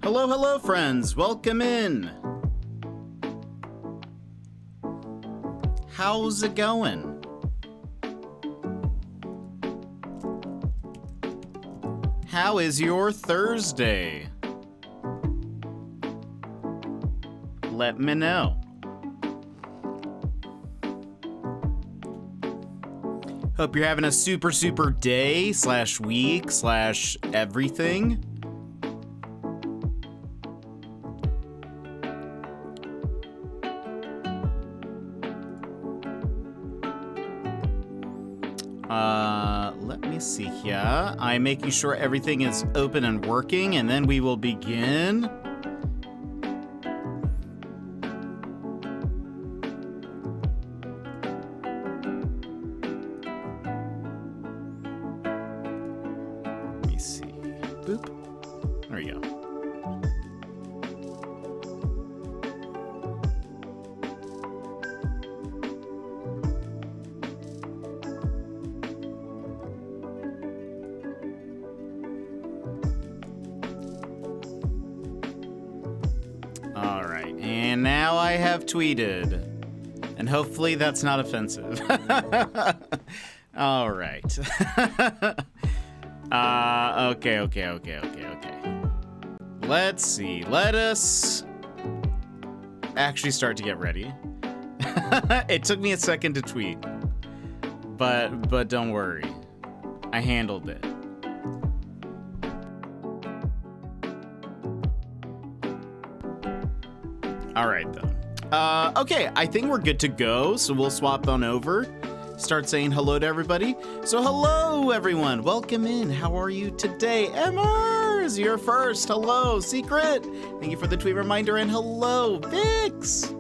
Hello, hello, friends. Welcome in. How's it going? How is your Thursday? Let me know. Hope you're having a super day / week / everything. Let me see here. I'm making sure everything is open and working, and then we will begin. Let me see. Boop. There we go. And now I have tweeted, and hopefully that's not offensive. All right. Okay. Let's see. Let us actually start to get ready. It took me a second to tweet, but don't worry, I handled it. All right, though. Okay, I think we're good to go, so we'll swap on over. Start saying hello to everybody. So hello, everyone. Welcome in. How are you today? Emmers, you're first. Hello, Secret. Thank you for the tweet reminder. And hello, Vix.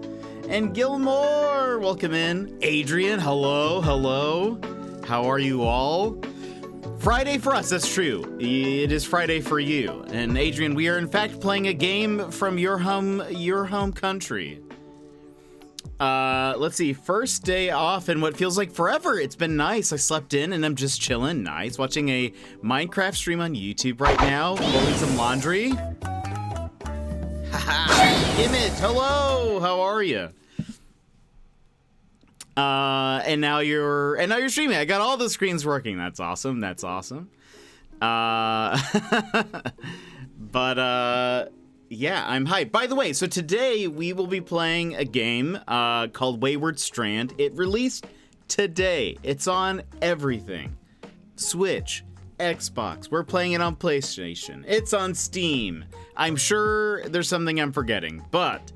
And Gilmore, welcome in. Adrian, hello. How are you all? Friday for us, that's true. It is Friday for you. And Adrian, we are in fact playing a game from your home country. Let's see, first day off in what feels like forever. It's been nice. I slept in and I'm just chilling. Nice. Watching a Minecraft stream on YouTube right now. Folding some laundry. Haha. Image, hello. How are you? And now you're streaming. I got all the screens working. That's awesome. Yeah, I'm hyped. By the way, so today we will be playing a game called Wayward Strand. It released today. It's on everything. Switch, Xbox. We're playing it on PlayStation. It's on Steam. I'm sure there's something I'm forgetting, but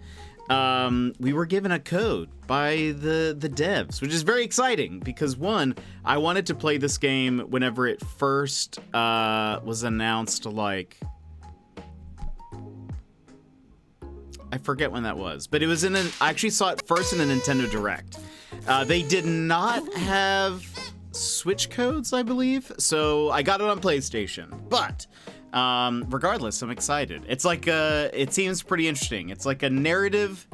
we were given a code by the devs, which is very exciting because one, I wanted to play this game whenever it first was announced, like, I forget when that was, but it was I actually saw it first in a Nintendo Direct. They did not have Switch codes, I believe, so I got it on PlayStation, but regardless, I'm excited. It's like it seems pretty interesting. It's like a narrative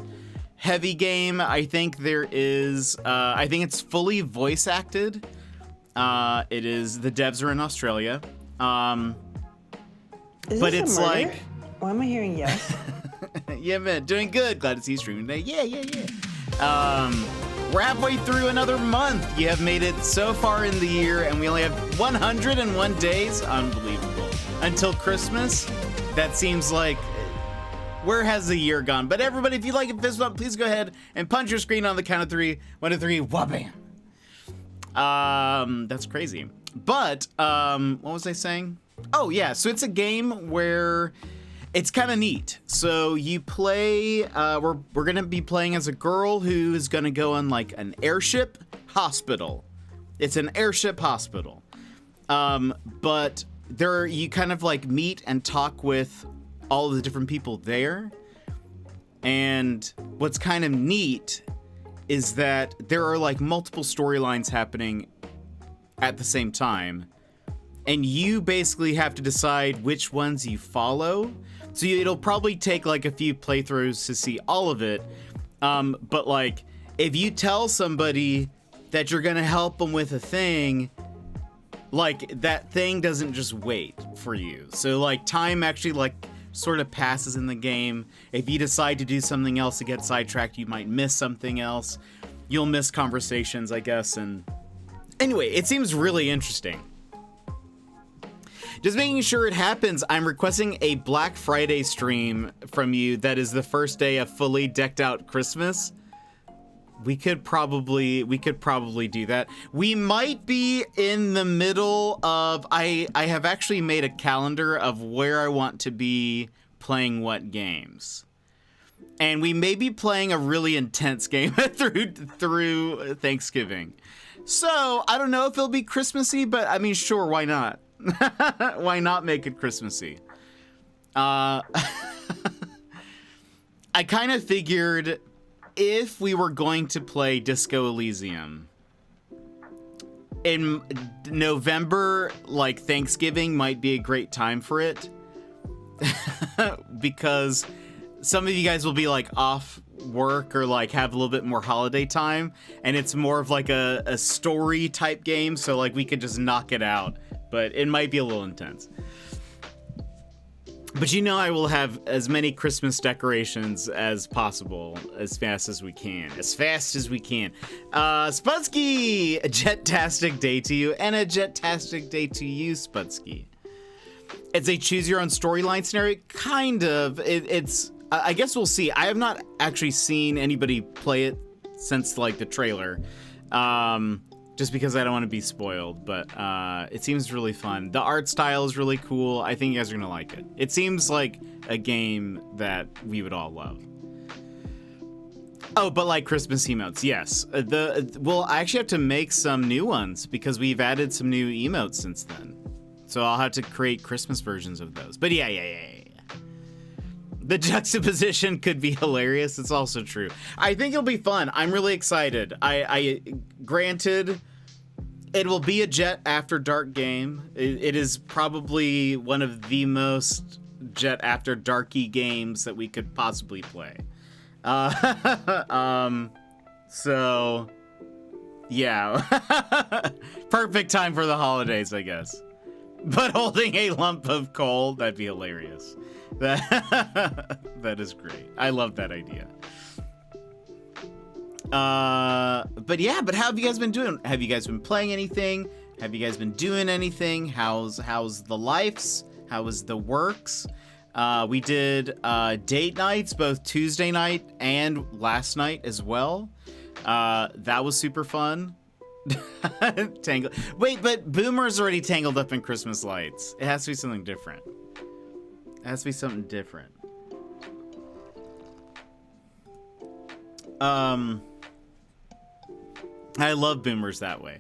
heavy game. I think I think it's fully voice acted. It is, the devs are in Australia. But it's like, why am I hearing yes? Yeah, man, doing good. Glad to see you streaming today. Yeah. We're halfway through another month. You have made it so far in the year, and we only have 101 days. Unbelievable. Until Christmas. That seems like, where has the year gone? But everybody, if you like it, fist bump, please go ahead and punch your screen on the count of 3. 1, 2, 3, wha-bam. That's crazy. But, what was I saying? Oh, yeah, so it's a game where it's kind of neat. So you play, we're going to be playing as a girl who is going to go on like an airship hospital. It's an airship hospital. But you kind of like meet and talk with all of the different people there. And what's kind of neat is that there are like multiple storylines happening at the same time. And you basically have to decide which ones you follow. So it'll probably take like a few playthroughs to see all of it. But like, if you tell somebody that you're gonna help them with a thing, like that thing doesn't just wait for you. So like time actually like sort of passes in the game. If you decide to do something else to get sidetracked, you might miss something else. You'll miss conversations, I guess. And anyway, it seems really interesting. Just making sure it happens, I'm requesting a Black Friday stream from you that is the first day of fully decked out Christmas. We could probably do that. We might be in the middle of, I have actually made a calendar of where I want to be playing what games. And we may be playing a really intense game through Thanksgiving. So, I don't know if it'll be Christmassy, but I mean, sure, why not? Why not make it Christmassy? I kind of figured if we were going to play Disco Elysium in November, like Thanksgiving might be a great time for it. Because some of you guys will be like off work or like have a little bit more holiday time, and it's more of like a story type game, so like we could just knock it out. But it might be a little intense. But you know I will have as many Christmas decorations as possible as fast as we can. As fast as we can. Spudsky! A jet-tastic day to you, and a jet-tastic day to you, Spudsky. It's a choose-your-own storyline scenario. Kind of. It's... I guess we'll see. I have not actually seen anybody play it since, like, the trailer. Just because I don't want to be spoiled, but it seems really fun. The art style is really cool. I think you guys are going to like it. It seems like a game that we would all love. Oh, but like Christmas emotes, yes. Well, I actually have to make some new ones because we've added some new emotes since then. So I'll have to create Christmas versions of those. But yeah. The juxtaposition could be hilarious. It's also true. I think it'll be fun. I'm really excited. I granted, it will be a Jet After Dark game. It is probably one of the most Jet After Darky games that we could possibly play. So, yeah. Perfect time for the holidays, I guess. But holding a lump of coal, that'd be hilarious. That is great. I love that idea. But yeah, but how have you guys been doing? Have you guys been playing anything? Have you guys been doing anything? How's the lives? How was the works? We did date nights, both Tuesday night and last night as well. That was super fun. Wait, but Boomer's already tangled up in Christmas lights. It has to be something different. It has to be something different. I love Boomers that way.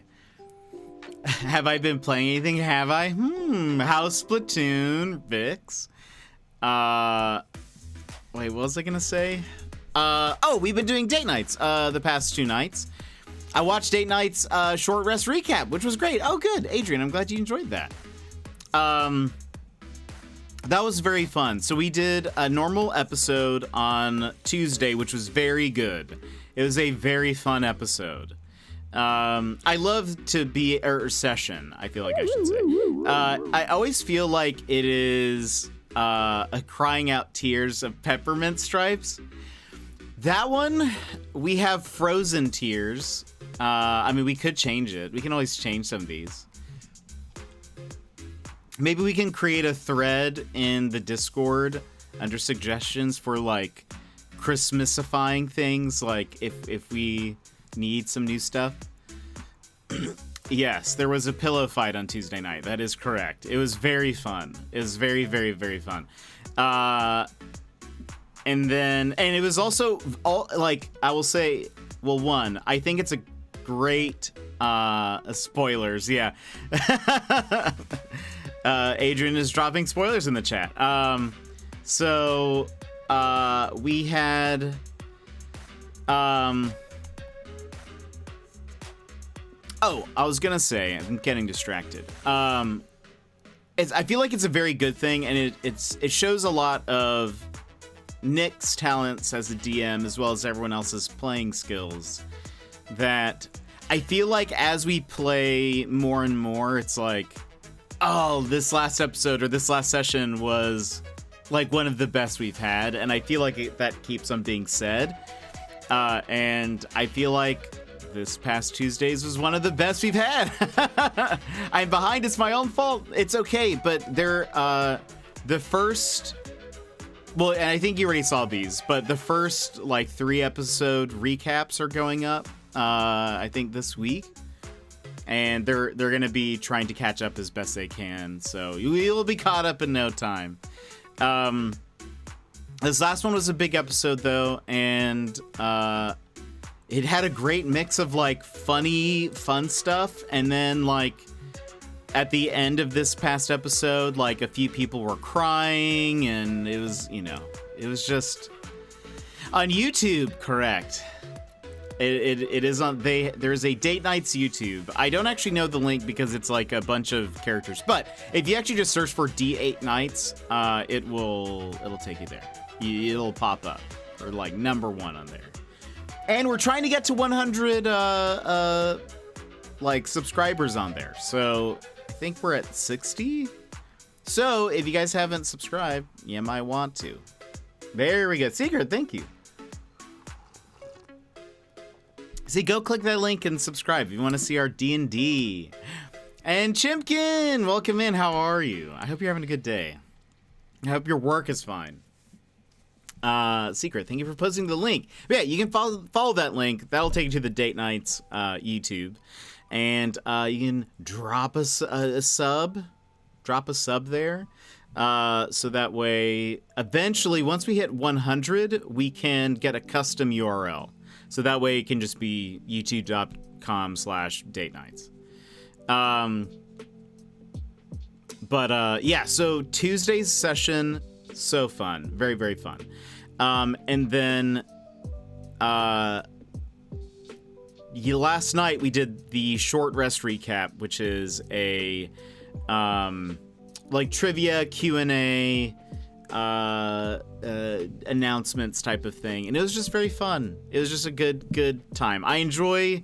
Have I been playing anything? Have I? House Splatoon, Vix. Wait, what was I gonna say? Oh, we've been doing date nights the past 2 nights. I watched date nights short rest recap, which was great. Oh, good, Adrian. I'm glad you enjoyed that. That was very fun. So we did a normal episode on Tuesday, which was very good. It was a very fun episode. I love to be or session, I feel like I should say. I always feel like it is a crying out tears of peppermint stripes. That one, we have frozen tears. I mean, we could change it. We can always change some of these. Maybe we can create a thread in the Discord under suggestions for like Christmasifying things, like if we need some new stuff. Yes, there was a pillow fight on Tuesday night. That is correct. It was very fun. It was very, very, very fun. And it was also like, I will say, well, one, I think it's a great spoilers. Yeah. Adrian is dropping spoilers in the chat. So we had oh, I was gonna say, I'm getting distracted. I feel like it's a very good thing, and it shows a lot of Nick's talents as a DM as well as everyone else's playing skills. That I feel like as we play more and more, it's like, oh, this last episode or this last session was like one of the best we've had, and I feel like that keeps on being said. And I feel like this past Tuesdays was one of the best we've had. I'm behind. It's my own fault. It's okay, but they're the first. Well, and I think you already saw these, but the first like 3 episode recaps are going up. I think this week, and they're gonna be trying to catch up as best they can. So you'll be caught up in no time. This last one was a big episode though, and it had a great mix of like fun stuff, and then like at the end of this past episode, like a few people were crying, and it was, it was just on YouTube, correct? It is on there's a Date Nights YouTube. I don't actually know the link because it's like a bunch of characters, but if you actually just search for D8 Nights, it'll take you there. It'll pop up or like #1 on there. And we're trying to get to 100 like subscribers on there. So I think we're at 60. So if you guys haven't subscribed, you might want to. There we go. Secret, thank you. See, go click that link and subscribe if you want to see our D&D. And Chimpkin, welcome in. How are you? I hope you're having a good day. I hope your work is fine. Secret, thank you for posting the link. But yeah, you can follow that link. That'll take you to the Date Nights YouTube. And you can drop us a sub. Drop a sub there. So that way, eventually, once we hit 100, we can get a custom URL. So that way it can just be youtube.com/datenights. Yeah, so Tuesday's session, so fun. Very, very fun. And then last night we did the short rest recap, which is a like trivia, Q&A, announcements type of thing, and it was just very fun. It was just a good time. I enjoy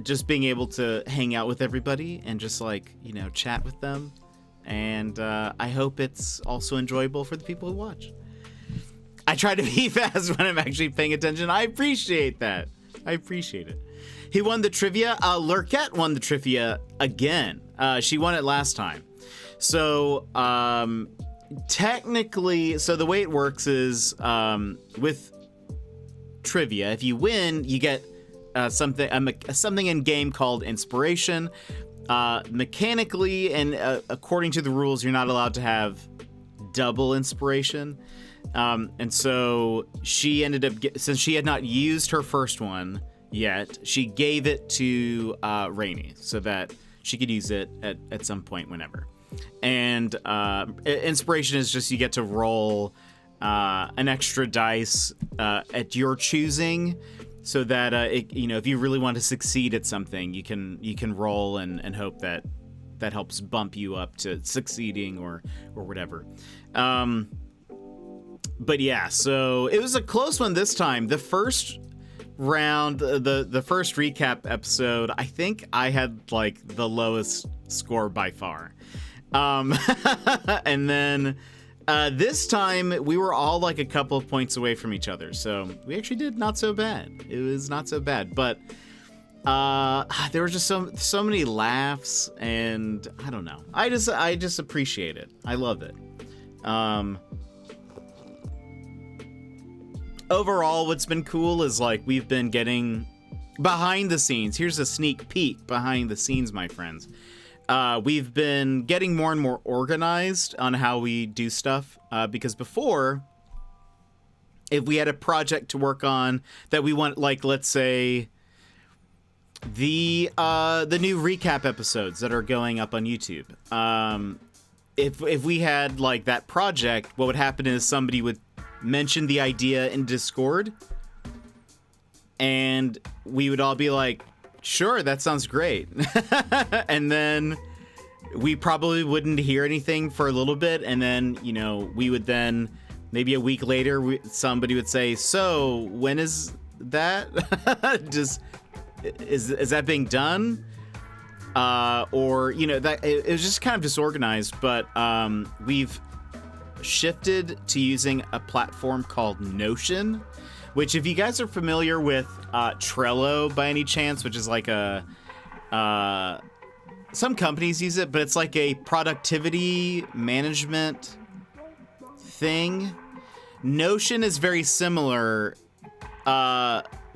just being able to hang out with everybody and just like chat with them, and I hope it's also enjoyable for the people who watch. I try to be fast when I'm actually paying attention. I appreciate that. I appreciate it. He won the trivia. Lurkette won the trivia again. She won it last time. So technically, so the way it works is with trivia, if you win, you get something in game called inspiration. Mechanically and according to the rules, you're not allowed to have double inspiration. And so she ended up, since she had not used her first one yet, she gave it to Rainey so that she could use it at some point whenever. And inspiration is just you get to roll an extra dice at your choosing, so that if you really want to succeed at something, you can roll and hope that helps bump you up to succeeding or whatever. But yeah, so it was a close one this time. The first round, the first recap episode, I think I had like the lowest score by far. And then this time we were all like a couple of points away from each other, so we actually did not so bad. It was not so bad, but there were just so many laughs, and I don't know. I just appreciate it. I love it. Overall, what's been cool is like we've been getting behind the scenes. Here's a sneak peek behind the scenes, my friends. We've been getting more and more organized on how we do stuff, because before, if we had a project to work on that we want, like let's say the new recap episodes that are going up on YouTube. If we had like that project, what would happen is somebody would mention the idea in Discord, and we would all be like, sure, that sounds great. And then we probably wouldn't hear anything for a little bit, and then we would then maybe a week later somebody would say, so when is that? Is that being done? Or that it was just kind of disorganized, but we've shifted to using a platform called Notion, which, if you guys are familiar with Trello by any chance, which is like a some companies use it, but it's like a productivity management thing. Notion is very similar.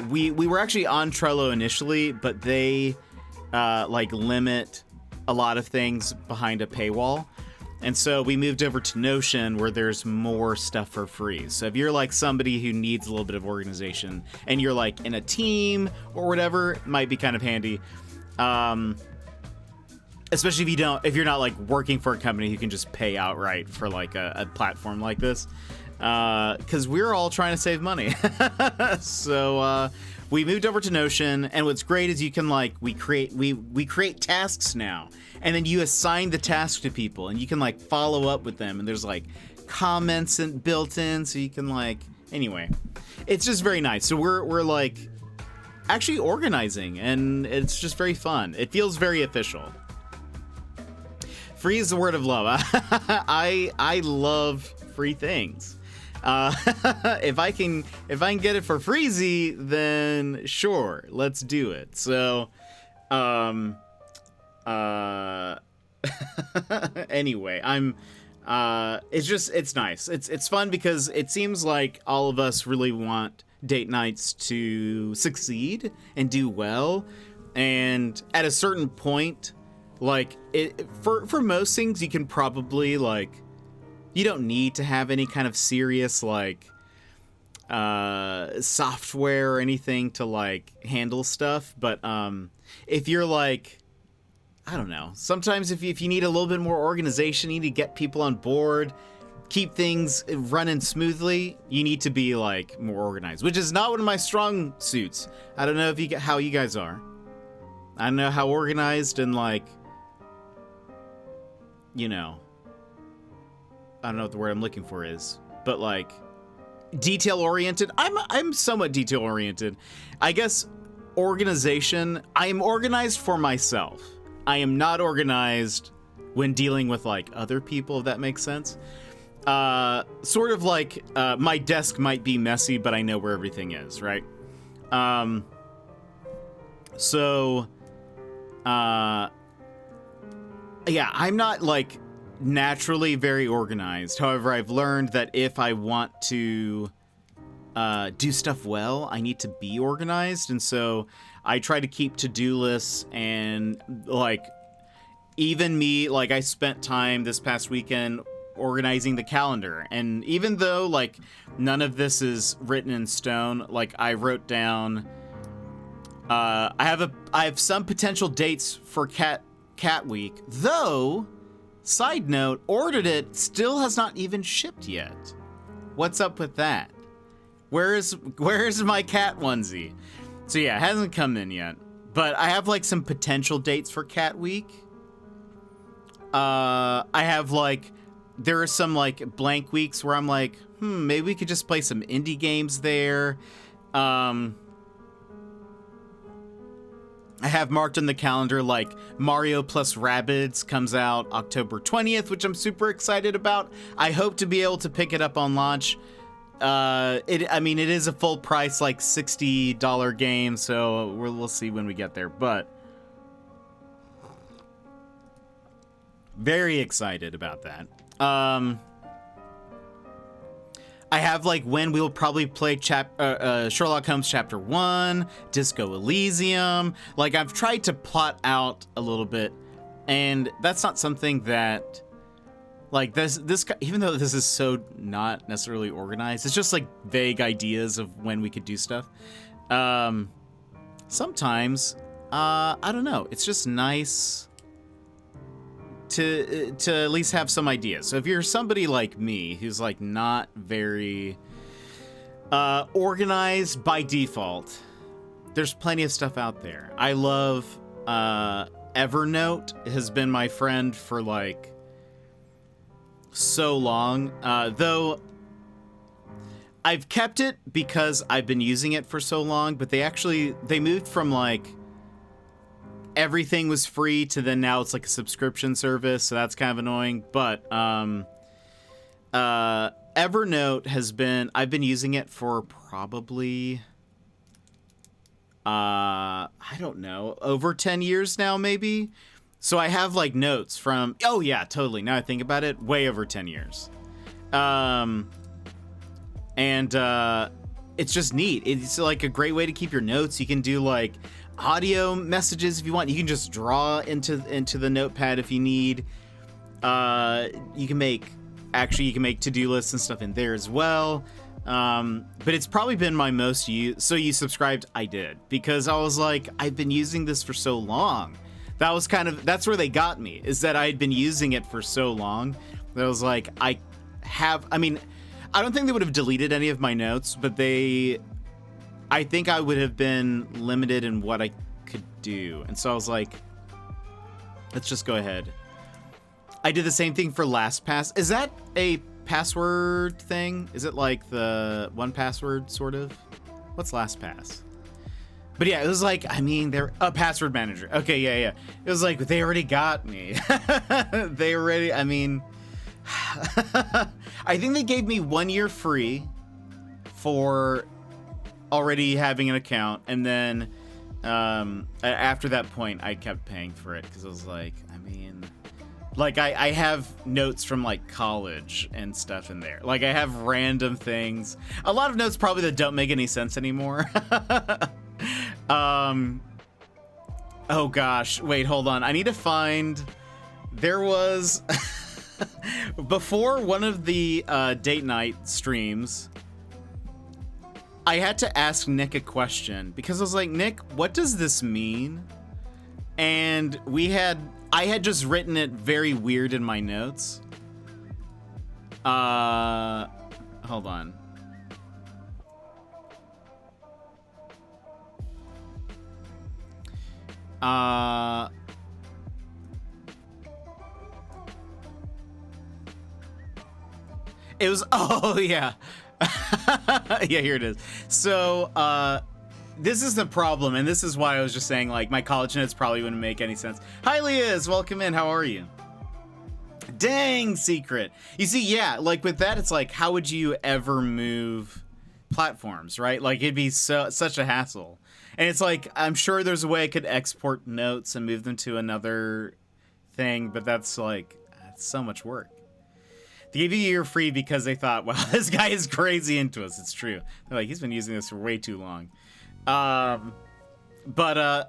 We were actually on Trello initially, but they like limit a lot of things behind a paywall. And so we moved over to Notion, where there's more stuff for free. So if you're like somebody who needs a little bit of organization and you're like in a team or whatever, it might be kind of handy. Especially if you're not like working for a company who can just pay outright for like a platform like this. Because we're all trying to save money. So we moved over to Notion, and what's great is you can like we create tasks now, and then you assign the task to people, and you can like follow up with them, and there's like comments and built in, so you can like anyway. It's just very nice. So we're like actually organizing, and it's just very fun. It feels very official. Free is the word of love. I love free things. If I can get it for freezy, then sure, let's do it. So, anyway, it's nice. It's fun because it seems like all of us really want date nights to succeed and do well. And at a certain point, like for most things, you can probably like, you don't need to have any kind of serious like software or anything to like handle stuff. But if you're like, I don't know, sometimes if you need a little bit more organization, you need to get people on board, keep things running smoothly, you need to be like more organized, which is not one of my strong suits. I don't know how you guys are. I don't know how organized and like, you know, I don't know what the word I'm looking for is, but like detail oriented. I'm somewhat detail oriented. I guess organization, I am organized for myself. I am not organized when dealing with like other people, if that makes sense. Sort of like my desk might be messy, but I know where everything is, right? Yeah, I'm not like naturally very organized. However, I've learned that if I want to do stuff well, I need to be organized. And so I try to keep to-do lists, and like even me, like I spent time this past weekend organizing the calendar. And even though like none of this is written in stone, like I wrote down, I have some potential dates for cat week, though, side note, ordered it, still has not even shipped yet. What's up with that? Where's my cat onesie? So yeah, it hasn't come in yet, but I have like some potential dates for cat week. I have like, there are some like blank weeks where I'm like, maybe we could just play some indie games there. I have marked on the calendar like Mario plus Rabbids comes out October 20th, which I'm super excited about. I hope to be able to pick it up on launch. It is a full price, like $60 game, so we'll see when we get there, but very excited about that. I have like when we'll probably play Sherlock Holmes Chapter 1, Disco Elysium. Like I've tried to plot out a little bit, and that's not something that like this even though this is so not necessarily organized, it's just like vague ideas of when we could do stuff. Sometimes I don't know, it's just nice to at least have some ideas. So if you're somebody like me who's like not very organized by default, there's plenty of stuff out there. I love Evernote. It has been my friend for like so long, though I've kept it because I've been using it for so long, but they moved from like everything was free to then now it's like a subscription service, so that's kind of annoying. But Evernote I've been using it for probably, I don't know, over 10 years now, maybe. So I have like notes from, oh yeah, totally. Now I think about it, way over 10 years. It's just neat. It's like a great way to keep your notes. You can do like audio messages if you want. You can just draw into the notepad if you need. You can make to-do lists and stuff in there as well. But it's probably been my most used. So you subscribed? I did, because I was like, I've been using this for so long. That's where they got me, is that I had been using it for so long that I was like, I don't think they would have deleted any of my notes, but I think I would have been limited in what I could do. And so I was like, let's just go ahead. I did the same thing for LastPass. Is that a password thing? Is it like the 1Password sort of? What's LastPass? But yeah, it was like, they're a password manager. Okay, yeah. It was like, they already got me. I think they gave me 1 year free for already having an account. And then after that point, I kept paying for it because I was like, I have notes from like college and stuff in there. Like I have random things. A lot of notes probably that don't make any sense anymore. Oh gosh, wait, hold on. I need to find, there was, before one of the date night streams, I had to ask Nick a question because I was like, Nick, what does this mean? And I had just written it very weird in my notes. Hold on. It was, oh yeah. Yeah, here it is. So, this is the problem, and this is why I was just saying, like, my college notes probably wouldn't make any sense. Hi, Liz, welcome in, how are you? Dang, secret. You see, yeah, like, with that, it's like, how would you ever move platforms, right? Like, it'd be such a hassle. And it's like, I'm sure there's a way I could export notes and move them to another thing, but that's like, that's so much work. They gave you a year free because they thought, wow, this guy is crazy into us. It's true. They're like, he's been using this for way too long.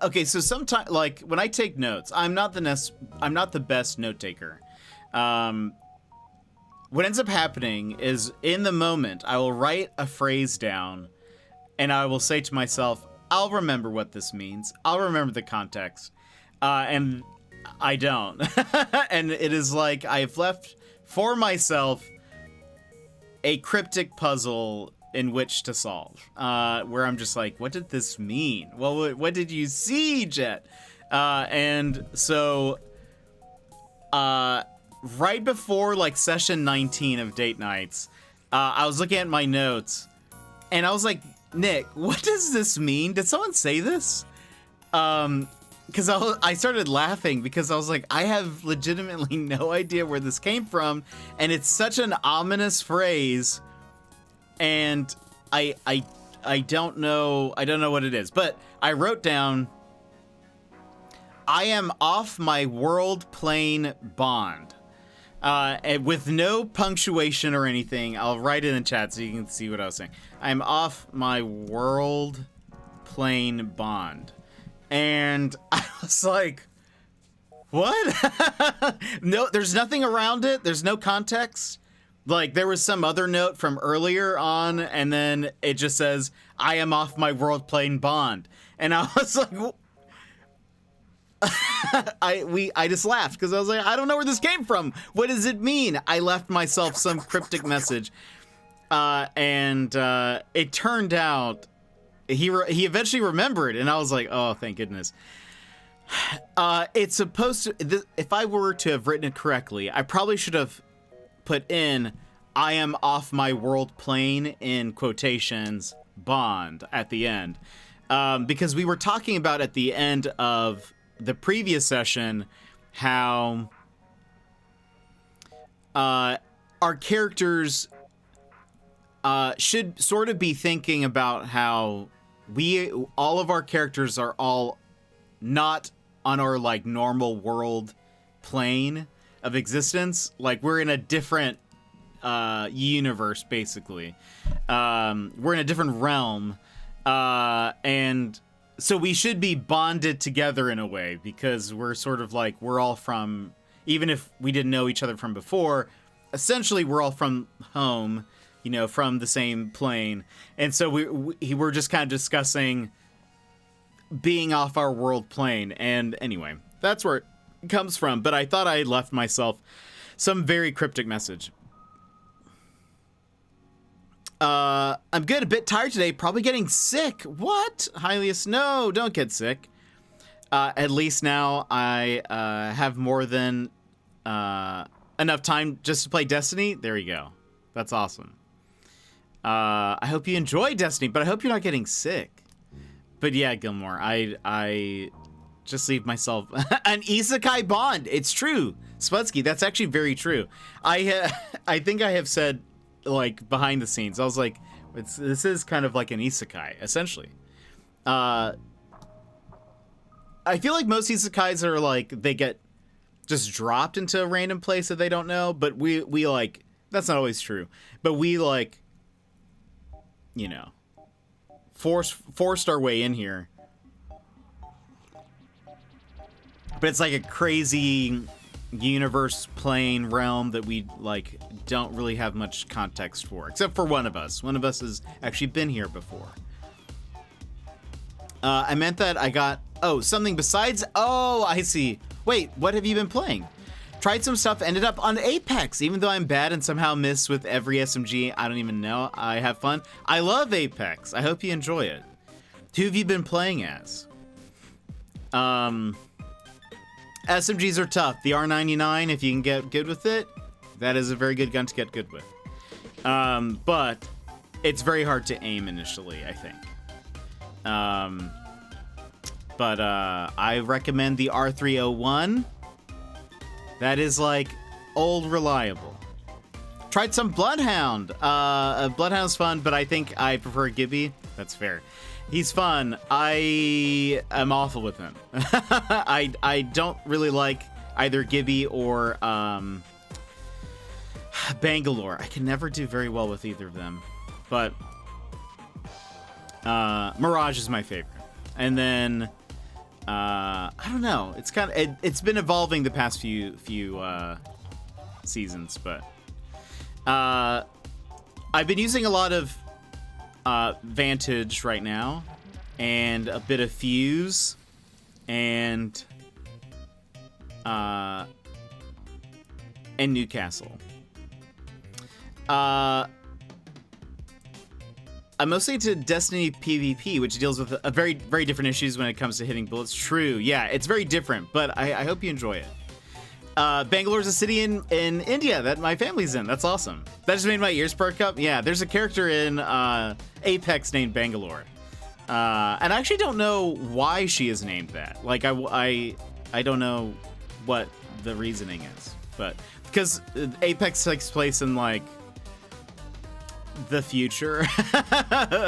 Okay, so sometimes, like, when I take notes, I'm not the best note taker. What ends up happening is, in the moment, I will write a phrase down, and I will say to myself, I'll remember what this means. I'll remember the context. And I don't. And it is like I've left for myself a cryptic puzzle in which to solve, where I'm just like, what did this mean? Well, what did you see, Jet? And so, right before like session 19 of Date Nights, I was looking at my notes, and I was like, Nick, what does this mean? Did someone say this? Because I started laughing because I was like, I have legitimately no idea where this came from, and it's such an ominous phrase, and I don't know what it is. But I wrote down, I am off my world plane bond. And with no punctuation or anything. I'll write it in chat so you can see what I was saying. I'm off my world plane bond. And I was like, what? No, there's nothing around it. There's no context. Like, there was some other note from earlier on, and then it just says, I am off my world plane bond. And I was like, I just laughed because I was like, I don't know where this came from. What does it mean? I left myself some cryptic message. And it turned out he eventually remembered, and I was like, oh, thank goodness. It's supposed to, if I were to have written it correctly, I probably should have put in, I am off my world plane in quotations bond at the end. Because we were talking about at the end of the previous session how our characters should sort of be thinking about how all of our characters are all not on our like normal world plane of existence. Like we're in a different universe, basically. We're in a different realm, and so we should be bonded together in a way, because we're sort of like, we're all from, even if we didn't know each other from before, essentially we're all from home, you know, from the same plane. And so we're just kind of discussing being off our world plane. And anyway, that's where it comes from. But I thought I left myself some very cryptic message. I'm good, a bit tired today, probably getting sick. What? Hylius, no, don't get sick. At least now I have more than enough time just to play Destiny. There you go. That's awesome. I hope you enjoy Destiny, but I hope you're not getting sick. But yeah, Gilmore, I just leave myself an isekai bond. It's true, Spudsky. That's actually very true. I think I have said, like, behind the scenes, I was like, this is kind of like an isekai, essentially. I feel like most isekais are like, they get just dropped into a random place that they don't know, but we like, that's not always true, but we like, you know, forced our way in here. But it's like a crazy universe, plane, realm that we like don't really have much context for, except for one of us. One of us has actually been here before. I meant that I got something besides. Oh, I see. Wait, what have you been playing? Tried some stuff, ended up on Apex, even though I'm bad and somehow miss with every SMG. I don't even know. I have fun. I love Apex. I hope you enjoy it. Who have you been playing as? SMGs are tough. The R99, if you can get good with it, that is a very good gun to get good with. But it's very hard to aim initially, I think. But I recommend the R301. That is like old reliable. Tried some Bloodhound. Bloodhound's fun, but I think I prefer Gibby. That's fair. He's fun. I am awful with him. I don't really like either Gibby or Bangalore. I can never do very well with either of them. But Mirage is my favorite. And then I don't know. It's kind of it's been evolving the past few seasons, but I've been using a lot of Vantage right now, and a bit of Fuse, and Newcastle. I'm mostly into Destiny PvP, which deals with a very, very different issues when it comes to hitting bullets. True, yeah, it's very different, but I hope you enjoy it. Bangalore's a city in India that my family's in. That's awesome. That just made my ears perk up. Yeah, there's a character in Apex named Bangalore. And I actually don't know why she is named that. Like, I don't know what the reasoning is. But because Apex takes place in, like, the future.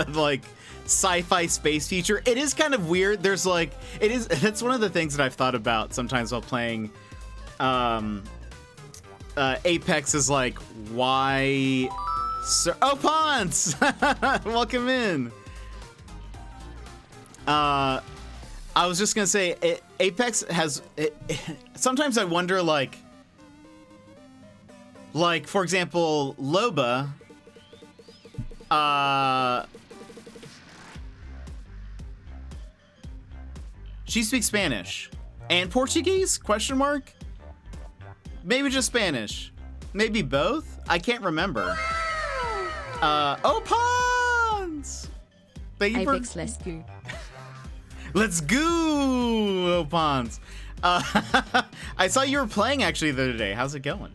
Like, sci-fi space future. It is kind of weird. There's, like, that's one of the things that I've thought about sometimes while playing Apex is like, why Sir Ponce! Welcome in. I was just gonna say, Apex has sometimes I wonder, like for example, Loba she speaks Spanish and Portuguese, question mark? Maybe just Spanish. Maybe both? I can't remember. Opons! Thank you for... Apex, let's go. Let's go, Opons. I saw you were playing actually the other day. How's it going?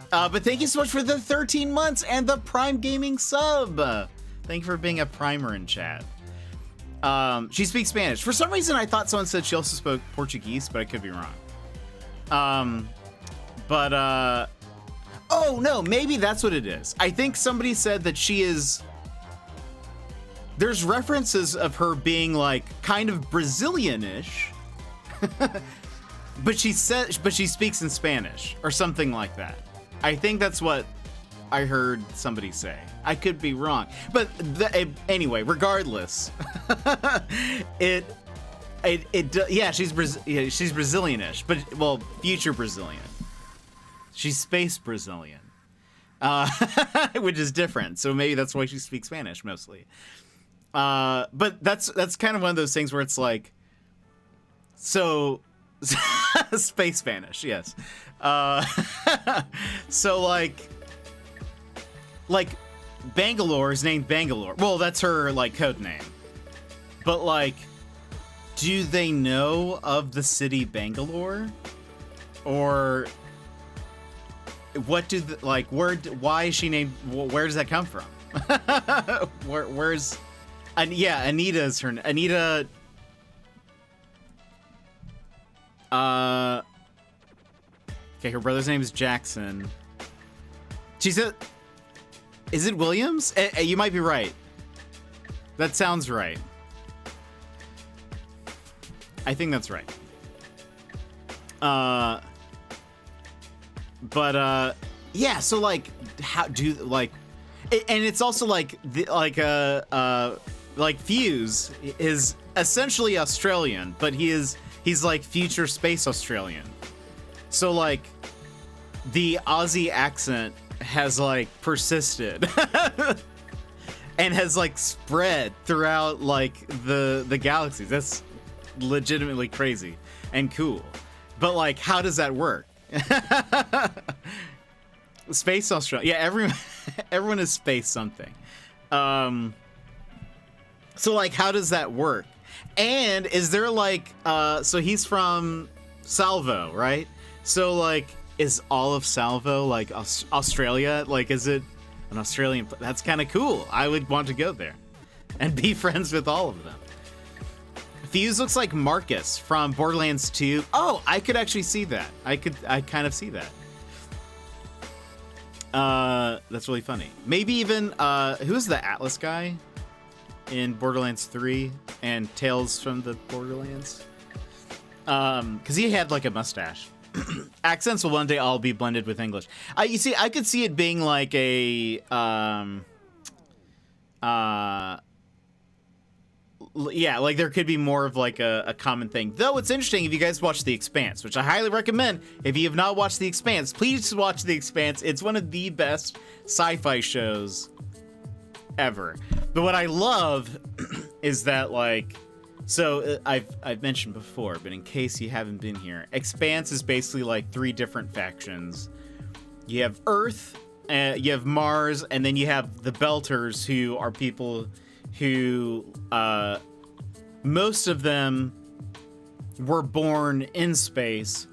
But thank you so much for the 13 months and the Prime Gaming sub. Thank you for being a primer in chat. She speaks Spanish. For some reason, I thought someone said she also spoke Portuguese, but I could be wrong. Oh, no, maybe that's what it is. I think somebody said that she is... There's references of her being, like, kind of Brazilian-ish. but she speaks in Spanish or something like that. I think that's what I heard somebody say. I could be wrong. But anyway, regardless, yeah, she's Brazilian-ish, but, well, future Brazilian. She's space Brazilian, which is different. So maybe that's why she speaks Spanish mostly. But that's kind of one of those things where it's like, so space Spanish, yes. So like Bangalore is named Bangalore. Well, that's her like code name. But like, do they know of the city Bangalore, or what do like why is she named? Where does that come from? Where's yeah, Anita is her Anita. Okay, her brother's name is Jackson. Is it Williams? You might be right. That sounds right. I think that's right. But yeah, so like, how do like, and it's also like like Fuse is essentially Australian, but he's like future space Australian. So like, the Aussie accent has like persisted and has like spread throughout like the galaxies. That's legitimately crazy and cool. But like, how does that work? Space Australia. Yeah, everyone is space something. So like, how does that work? And is there like so he's from Salvo, right? So like, is all of Salvo like Australia? Like, is it an Australian? That's kind of cool. I would want to go there and be friends with all of them. Fuse looks like Marcus from Borderlands 2. Oh, I could actually see that. I kind of see that. That's really funny. Maybe even who's the Atlas guy in Borderlands 3 and Tales from the Borderlands? Because he had like a mustache. Accents will one day all be blended with English. You see, I could see it being like a yeah, like there could be more of like a common thing. Though it's interesting if you guys watch The Expanse, which I highly recommend. If you have not watched The Expanse, please watch The Expanse. It's one of the best sci-fi shows ever. But what I love is that like, so I've mentioned before, but in case you haven't been here, Expanse is basically like 3 different factions. You have Earth, you have Mars, and then you have the Belters, who are people who most of them were born in space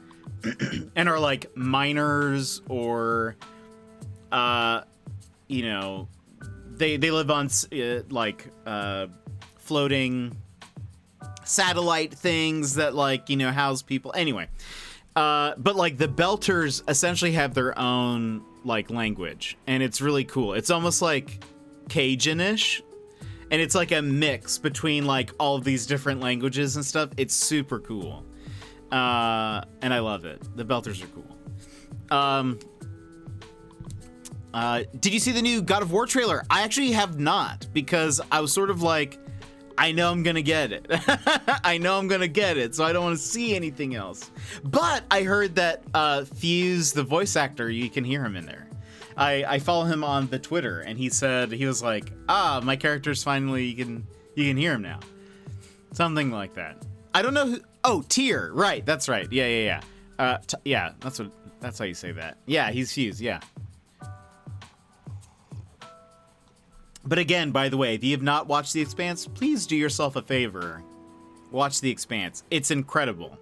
and are like miners, or you know, they live on like floating satellite things that like, you know, house people. Anyway, but like the Belters essentially have their own like language, and it's really cool. It's almost like Cajun-ish, and it's like a mix between like all of these different languages and stuff. It's super cool, and I love it. The Belters are cool. Did you see the new God of War trailer? I actually have not, because I was sort of like, I know I'm gonna get it. I know I'm gonna get it, so I don't want to see anything else. But I heard that Fuse, the voice actor, you can hear him in there. I follow him on the Twitter, and he said, he was like, my character's finally, you can hear him now. Something like that. I don't know who. Oh, Tyr, right? That's right. Yeah. Yeah, that's how you say that. Yeah, he's Fuse. Yeah. But again, by the way, if you have not watched The Expanse, please do yourself a favor. Watch The Expanse. It's incredible.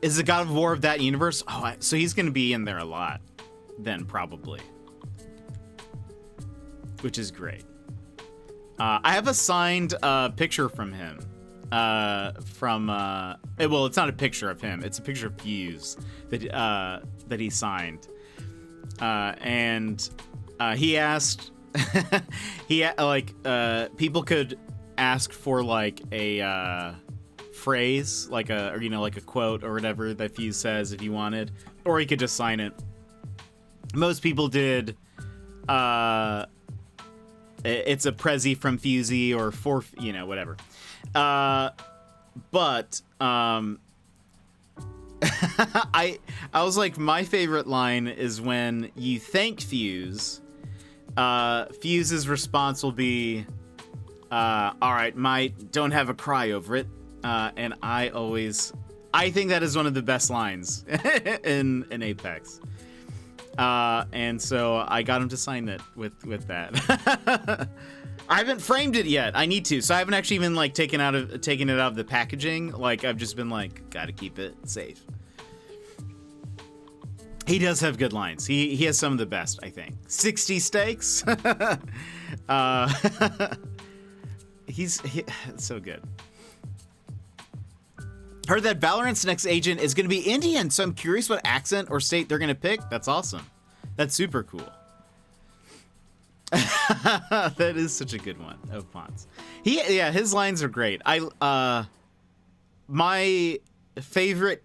Is the God of War of that universe? Oh, so he's going to be in there a lot, then, probably. Which is great. I have a signed picture from him from well, it's not a picture of him. It's a picture of Fuse that he signed. And he asked people could ask for like a phrase, like like a quote or whatever that Fuse says if you wanted, or he could just sign it. Most people did it's a Prezi from Fusey or for whatever. But I was like, my favorite line is when you thank Fuse. Fuse's response will be, all right, mate, don't have a cry over it. And I think that is one of the best lines in Apex. And so I got him to sign it with that. I haven't framed it yet. I need to. So I haven't actually even like taken it out of the packaging. Like I've just been like, gotta keep it safe. He does have good lines. He has some of the best, I think. 60 steaks. He's so good. Heard that Valorant's next agent is going to be Indian, so I'm curious what accent or state they're going to pick. That's awesome. That's super cool. That is such a good one of Ponce. His lines are great. My favorite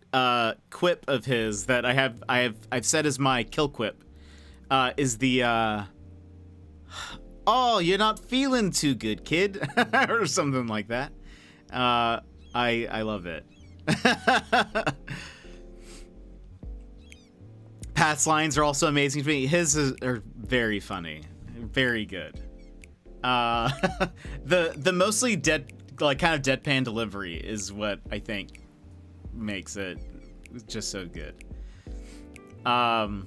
quip of his that I've said is my kill quip is the oh, you're not feeling too good, kid, or something like that. I love it. Pat's lines are also amazing to me. His are very funny, very good. The mostly kind of deadpan delivery is what I think makes it just so good. Gosh,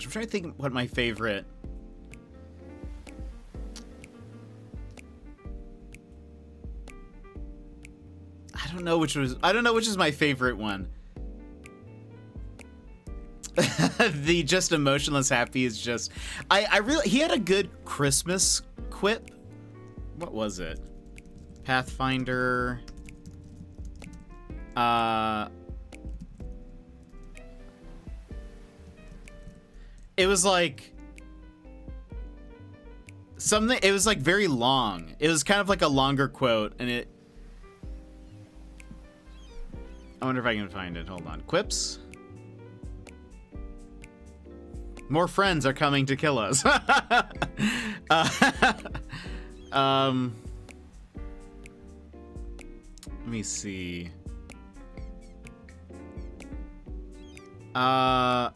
I'm trying to think what my favorite. I don't know which is my favorite one. The just emotionless happy is just he had a good Christmas quip. What was it? Pathfinder. It was like something. It was like very long. It was kind of like a longer quote, and it. I wonder if I can find it. Hold on. Quips. More friends are coming to kill us. Let me see. Oh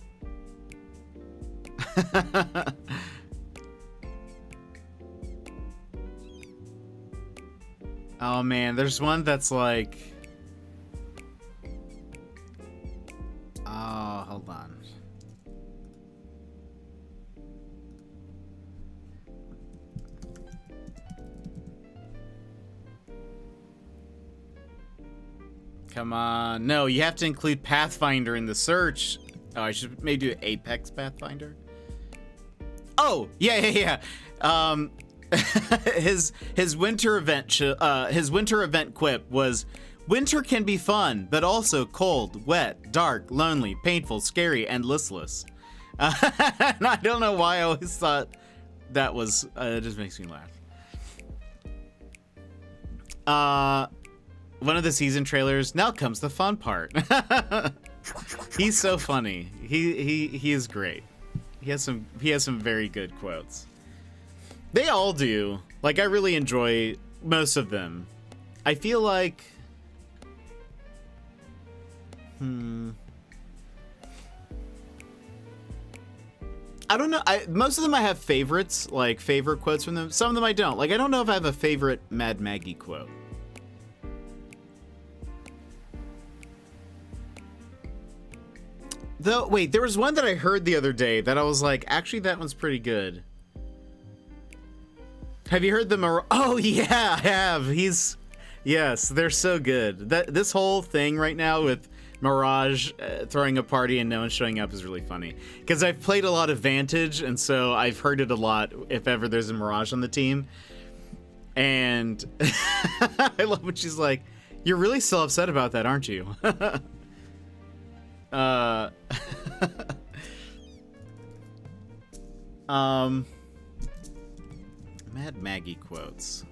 man, there's one that's like. Oh, hold on. Come on. No, you have to include Pathfinder in the search. Oh, I should maybe do Apex Pathfinder. Oh, yeah. His winter event quip was, winter can be fun, but also cold, wet, dark, lonely, painful, scary, and listless. And I don't know why I always thought that was, it just makes me laugh. One of the season trailers, now comes the fun part. He's so funny. He is great. He has some very good quotes. They all do. Like, I really enjoy most of them. I feel like I don't know. Most of them I have favorites, like favorite quotes from them. Some of them I don't. Like, I don't know if I have a favorite Mad Maggie quote. Though, wait, there was one that I heard the other day that I was like, actually, that one's pretty good. Have you heard the Oh, yeah, I have. Yes, they're so good. This whole thing right now with Mirage throwing a party and no one showing up is really funny. Because I've played a lot of Vantage, and so I've heard it a lot if ever there's a Mirage on the team. And I love when she's like, "You're really still upset about that, aren't you?" Mad Maggie quotes.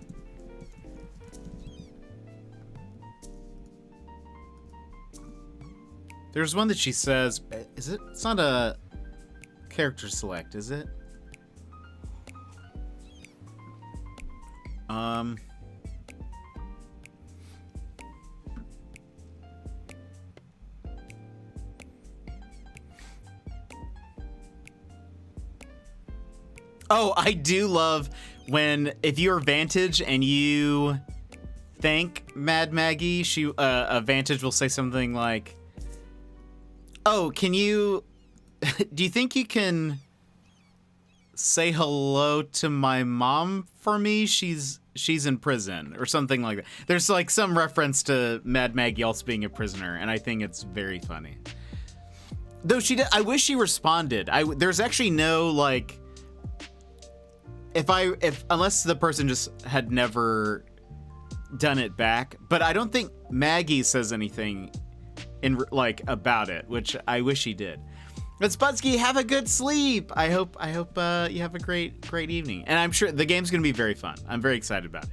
There's one that she says, is it? It's not a character select, is it? Oh, I do love when, if you're Vantage and you thank Mad Maggie, she Vantage will say something like, "Oh, can you, do you think you can say hello to my mom for me? She's in prison," or something like that. There's like some reference to Mad Maggie also being a prisoner, and I think it's very funny. Though she did, I wish she responded. There's actually no like, unless the person just had never done it back, but I don't think Maggie says anything in like about it, which I wish he did. But Spudsky, have a good sleep. I hope you have a great evening, and I'm sure the game's gonna be very fun. I'm very excited about it.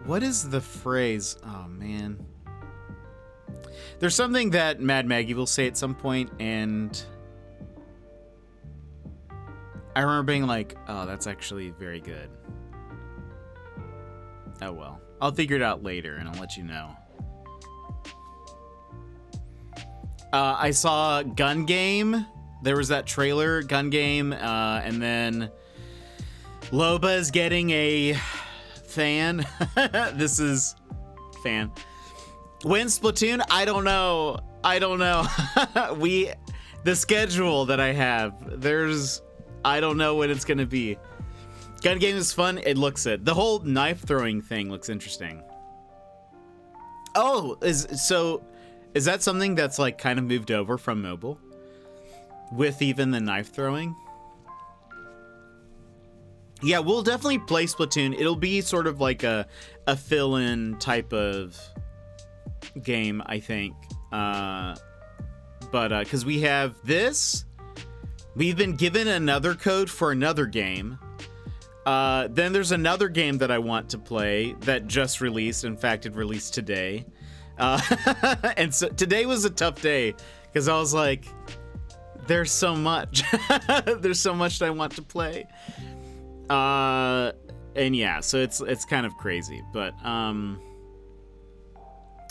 What is the phrase? Oh man, there's something that Mad Maggie will say at some point, and I remember being like, "Oh, that's actually very good." Oh well, I'll figure it out later, and I'll let you know. I saw Gun Game. There was that trailer, Gun Game, and then Loba's getting a fan. This is fan. When Splatoon? I don't know. The schedule that I have, I don't know what it's gonna be. Gun Game is fun. It looks it. The whole knife throwing thing looks interesting. Oh, is that something that's like kind of moved over from mobile? With even the knife throwing? Yeah, we'll definitely play Splatoon. It'll be sort of like a fill-in type of game, I think. But because we have this, we've been given another code for another game. Then there's another game that I want to play that just released. In fact, it released today. And so today was a tough day because I was like, there's so much. There's so much that I want to play. And yeah, so it's kind of crazy, but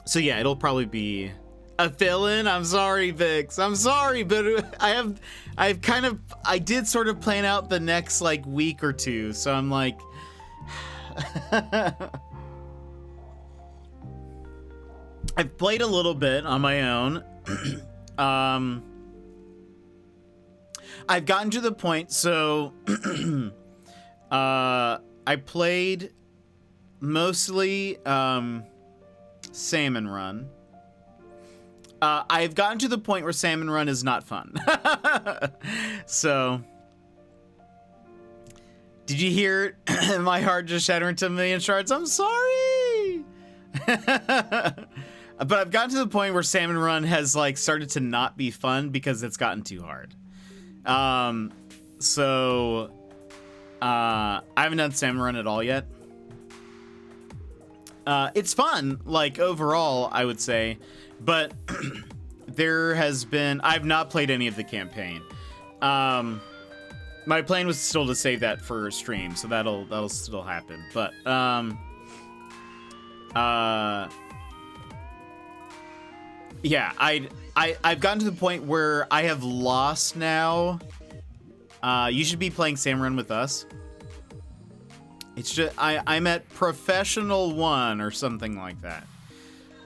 so yeah, it'll probably be a fill-in. I'm sorry, Vix. I'm sorry, but I did sort of plan out the next like week or two, so I'm like I've played a little bit on my own. I've gotten to the point, so I played mostly Salmon Run. I've gotten to the point where Salmon Run is not fun. So, did you hear it? My heart just shattered into a million shards. I'm sorry. But I've gotten to the point where Salmon Run has like started to not be fun because it's gotten too hard. So I haven't done Salmon Run at all yet. It's fun, like overall, I would say, but I've not played any of the campaign. My plan was still to save that for stream, so that'll still happen. But yeah, I've gotten to the point where I have lost now. You should be playing Salmon Run with us. It's just I'm at Professional 1 or something like that.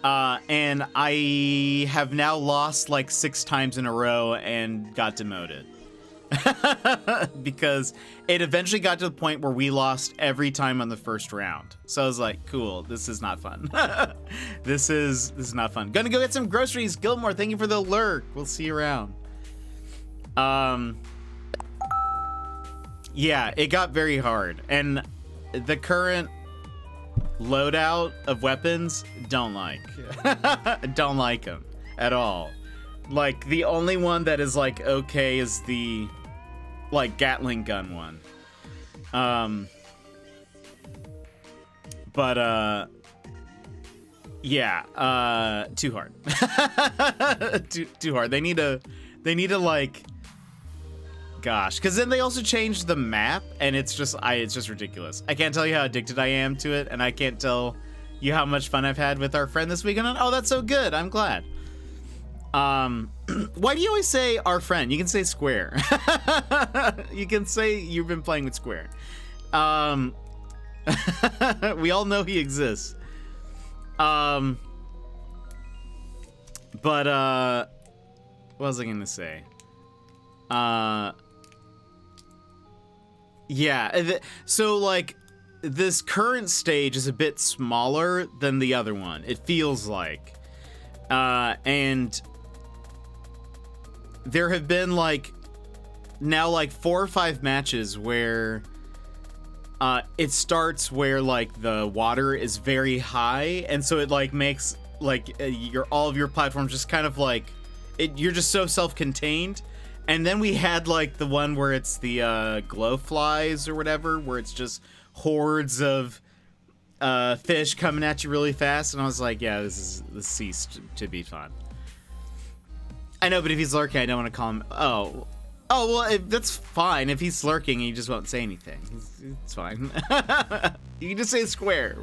And I have now lost like 6 times in a row and got demoted. because it eventually got to the point where we lost every time on the first round. So I was like, cool, this is not fun. This is not fun. Gonna go get some groceries. Gilmore, thank you for the lurk. We'll see you around. Yeah, it got very hard, and the current loadout of weapons don't like them at all. Like, the only one that is like okay is the like Gatling gun one. Yeah, too hard. too hard. They need to like, gosh, because then they also changed the map, and it's just ridiculous. I can't tell you how addicted I am to it, and I can't tell you how much fun I've had with our friend this weekend. Oh, that's so good. I'm glad. Why do you always say our friend? You can say Square. You can say you've been playing with Square. We all know he exists. But what was I gonna say? Yeah, so like this current stage is a bit smaller than the other one, it feels like. And there have been like now like 4 or 5 matches where it starts where like the water is very high, and so it like makes like all of your platforms just kind of like you're just so self-contained. And then we had like the one where it's the glow flies or whatever, where it's just hordes of fish coming at you really fast, and I was like, yeah, this ceased to be fun. I know, but if he's lurking, I don't want to call him. Oh, well, that's fine. If he's lurking, he just won't say anything. It's fine. You can just say Square.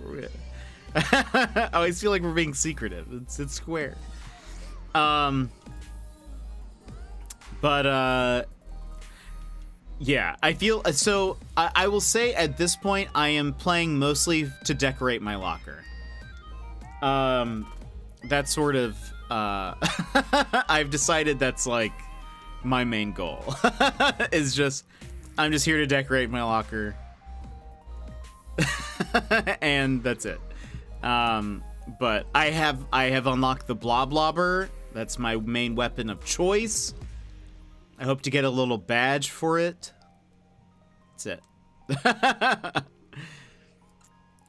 I always feel like we're being secretive. It's Square. Yeah, I feel so. I will say at this point, I am playing mostly to decorate my locker. That's sort of. I've decided that's like my main goal. I'm just here to decorate my locker, and that's it. But I have unlocked the Bloblobber. That's my main weapon of choice. I hope to get a little badge for it. That's it.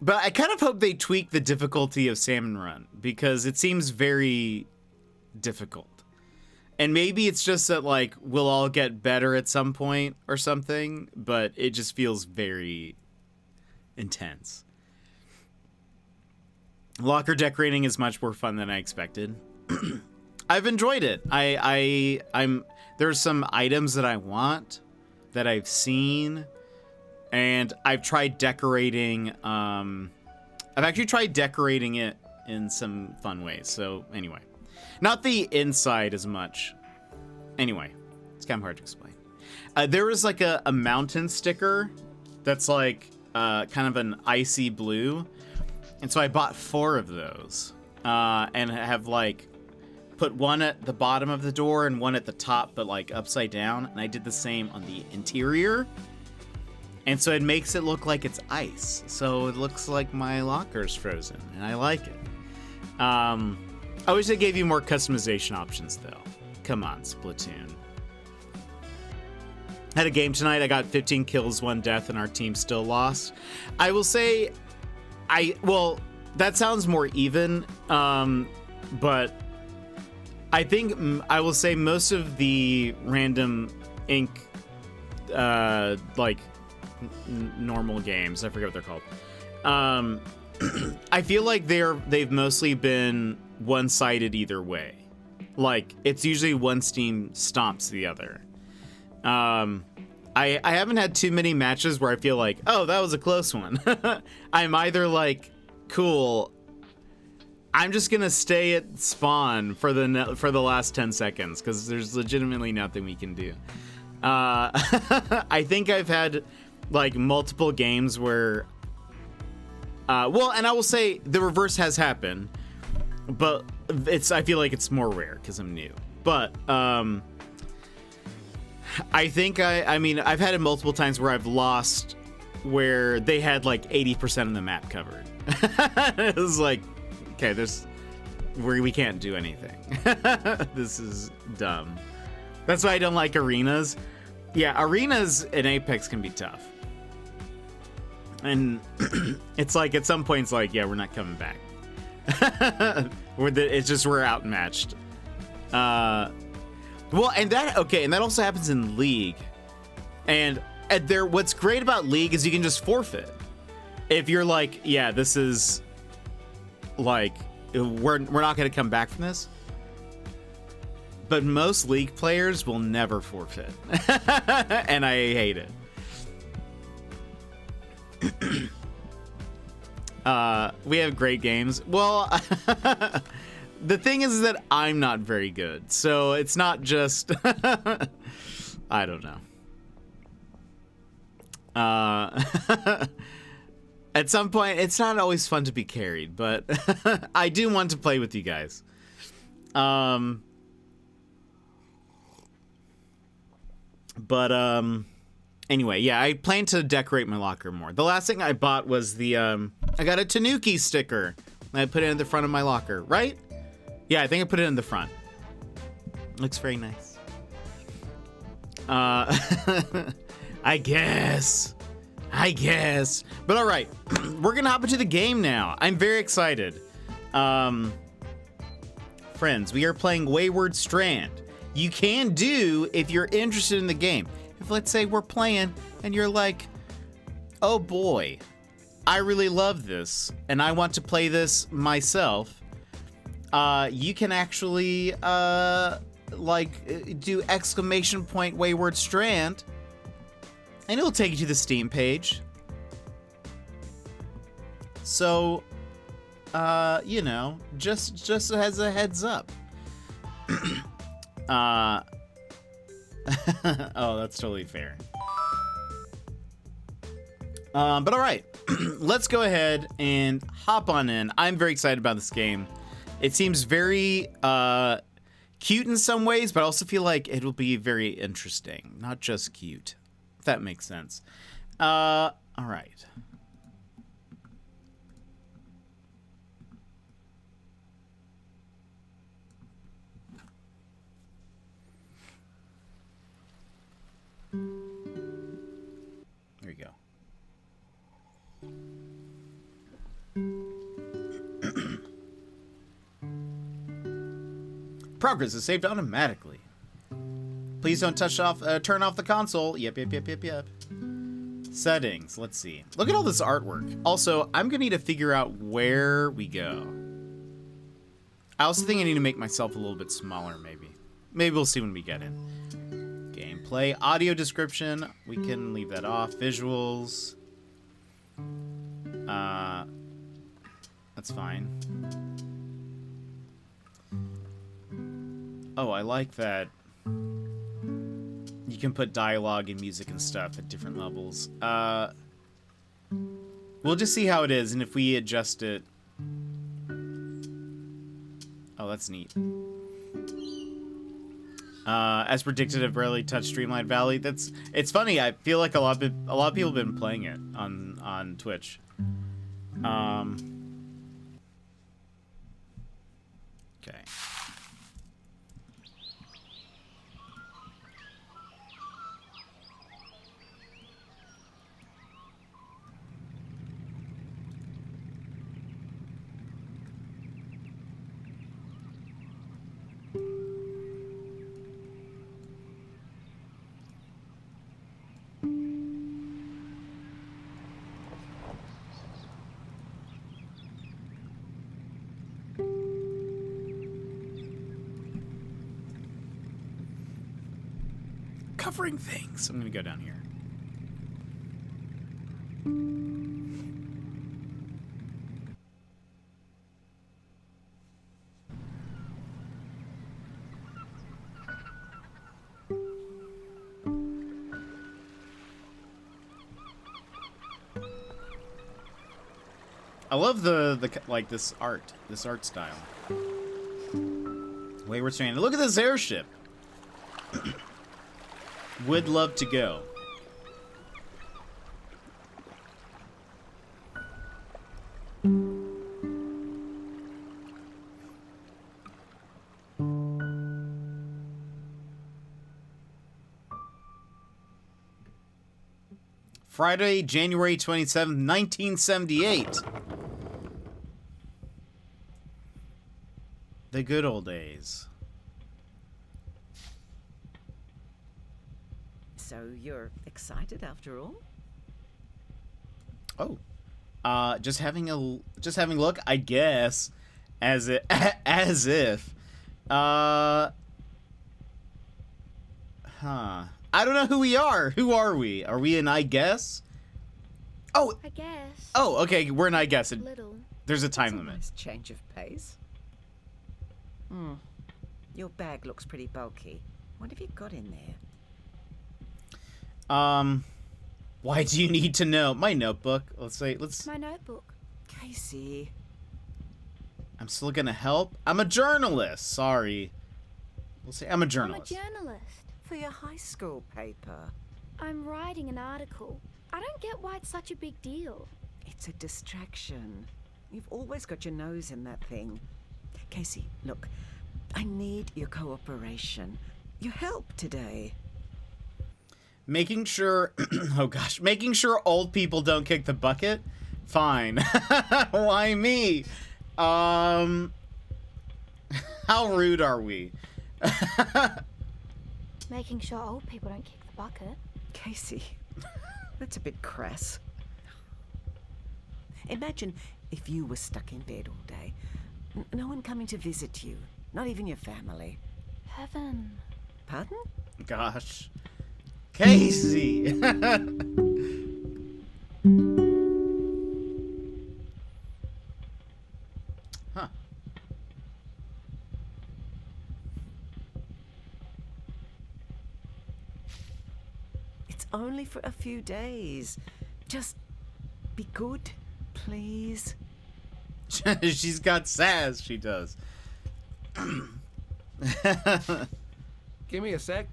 But I kind of hope they tweak the difficulty of Salmon Run, because it seems very difficult. And maybe it's just that, like, we'll all get better at some point or something, but it just feels very intense. Locker decorating is much more fun than I expected. I've enjoyed it. There's some items that I want that I've seen, and I've tried decorating. I've actually tried decorating it in some fun ways. So anyway, not the inside as much. Anyway, it's kind of hard to explain. There was like a mountain sticker that's like kind of an icy blue, and so I bought 4 of those, and have like put one at the bottom of the door and one at the top, but like upside down. And I did the same on the interior. And so it makes it look like it's ice. So it looks like my locker's frozen, and I like it. I wish they gave you more customization options though. Come on, Splatoon. Had a game tonight. I got 15 kills, 1 death, and our team still lost. I will say, well, that sounds more even, but I think I will say most of the random ink, like normal games, I forget what they're called. I feel like they've mostly been one-sided either way. Like it's usually one team stomps the other. I haven't had too many matches where I feel like, oh, that was a close one. I'm either like, cool, I'm just gonna stay at spawn for the last 10 seconds because there's legitimately nothing we can do. I think I've had like multiple games where, well, and I will say the reverse has happened, but I feel like it's more rare because I'm new. But I think I mean, I've had it multiple times where I've lost where they had like 80% of the map covered. It was like, okay, we can't do anything. This is dumb. That's why I don't like arenas. Yeah, arenas in Apex can be tough. And it's like, at some point, it's like, yeah, we're not coming back. It's just, we're outmatched. Well, and that also happens in League. And what's great about League is you can just forfeit. If you're like, yeah, this is like, we're not going to come back from this. But most League players will never forfeit. And I hate it. We have great games. Well, the thing is that I'm not very good. So it's not just, I don't know. At some point, it's not always fun to be carried, but I do want to play with you guys. Anyway, yeah, I plan to decorate my locker more. The last thing I bought was I got a Tanuki sticker. I put it in the front of my locker, right? Yeah, I think I put it in the front. Looks very nice. I guess. But all right, we're gonna hop into the game now. I'm very excited. Friends, we are playing Wayward Strand. You can do if you're interested in the game. If, let's say, we're playing and you're like, oh boy, I really love this and I want to play this myself, you can actually do ! Wayward Strand, and it'll take you to the Steam page. So, you know, just as a heads up. Oh, that's totally fair. But all right, let's go ahead and hop on in. I'm very excited about this game. It seems very cute in some ways, but I also feel like it'll be very interesting, not just cute, if that makes sense. All right. There you go. Progress is saved automatically. Please don't turn off the console. Yep. Settings, let's see. Look at all this artwork. Also, I'm gonna need to figure out where we go. I also think I need to make myself a little bit smaller, maybe. Maybe we'll see when we get in. Gameplay, audio description, we can leave that off. Visuals. That's fine. Oh, I like that you can put dialogue and music and stuff at different levels. We'll just see how it is, and if we adjust it... Oh, that's neat. As predicted, I've barely touched Streamline Valley. It's funny. I feel like a lot of people have been playing it on Twitch. Okay. Covering things. I'm gonna go down here. I love the like this art style. Wayward Strand. Look at this airship. Would love to go. Friday, January 27th, 1978. The good old days. So you're excited after all? Oh. Just having a look, I guess. As if. Huh. I don't know who we are. Who are we? Are we an I guess? Oh. I guess. Oh, okay. We're an I guess. Little. There's a time That's limit. Nice change of pace. Your bag looks pretty bulky. What have you got in there? Why do you need to know? My notebook. Let's My notebook. Casey. I'm still gonna help. I'm a journalist. Sorry. We'll say I'm a I'm a journalist. journalist. For your high school paper. I'm writing an article. I don't get why it's such a big deal. It's a distraction. You've always got your nose in that thing. Casey, look. I need your cooperation. Your help today. Making sure, oh gosh, making sure old people don't kick the bucket? Fine. Why me? How rude are we? Making sure old people don't kick the bucket. Casey, that's a bit crass. Imagine if you were stuck in bed all day. No one coming to visit you. Not even your family. Heaven. Pardon? Gosh. Casey! Huh. It's only for a few days. Just be good, please. She's got sass, she does. Give me a sec.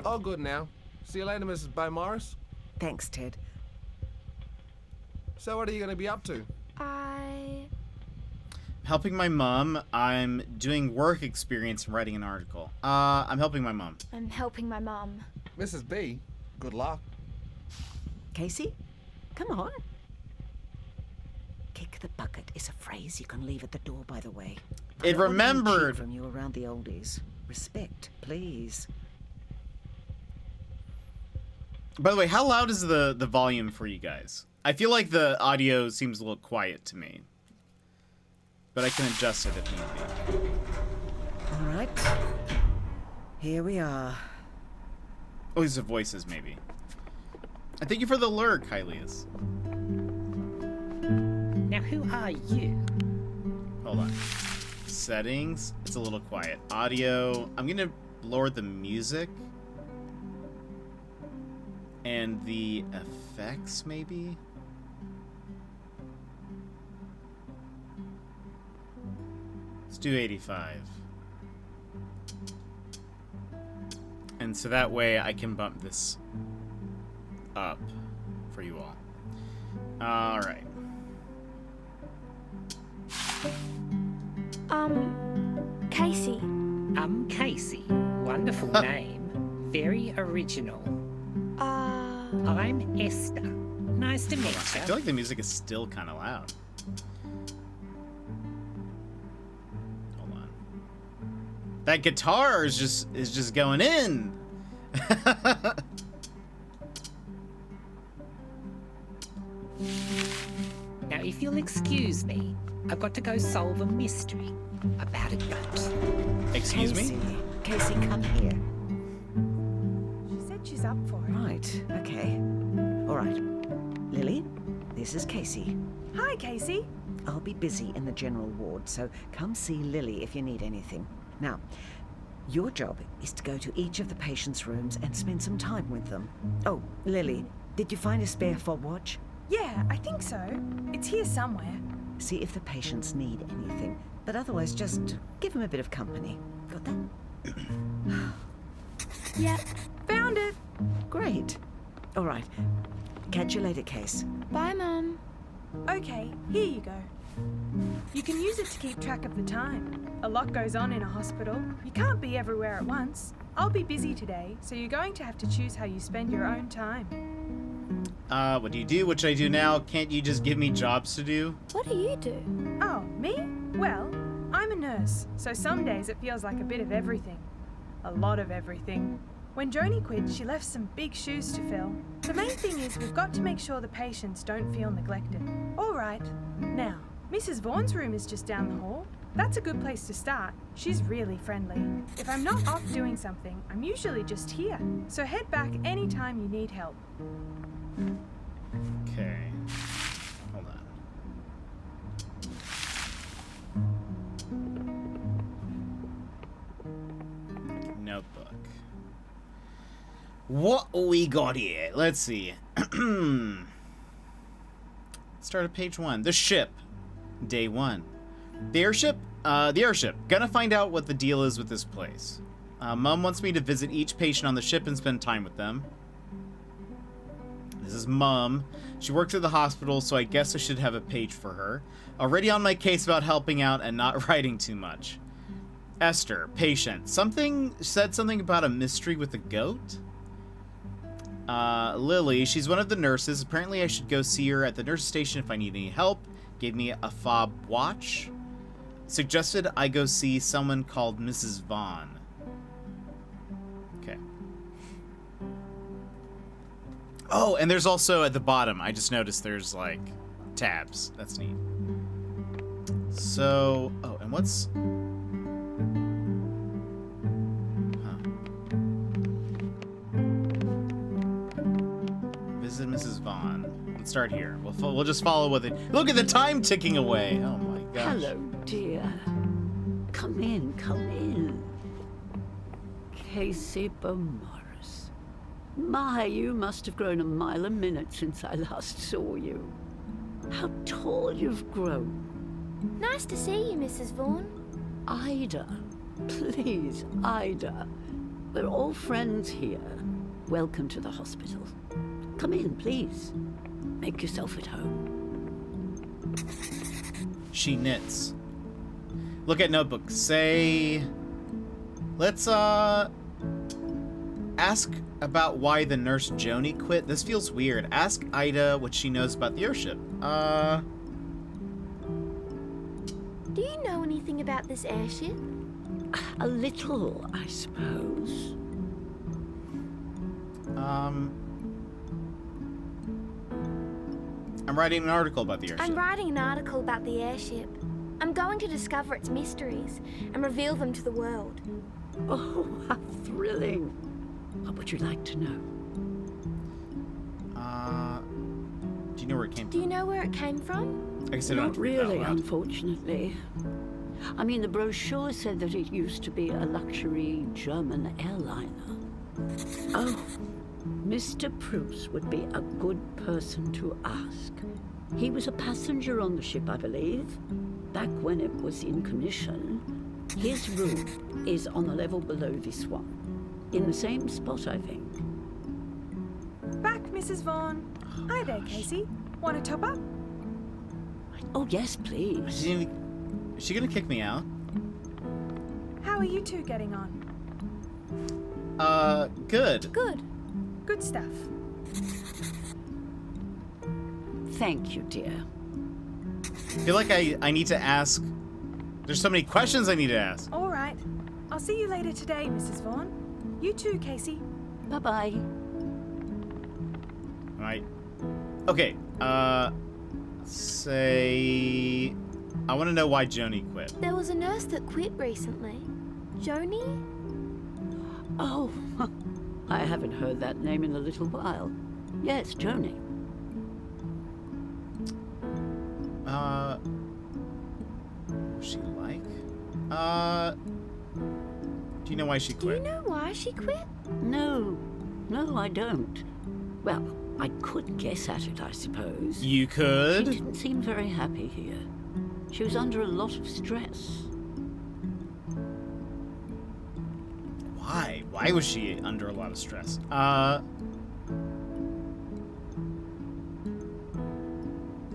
All good now. See you later, Mrs. Beaumaris. Thanks, Ted. So what are you going to be up to? Helping my mom. I'm doing work experience and writing an article. I'm helping my mom. I'm helping my mum. Mrs. B, good luck. Casey, come on. Kick the bucket is a phrase you can leave at the door, by the way. I It don't want any cheek remembered. from you around the oldies. Respect, please. By the way, how loud is the volume for you guys? I feel like the audio seems a little quiet to me. But I can adjust it if need be. All right. Here we are. Oh, these are voices, maybe. I thank you for the lure, Kylius. Now, who are you? Hold on. Settings. It's a little quiet. Audio. I'm gonna lower the music. And the effects, maybe? Let's do 85. And so that way I can bump this up for you all. Alright. Casey. Casey. Wonderful name. Very original. I'm Esther. Nice to meet I you. feel like the music is still kind of loud. Hold on. That guitar is just going in. Now, if you'll excuse me, I've got to go solve a mystery about a goat. Excuse me? Casey, come here. She said she's up for it. Right, okay. All right. Lily, this is Casey. Hi, Casey. I'll be busy in the general ward, so come see Lily if you need anything. Now, your job is to go to each of the patients' rooms and spend some time with them. Oh, Lily, did you find a spare fob watch? Yeah, I think so. It's here somewhere. See if the patients need anything, but otherwise just give them a bit of company. Got that? Yep. Found it. Great. All right. Catch you later, Case. Bye, Mum. Okay, here you go. You can use it to keep track of the time. A lot goes on in a hospital. You can't be everywhere at once. I'll be busy today, so you're going to have to choose how you spend your own time. What do you do? What should I do now? Can't you just give me jobs to do? What do you do? Oh, me? Well, I'm a nurse, so some days it feels like a bit of everything. A lot of everything. When Joni quit, she left some big shoes to fill. The main thing is we've got to make sure the patients don't feel neglected. All right. Now, Mrs. Vaughan's room is just down the hall. That's a good place to start. She's really friendly. If I'm not off doing something, I'm usually just here. So head back anytime you need help. Okay. Hold on. Notebook. What we got here? Let's see. Start at page 1. The ship. Day 1. The airship? The airship. Gonna find out what the deal is with this place. Mom wants me to visit each patient on the ship and spend time with them. This is Mom. She works at the hospital, so I guess I should have a page for her. Already on my case about helping out and not writing too much. Esther, patient. Said something about a mystery with a goat? Lily, she's one of the nurses. Apparently I should go see her at the nurse station if I need any help. Gave me a fob watch. Suggested I go see someone called Mrs. Vaughn. Okay. Oh, and there's also at the bottom, I just noticed there's like tabs. That's neat. So, oh, and what's... Visit Mrs. Vaughn. Let's start here. We'll just follow with it. Look at the time ticking away. Oh my gosh. Hello, dear. Come in, come in. Casey Beaumaris. My, you must have grown a mile a minute since I last saw you. How tall you've grown. Nice to see you, Mrs. Vaughan. Ida. Please, Ida. We're all friends here. Welcome to the hospital. Come in, please. Make yourself at home. She knits. Look at notebook. Say... Let's, ask about why the nurse Joni quit. This feels weird. Ask Ida what she knows about the airship. Do you know anything about this airship? A little, I suppose. I'm writing an article about the airship. I'm writing an article about the airship. I'm going to discover its mysteries and reveal them to the world. Oh, how thrilling. What would you like to know? Do you know where it came Do from? you know where it came from? I guess I don't have Not to read it out really, loud. unfortunately. I mean, the brochure said that it used to be a luxury German airliner. Oh, Mr. Bruce would be a good person to ask. He was a passenger on the ship, I believe, back when it was in commission. His room is on the level below this one, in the same spot, I think. Back, Mrs. Vaughan. Hi there, Casey. Want to top up? Oh, yes, please. Is she gonna kick me out? How are you two getting on? Good. Good. Good stuff. Thank you, dear. I feel like I need to ask... There's so many questions I need to ask. All right. I'll see you later today, Mrs. Vaughan. You too, Casey. Bye-bye. Right. Okay, say... I want to know why Joni quit. There was a nurse that quit recently. Joni? Oh, I haven't heard that name in a little while. Yes, Joni. What's she like? Do you know why she Do you quit? know why she quit? No, I don't. Well, I could guess at it, I suppose. You She could? didn't seem very happy here. She was under a lot of stress. Why? Why was she under a lot of stress? What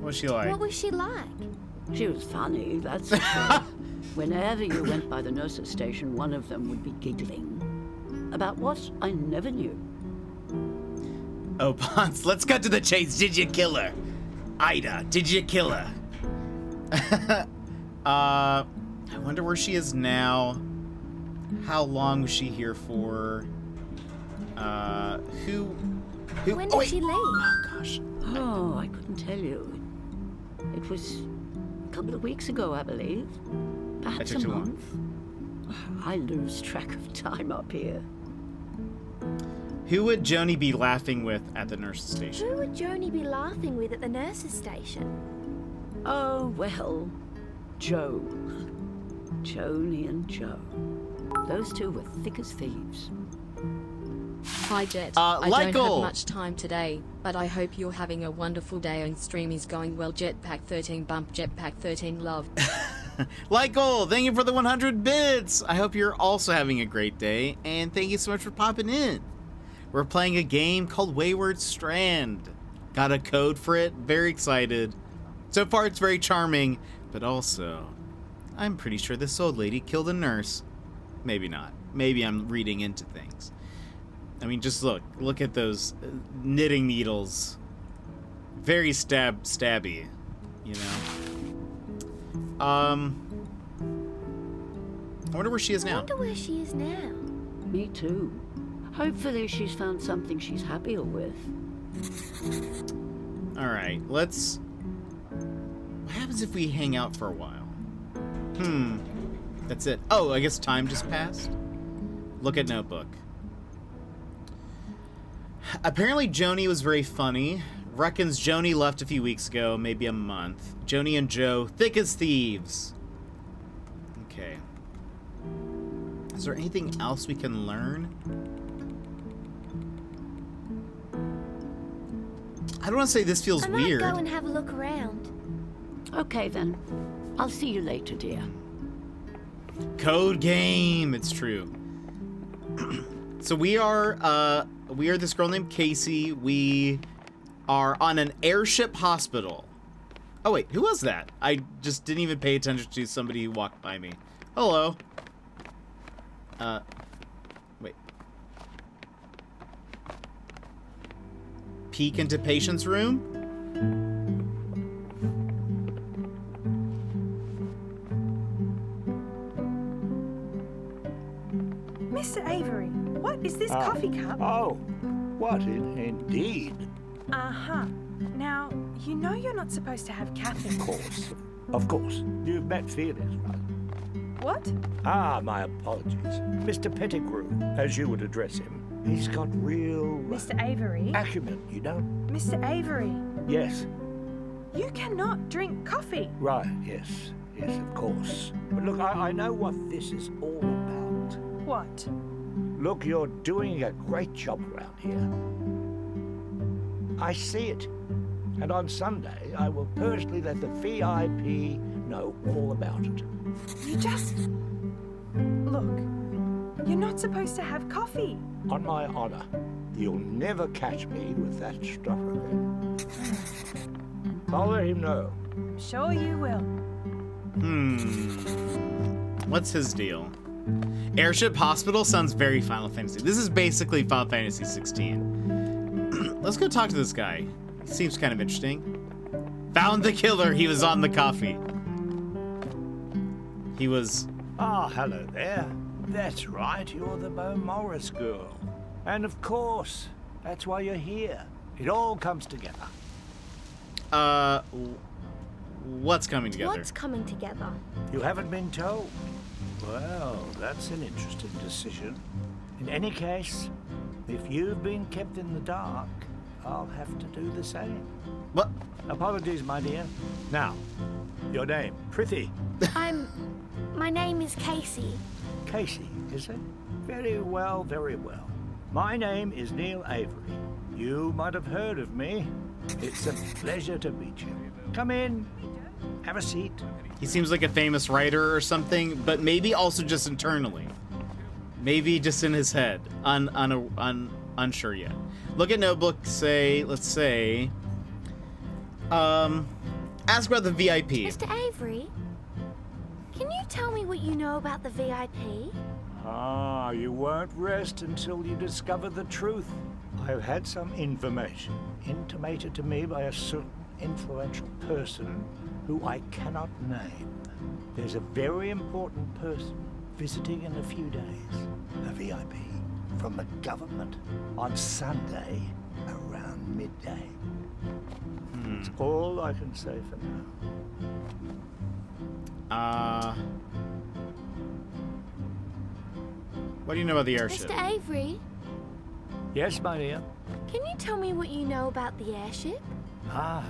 was she like? What was she like? She was funny, that's for sure. Whenever you went by the nurse's station, one of them would be giggling. About what? I never knew. Oh, Ponce, let's cut to the chase. Did you kill her? Ida, did you kill her? I wonder where she is now. How long was she here for? Who? When oh, did wait. she leave? Oh, gosh. Oh, I couldn't tell you. It was a couple of weeks ago, I believe. Perhaps a took too long. month. I lose track of time up here. Who would Joni be laughing with at the nurse's station? Who would Joni be laughing with at the nurse's station? Oh, well, Joe. Joni and Joe. Those two were thick as thieves. Hi Jet, I don't Lytle. have much time today, but I hope you're having a wonderful day and stream is going well. Jetpack 13 bump, Jetpack 13 love. Lytle, thank you for the 100 bits. I hope you're also having a great day, and thank you so much for popping in. We're playing a game called Wayward Strand. Got a code for it, very excited. So far it's very charming, but also, I'm pretty sure this old lady killed a nurse. Maybe not. Maybe I'm reading into things. I mean, just look at those knitting needles. Very stabby, you know. I wonder where she is I now. wonder where she is now. Me too. Hopefully she's found something she's happier with. All right, let's. What happens if we hang out for a while? That's it. Oh, I guess time just passed. Look at notebook. Apparently Joni was very funny. Reckons Joni left a few weeks ago, maybe a month. Joni and Joe, thick as thieves. Okay. Is there anything else we can learn? I don't want to say this feels I might weird. go and have a look around. Okay then. I'll see you later, dear. Code game. It's true. So we are this girl named Casey. We are on an airship hospital. Oh wait, who was that? I just didn't even pay attention to somebody who walked by me. Hello. Wait. Peek into patient's room? Mr. Avery, what is this coffee cup? Oh, what indeed? Uh-huh. Now, you know you're not supposed to have caffeine. Of course. You've met Felix, right? What? Ah, my apologies. Mr. Pettigrew, as you would address him. He's got real Mr. Avery? acumen, you know? Mr. Avery, Yes, you cannot drink coffee. right, yes, of course. But look, I know what this is all about. What? Look, you're doing a great job around here. I see it. And on Sunday, I will personally let the VIP know all about it. You just... Look, you're not supposed to have coffee. On my honor, you'll never catch me with that stuff again. I'll let him know. I'm sure you will. What's his deal? Airship Hospital sounds very Final Fantasy. This is basically Final Fantasy 16. Let's go talk to this guy. He seems kind of interesting. Found the killer. He was on the coffee. He was... Ah, hello there. That's right, you're the Bo Morris girl. And of course, that's why you're here. It all comes together. What's coming together? What's coming together? You haven't been told. Well, that's an interesting decision. In any case, if you've been kept in the dark, I'll have to do the same. What? Apologies, my dear. Now, your name, Prithee. My name is Casey. Casey, is it? Very well, very well. My name is Neil Avery. You might have heard of me. It's a pleasure to meet you. Come in. Have a seat. He seems like a famous writer or something, but maybe also just internally. Maybe just in his head. Unsure yet. Look at notebook, let's say, ask about the VIP. Mr. Avery, can you tell me what you know about the VIP? Ah, you won't rest until you discover the truth. I've had some information intimated to me by a certain influential person who I cannot name. There's a very important person visiting in a few days, a VIP from the government on Sunday around midday. That's all I can say for now. What do you know about the airship? Mr. Avery, Yes, my dear? can you tell me what you know about the airship? Ah,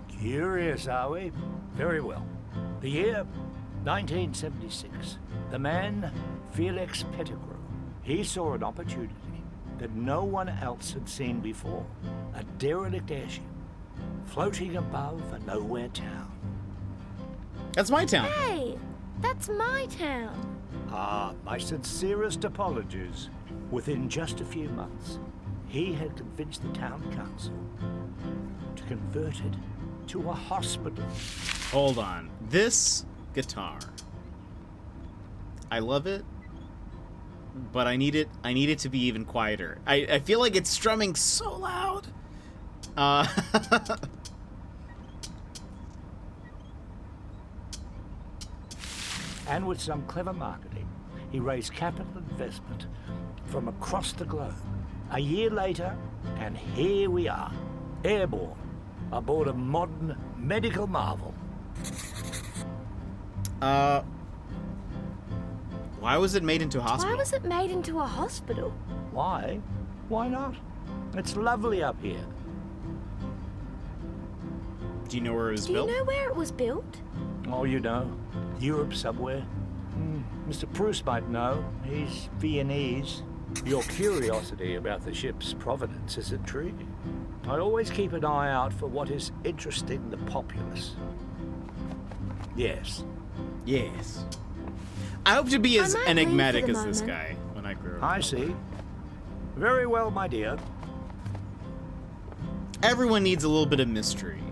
curious, are we? Very well. The year 1976. The man, Felix Pettigrew. He saw an opportunity that no one else had seen before. A derelict airship, floating above a nowhere town. That's my town. Hey, that's my town. Ah, my sincerest apologies. Within just a few months, he had convinced the town council to convert it to a hospital. Hold on. This guitar. I love it, but I need it to be even quieter. I feel like it's strumming so loud. And with some clever marketing, he raised capital investment from across the globe. A year later, and here we are, airborne, aboard a modern medical marvel. Why was it made into a hospital? Why was it made into a hospital? Why? Why not? It's lovely up here. Do you know where it was Do built? you know where it was built? Oh, you know, Europe somewhere. Mr. Bruce might know. He's Viennese. Your curiosity about the ship's provenance is intriguing. I always keep an eye out for what is interesting the populace. Yes. Yes. I hope to be as I might enigmatic leave for as the this moment. guy when I grow up. I see. Very well, my dear. Everyone needs a little bit of mystery.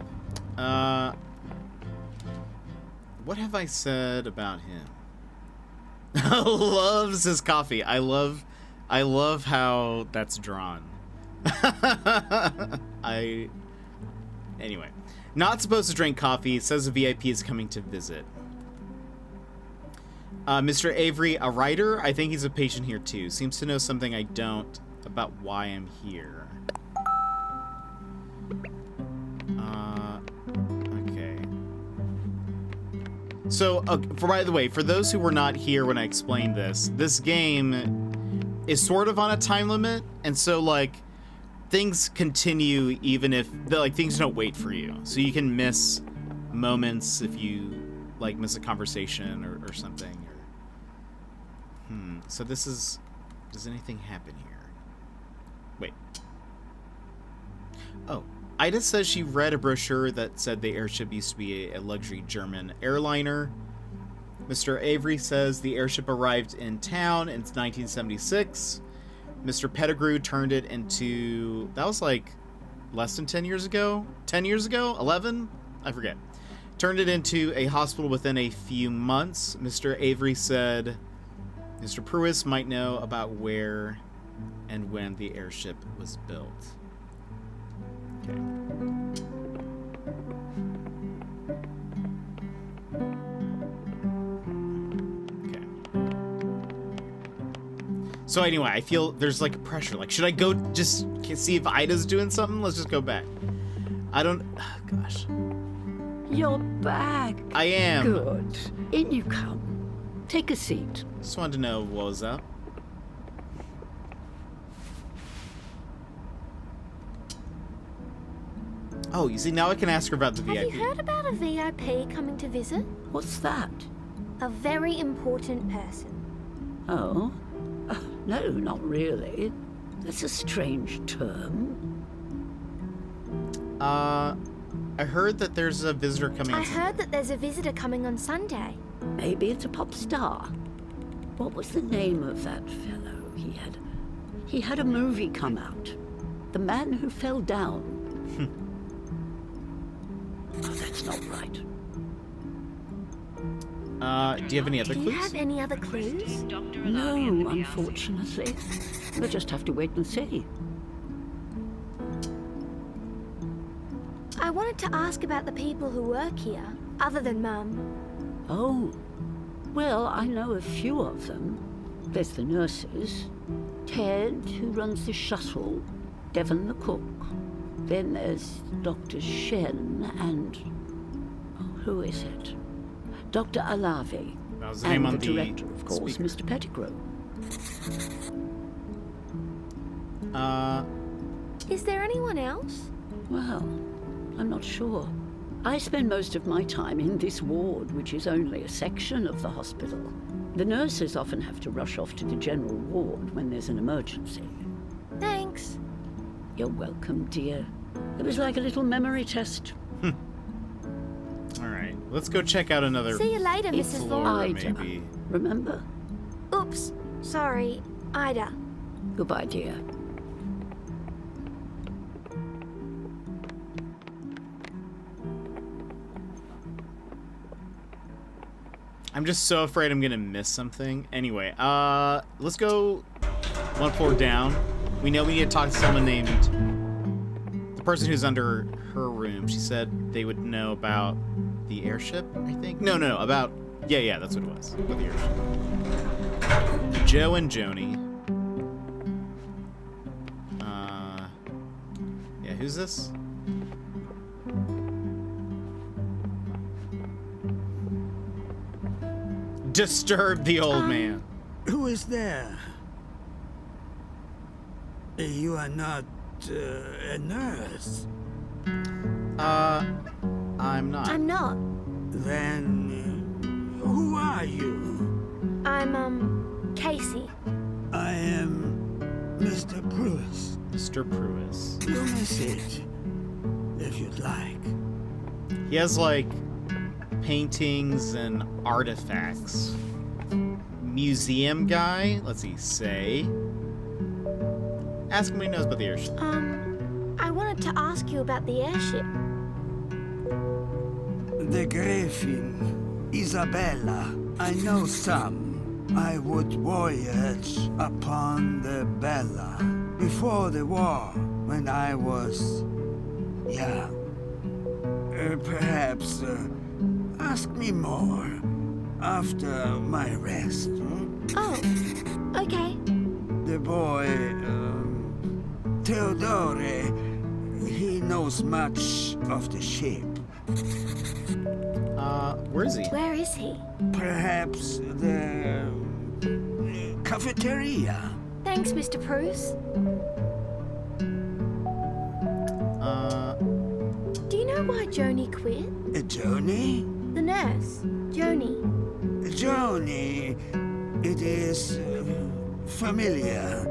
What have I said about him? Loves his coffee. I love how that's drawn. Anyway, not supposed to drink coffee. Says a VIP is coming to visit. Mr. Avery, a writer. I think he's a patient here too. Seems to know something I don't about why I'm here. Okay. So, by the way, for those who were not here when I explained this game is sort of on a time limit, and so like things continue even if things don't wait for you. So you can miss moments if you like miss a conversation or something. So this is. Does anything happen here? Wait. Oh. Ida says she read a brochure that said the airship used to be a luxury German airliner. Mr. Avery says the airship arrived in town in 1976. Mr. Pettigrew turned it into... That was like less than 10 years ago? 10 years ago? 11? I forget. Turned it into a hospital within a few months. Mr. Avery said Mr. Pruis might know about where and when the airship was built. Okay. Okay. So anyway, I feel there's like a pressure. Like, should I go just see if Ida's doing something? Let's just go back. I don't... Oh, gosh. You're back. I am. Good. In you come. Take a seat. Just wanted to know what was up. Oh, you see, now I can ask her about the VIP. Have you heard about a VIP coming to visit? What's that? A very important person. Oh? No, not really. That's a strange term. I heard that there's a visitor coming. I heard that there's a visitor coming on Sunday. Maybe it's a pop star. What was the name of that fellow? He had a movie come out. The Man Who Fell Down. Oh, that's not right. Do you have any other Do you clues? have any other clues? No, unfortunately. We'll just have to wait and see. I wanted to ask about the people who work here, other than Mum. Oh, well, I know a few of them. There's the nurses, Ted, who runs the shuttle, Devon the cook. Then there's Dr. Shen and... oh, who is it? Dr. Alavi. That was the name and on the the director, of course, speaker. Mr. Pettigrew. Is there anyone else? Well, I'm not sure. I spend most of my time in this ward, which is only a section of the hospital. The nurses often have to rush off to the general ward when there's an emergency. Thanks. You're welcome, dear. It was like a little memory test. All right, let's go check out another See you later, It's Mrs. floor, Vaughan. Ida. maybe. Remember? Oops. Sorry. Ida. Goodbye, dear. I'm just so afraid I'm gonna miss something. Anyway, let's go one floor down. We know we need to talk to someone named the person who's under her room. She said they would know about the airship, I think. No, about yeah, that's what it was. About the airship. Joe and Joni. Yeah, who's this? Disturb the old man. Who is there? You are not a nurse. I'm not. I'm not. Then who are you? I'm, Casey. I am Mr. Pruitt. Mr. Pruitt. Your message, if you'd like. He has like paintings and artifacts. Museum guy. Let's see. Say. Ask him what he knows about the airship. I wanted to ask you about the airship. The Gräfin, Isabella. I know some. I would voyage upon the Bella before the war, when I was young. Perhaps ask me more after my rest. Oh, okay. The boy, Theodore, he knows much of the ship. Where is he? Where is he? Perhaps the cafeteria. Thanks, Mr. Bruce. Do you know why Joni quit? Joni? The nurse. Joni. Joni, it is familiar.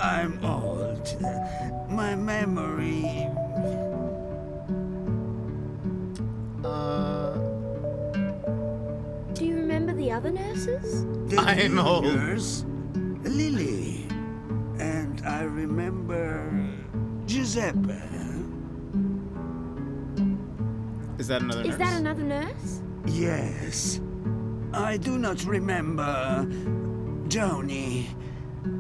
I'm old. My memory... Do you remember the other nurses? I'm old. Nurse, Lily. And I remember Giuseppe. Is that another nurse? Is that another nurse? Yes. I do not remember Joni.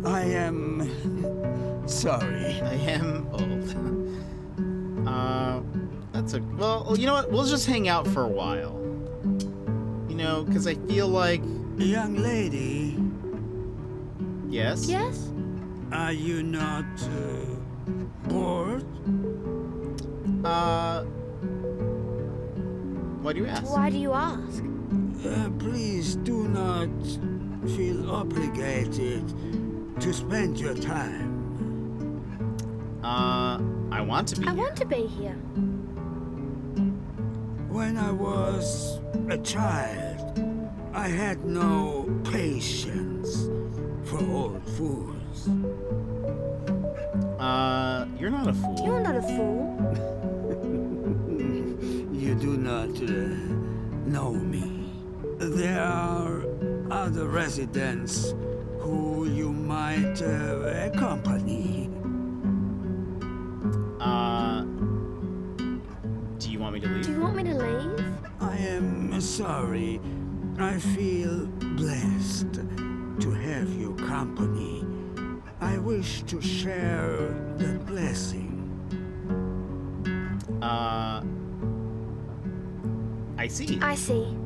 I am sorry. I am old. That's a... Well, you know what? We'll just hang out for a while. You know, because I feel like... Young lady, Yes? Yes? are you not bored? Why do you ask? Why do you ask? Please do not feel obligated to spend your time. I want to be I here. want to be here. When I was a child, I had no patience for old fools. You're not a fool. You're not a fool. You do not know me. There are other residents who you might accompany. Do you want me to leave? Do you want me to leave? I am sorry. I feel blessed to have your company. I wish to share the blessing. I see. I see.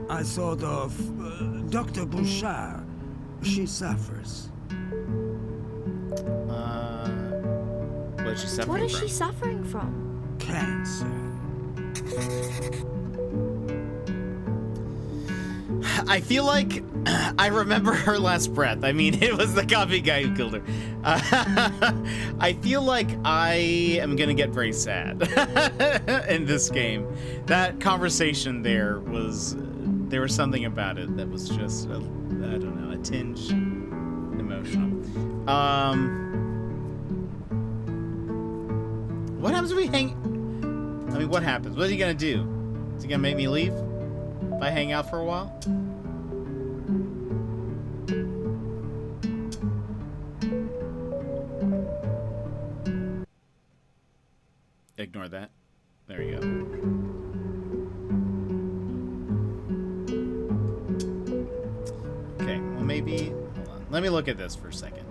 I thought of Dr. Bouchard. She suffers. What is she suffering What is from? she suffering from? Cancer. I feel like I remember her last breath. I mean, it was the coffee guy who killed her. I feel like I am gonna get very sad in this game. That conversation there was something about it that was just, I don't know, a tinge emotional. What happens if we hang? I mean, what happens? What are you gonna do? Is he gonna make me leave if I hang out for a while? Ignore that. There we go. Okay, well maybe... Hold on. Let me look at this for a second.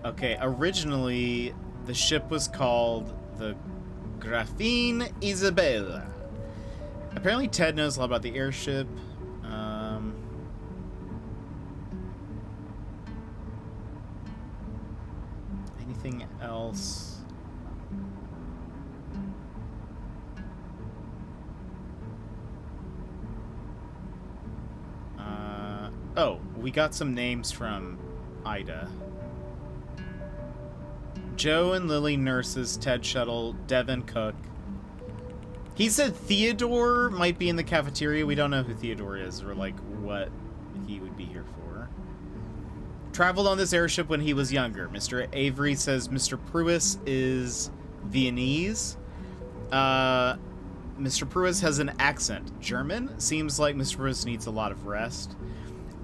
Okay, originally the ship was called the Graphine Isabella. Apparently Ted knows a lot about the airship. Anything else? Oh, we got some names from Ida. Joe and Lily nurses, Ted shuttle, Devin cook. He said Theodore might be in the cafeteria. We don't know who Theodore is or like what he would be here for. Traveled on this airship when he was younger. Mr. Avery says Mr. Pruis is Viennese. Mr. Pruis has an accent. German? Seems like Mr. Pruis needs a lot of rest.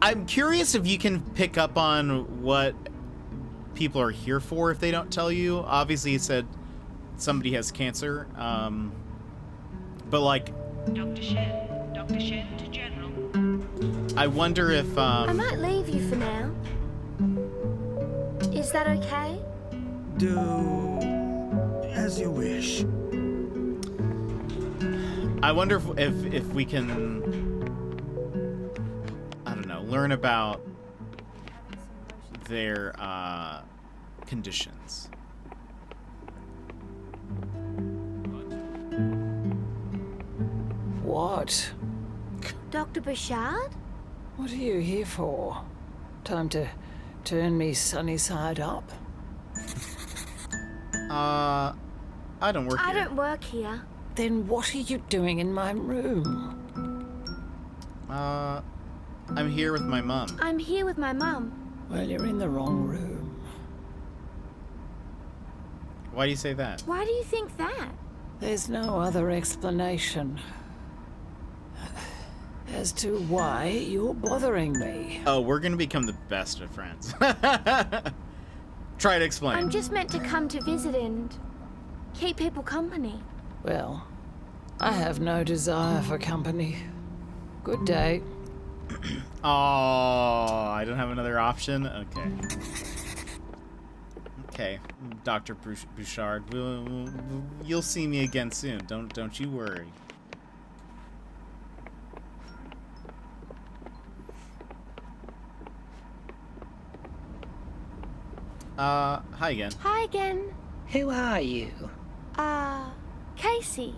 I'm curious if you can pick up on what people are here for if they don't tell you. Obviously, he said somebody has cancer. But like... Dr. Shen to General. I wonder if... I might leave you for now. Is that okay? Do as you wish. I wonder if we can... I don't know, learn about their conditions. What? Dr. Bouchard? What are you here for? Time to turn me sunny side up? I don't work here. I don't work here. Then what are you doing in my room? I'm here with my mum. I'm here with my mum. Well, you're in the wrong room. Why do you say that? Why do you think that? There's no other explanation as to why you're bothering me. Oh, we're gonna become the best of friends. Try to explain. I'm just meant to come to visit and keep people company. Well, I have no desire for company. Good day. Oh, I don't have another option? Okay. Okay, Dr. Bouchard, you'll see me again soon. Don't you worry. Hi again. Hi again. Who are you? Casey.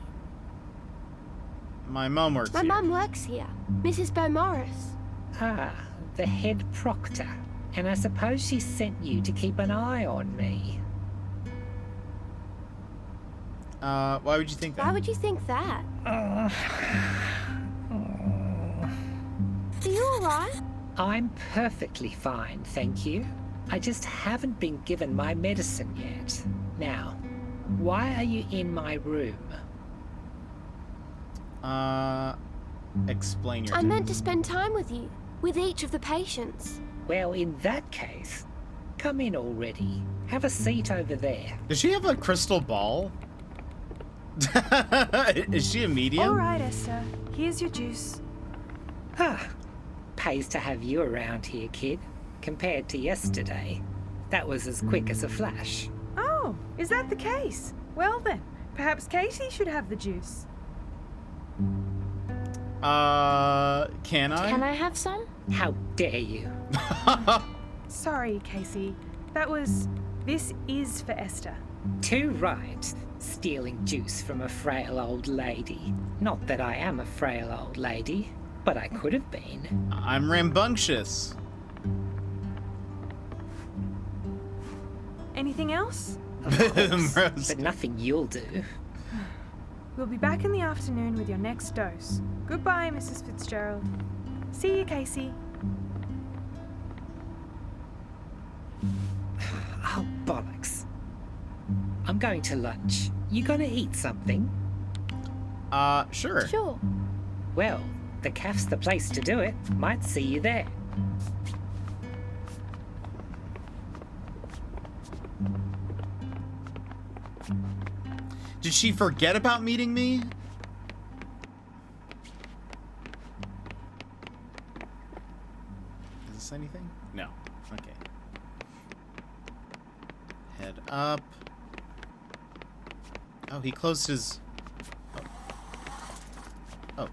My mum works My here. mum works here. Mrs. Beaumaris. Ah, the head proctor. And I suppose she sent you to keep an eye on me. Why would you think that? Why would you think that? Are you alright? I'm perfectly fine, thank you. I just haven't been given my medicine yet. Now, why are you in my room? Explain your I text. meant to spend time with you, with each of the patients. Well, in that case, come in already. Have a seat over there. Does she have a crystal ball? Is she a medium? All right, Esther. Here's your juice. Ah, pays to have you around here, kid. Compared to yesterday, that was as quick as a flash. Oh, is that the case? Well then, perhaps Katie should have the juice. Can I? Can I have some? How dare you? Sorry, Casey. This is for Esther. Too right, stealing juice from a frail old lady. Not that I am a frail old lady, but I could have been. I'm rambunctious. Anything else? But nothing you'll do. We'll be back in the afternoon with your next dose. Goodbye, Mrs. Fitzgerald. See you, Casey. Oh, bollocks. I'm going to lunch. You gonna eat something? Sure. Sure. Well, the cafe's the place to do it. Might see you there. Did she forget about meeting me? Is this anything? No. Okay. Head up. Oh, he closed his... Oh.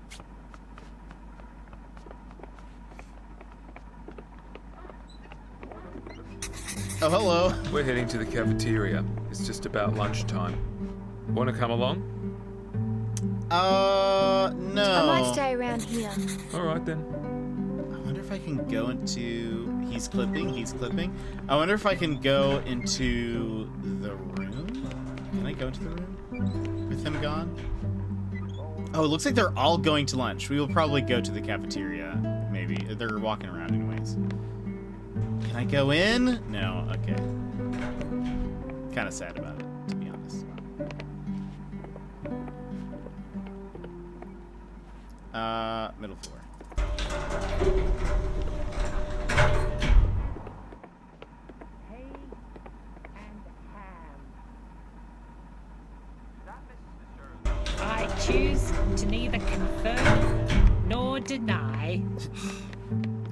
Oh, hello. We're heading to the cafeteria. It's just about lunchtime. Want to come along? No. I might stay around here. All right then. I wonder if I can go into... He's clipping. I wonder if I can go into the room? Can I go into the room? With him gone? Oh, it looks like they're all going to lunch. We will probably go to the cafeteria, maybe. They're walking around anyways. Can I go in? No, okay. Kind of sad about it, to be honest. Middle floor. I choose to neither confirm nor deny.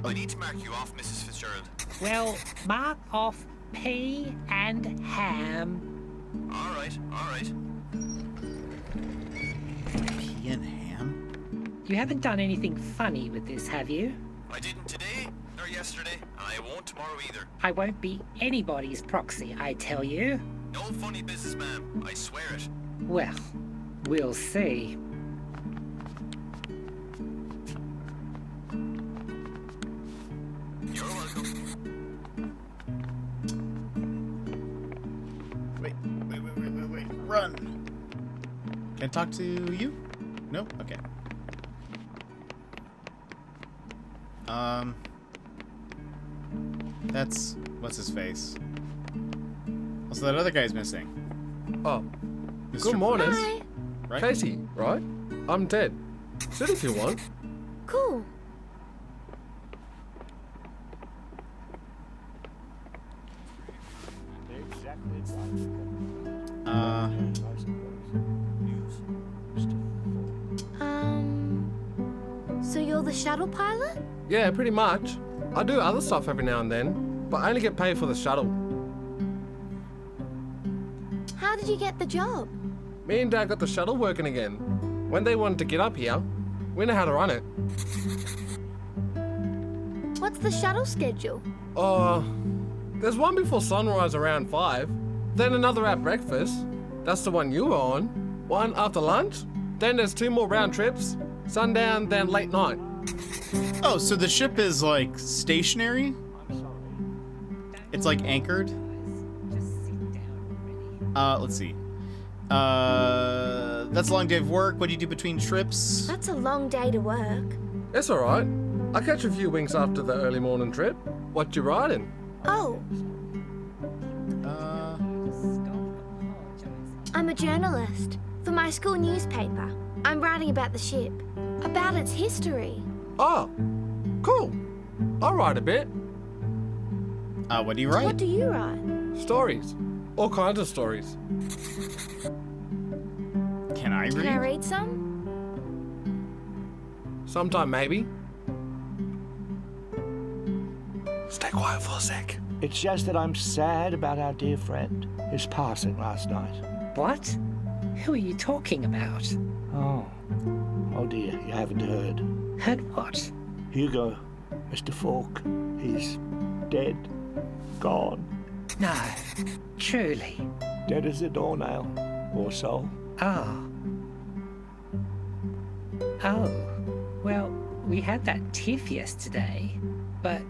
I need to mark you off, Mrs. Fitzgerald. Well, mark off P and ham. All right. Pea and ham? You haven't done anything funny with this, have you? I didn't today, nor yesterday, and I won't tomorrow either. I won't be anybody's proxy, I tell you. No funny business, ma'am. I swear it. Well, we'll see. You're welcome. Wait. Run. Can I talk to you? No? Okay. That's... What's his face? Also, that other guy's missing. Oh, Mr. good morning. Hi. Right? Casey, right? I'm Ted. Sit if you want. Cool. So you're the shuttle pilot? Yeah, pretty much. I do other stuff every now and then, but I only get paid for the shuttle. How did you get the job? Me and Dad got the shuttle working again. When they wanted to get up here, we know how to run it. What's the shuttle schedule? There's one before sunrise around 5, then another at breakfast. That's the one you were on. One after lunch, then there's 2 more round trips, sundown, then late night. Oh, so the ship is, like, stationary? It's, like, anchored? Let's see. That's a long day of work. What do you do between trips? That's a long day to work. It's alright. I catch a few winks after the early morning trip. What you riding? Oh, I'm a journalist. For my school newspaper. I'm writing about the ship. About its history. Oh, cool. I'll write a bit. What do you write? What do you write? Stories. All kinds of stories. Can I read? Can I read some? Sometime, maybe. Stay quiet for a sec. It's just that I'm sad about our dear friend, his passing last night. What? Who are you talking about? Oh dear, you haven't heard. Heard what? Hugo, Mr. Falk, he's dead. Gone. No, truly. Dead as a doornail, or so. Oh. Oh. Well, we had that tiff yesterday, but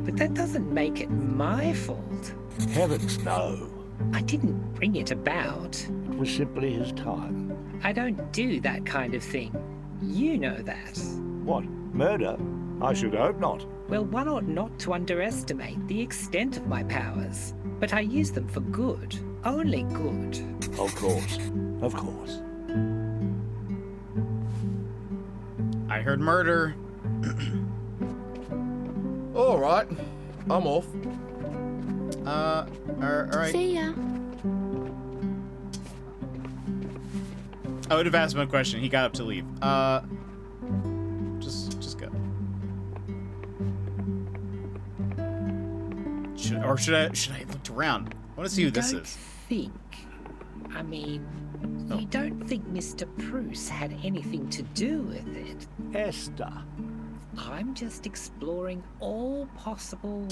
that doesn't make it my fault. Heavens, no. I didn't bring it about. It was simply his time. I don't do that kind of thing. You know that. What, murder? I should hope not. Well, one ought not to underestimate the extent of my powers, but I use them for good. Only good. Of course. Of course. I heard murder. All right. I'm off. All right. See ya. I would have asked him a question. He got up to leave. Just go. Should I have looked around? I want to see who this is. I mean, you don't think Mr. Bruce had anything to do with it? Esther. I'm just exploring all possible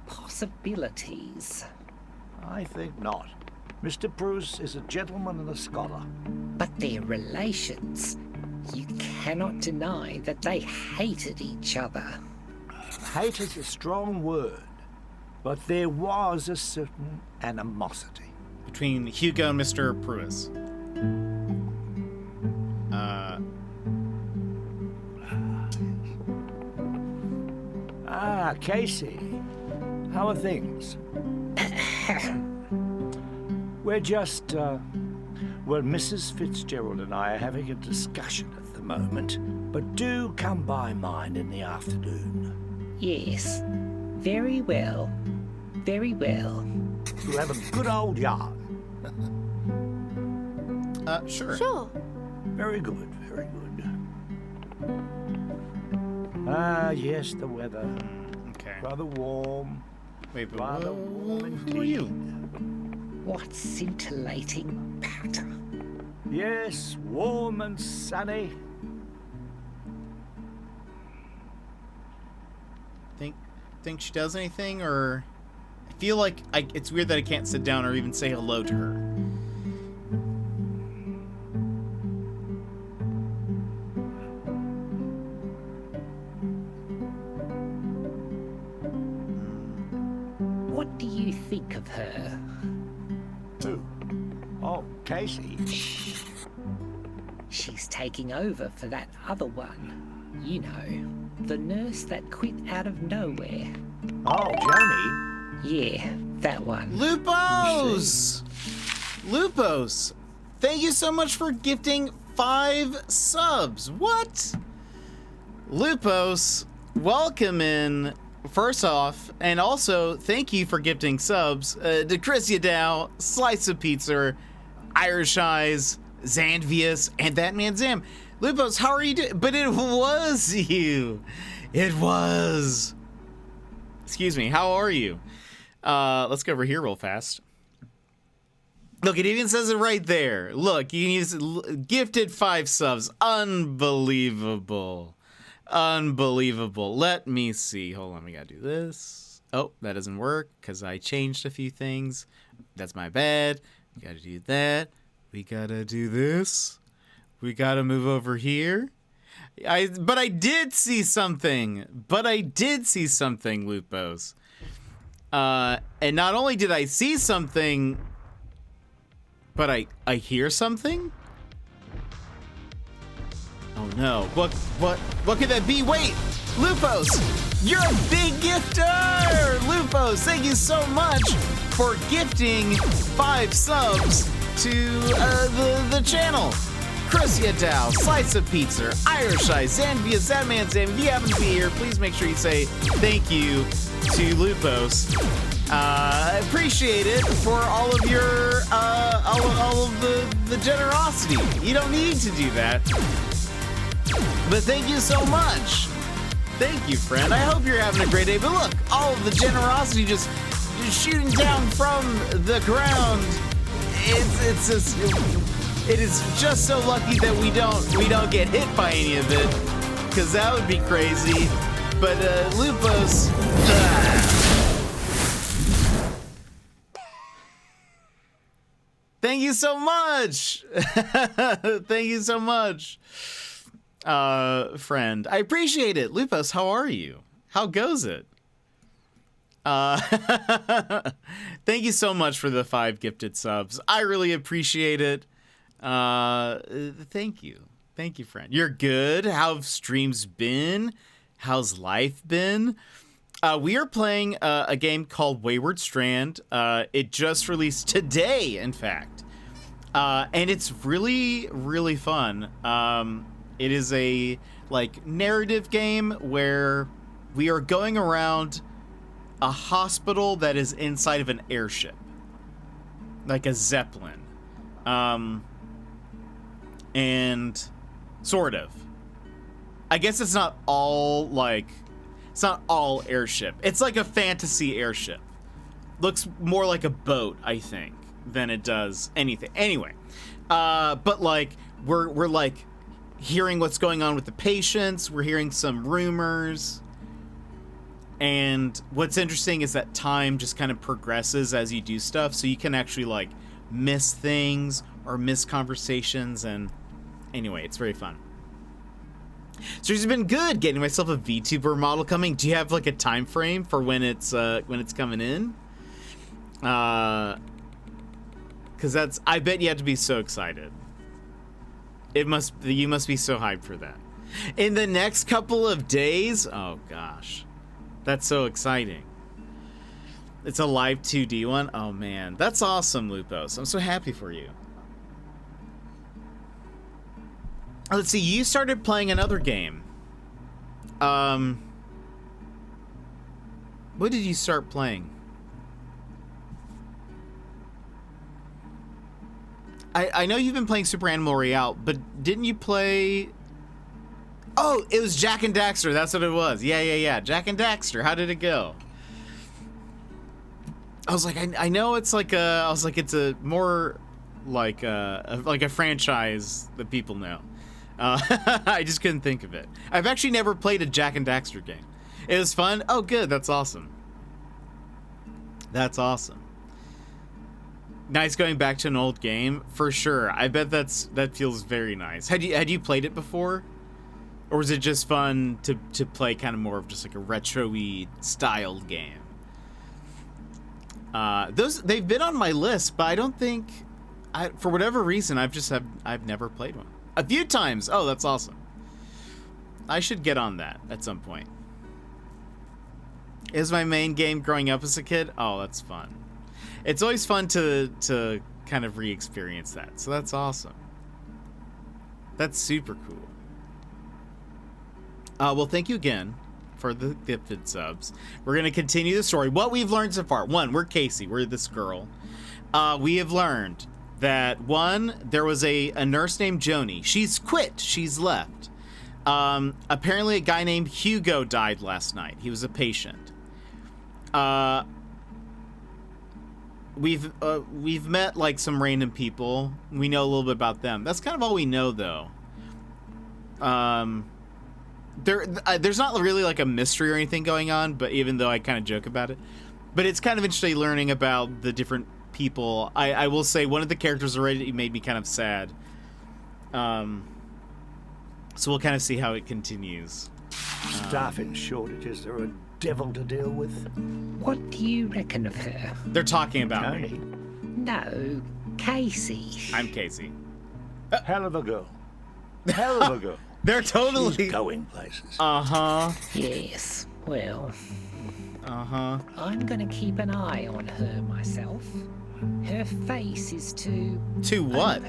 possibilities. I think not. Mr. Bruce is a gentleman and a scholar. But their relations, you cannot deny that they hated each other. Hate is a strong word, but there was a certain animosity. Between Hugo and Mr. Pruis. Casey. How are things? We're just, well, Mrs. Fitzgerald and I are having a discussion at the moment, but do come by mine in the afternoon. Yes. Very well. Very well. We'll have a good old yarn. Sure. Sure. Very good, very good. Yes, the weather. Okay. Rather warm. Wait, but Rather warm indeed. who are you? What scintillating patter. Yes, warm and sunny. Think she does anything, or I feel like it's weird that I can't sit down or even say hello to her. What do you think of her? Who? Oh, Casey. She's taking over for that other one. You know, the nurse that quit out of nowhere. Oh, Joni. Yeah, that one. Lupos! Lupos! Thank you so much for gifting 5 subs. What? Lupos, welcome in, first off, and also thank you for gifting subs to Chris Yadow, Slice of Pizza, Irish Eyes, Xandvius, and That Man Zam. Lupos, how are you doing? But it was you. It was. Excuse me, how are you? Let's go over here real fast. Look, it even says it right there. Look, you can use gifted 5 subs. Unbelievable. Unbelievable. Let me see. Hold on, we gotta do this. Oh, that doesn't work because I changed a few things. That's my bad. We gotta do that. We gotta do this. We gotta move over here. But I did see something. Lupos. And not only did I see something, but I hear something? Oh no. What could that be? Wait! Lupos! You're a big gifter! Lupos, thank you so much for gifting 5 subs to the channel. Chris Yadow, Slice of Pizza, Irish Eye, Zanvia, Zadman Zam. If you happen to be here, please make sure you say thank you to Lupos. I appreciate it for all of your all of the generosity. You don't need to do that, but thank you so much. Thank you, friend. I hope you're having a great day. But look, all of the generosity just shooting down from the ground. It is just so lucky that we don't get hit by any of it, because that would be crazy. But Lupos. Thank you so much. Thank you so much, friend. I appreciate it. Lupos, how are you? How goes it? Thank you so much for the 5 gifted subs. I really appreciate it. Thank you. Thank you, friend. You're good. How've streams been? How's life been? We are playing a game called Wayward Strand. It just released today, in fact. And it's really, really fun. It is a narrative game where we are going around a hospital that is inside of an airship, like a Zeppelin. And sort of. I guess it's not all airship. It's like a fantasy airship. Looks more like a boat, I think, than it does anything. Anyway, but we're hearing what's going on with the patients. We're hearing some rumors. And what's interesting is that time just kind of progresses as you do stuff, so you can actually miss things or miss conversations. And anyway, it's very fun. So it's been good getting myself a VTuber model coming. Do you have a time frame for when it's coming in? Because I bet you have to be so excited. You must be so hyped for that. In the next couple of days, oh gosh. That's so exciting. It's a live 2D one. Oh man, that's awesome, Lupos. I'm so happy for you. Let's see, you started playing another game. What did you start playing? I know you've been playing Super Animal Royale, but didn't you play... Oh, it was Jack and Daxter. That's what it was. Yeah. Jack and Daxter. How did it go? I was like, I know it's it's a more like a franchise that people know. I just couldn't think of it. I've actually never played a Jack and Daxter game. It was fun. Oh, good. That's awesome. That's awesome. Nice going back to an old game for sure. I bet that feels very nice. Had you played it before? Or was it just fun to play kind of more of just a retro-y styled game? They've been on my list, but I don't think, for whatever reason, I've never played one. A few times. Oh, that's awesome. I should get on that at some point. Is my main game growing up as a kid? Oh, that's fun. It's always fun to kind of re-experience that. So that's awesome. That's super cool. Well, thank you again for the gifted subs. We're going to continue the story. What we've learned so far. 1, we're Casey. We're this girl. We have learned that, 1, there was a nurse named Joni. She's quit. She's left. Apparently a guy named Hugo died last night. He was a patient. We've met some random people. We know a little bit about them. That's kind of all we know, though. There's not really a mystery or anything going on, but even though I kind of joke about it, but it's kind of interesting learning about the different people. I will say one of the characters already made me kind of sad. So we'll kind of see how it continues. Staffing shortages are a devil to deal with. What do you reckon of her? They're talking about Tony. me. No, Casey. I'm Casey. Hell of a girl. Hell of a girl. They're totally She's going places. Uh-huh. Yes, well... Uh-huh. I'm gonna keep an eye on her myself. Her face is too... To what?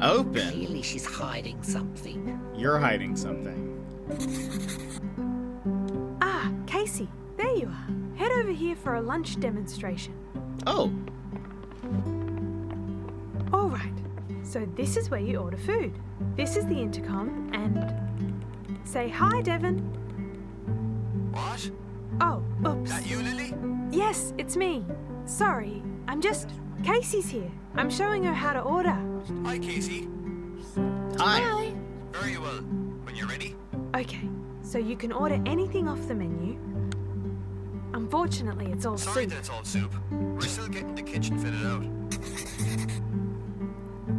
Open? Clearly she's hiding something. You're hiding something. Ah, Casey, there you are. Head over here for a lunch demonstration. Oh. All right. So this is where you order food. This is the intercom, and say hi, Devon. What? Oh, oops. That you, Lily? Yes, it's me. Sorry, I'm just... Casey's here. I'm showing her how to order. Hi, Casey. Hi. Very well. When you're ready. Okay, so you can order anything off the menu. Unfortunately, it's all Sorry soup. that it's all soup. We're still getting the kitchen fitted out.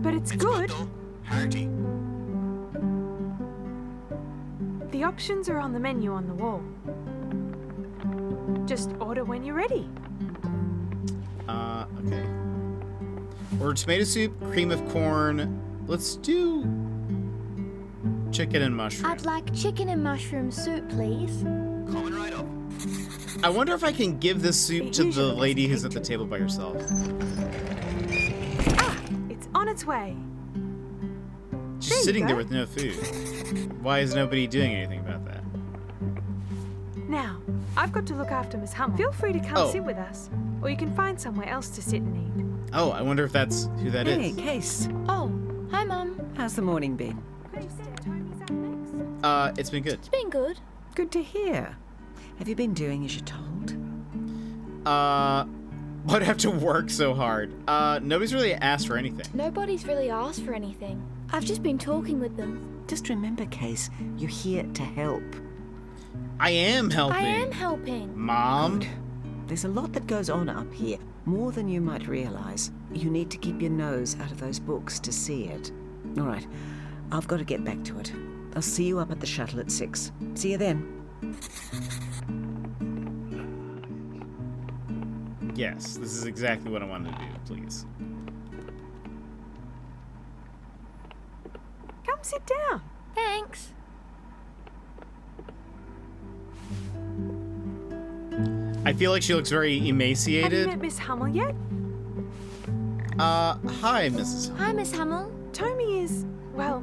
But it's It's good. though. Hearty. The options are on the menu on the wall. Just order when you're ready. Okay. Order tomato soup, cream of corn. Let's do chicken and mushroom. I'd like chicken and mushroom soup, please. Coming right up. I wonder if I can give this soup It to the usually lady doesn't who's take at the table by herself. It's on its way. She's There you sitting there go. with no food. Why is nobody doing anything about that? Now, I've got to look after Miss Hummel. Feel free to come Oh. sit with us, or you can find somewhere else to sit and eat. Oh, I wonder if that's who that is. Hey, Case. Oh, hi, Mum. How's the morning been? Tony's up next. It's been good. It's been good. Good to hear. Have you been doing as you're told? Why'd I have to work so hard? Nobody's really asked for anything. Nobody's really asked for anything. I've just been talking with them. Just remember, Case, you're here to help. I am helping. I am helping. Mom? There's a lot that goes on up here, more than you might realize. You need to keep your nose out of those books to see it. All right, I've got to get back to it. I'll see you up at the shuttle at 6. See you then. Yes, this is exactly what I wanted to do, please. Come sit down. Thanks. I feel like she looks very Have you emaciated. met Miss Hummel yet? Hi, Mrs. Hi, Miss Hummel. Tommy is, well,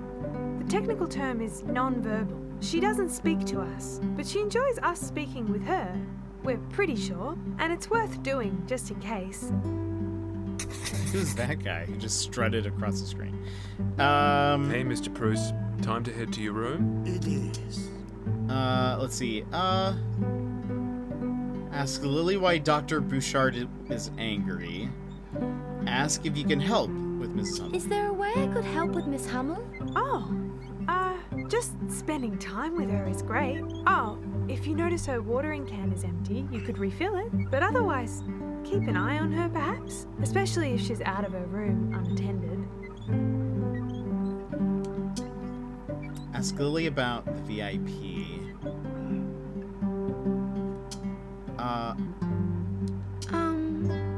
the technical term is non-verbal. She doesn't speak to us, but she enjoys us speaking with her. We're pretty sure, and it's worth doing just in case. Who's that guy who just strutted across the screen? Hey, Mr. Bruce. Time to head to your room? It is. Let's see. Ask Lily why Dr. Bouchard is angry. Ask if you can help with Mrs. Hummel. Is there a way I could help with Miss Hummel? Oh, just spending time with her is great. Oh, if you notice her watering can is empty, you could refill it. But otherwise, keep an eye on her perhaps, especially if she's out of her room unattended. Ask Lily about the VIP.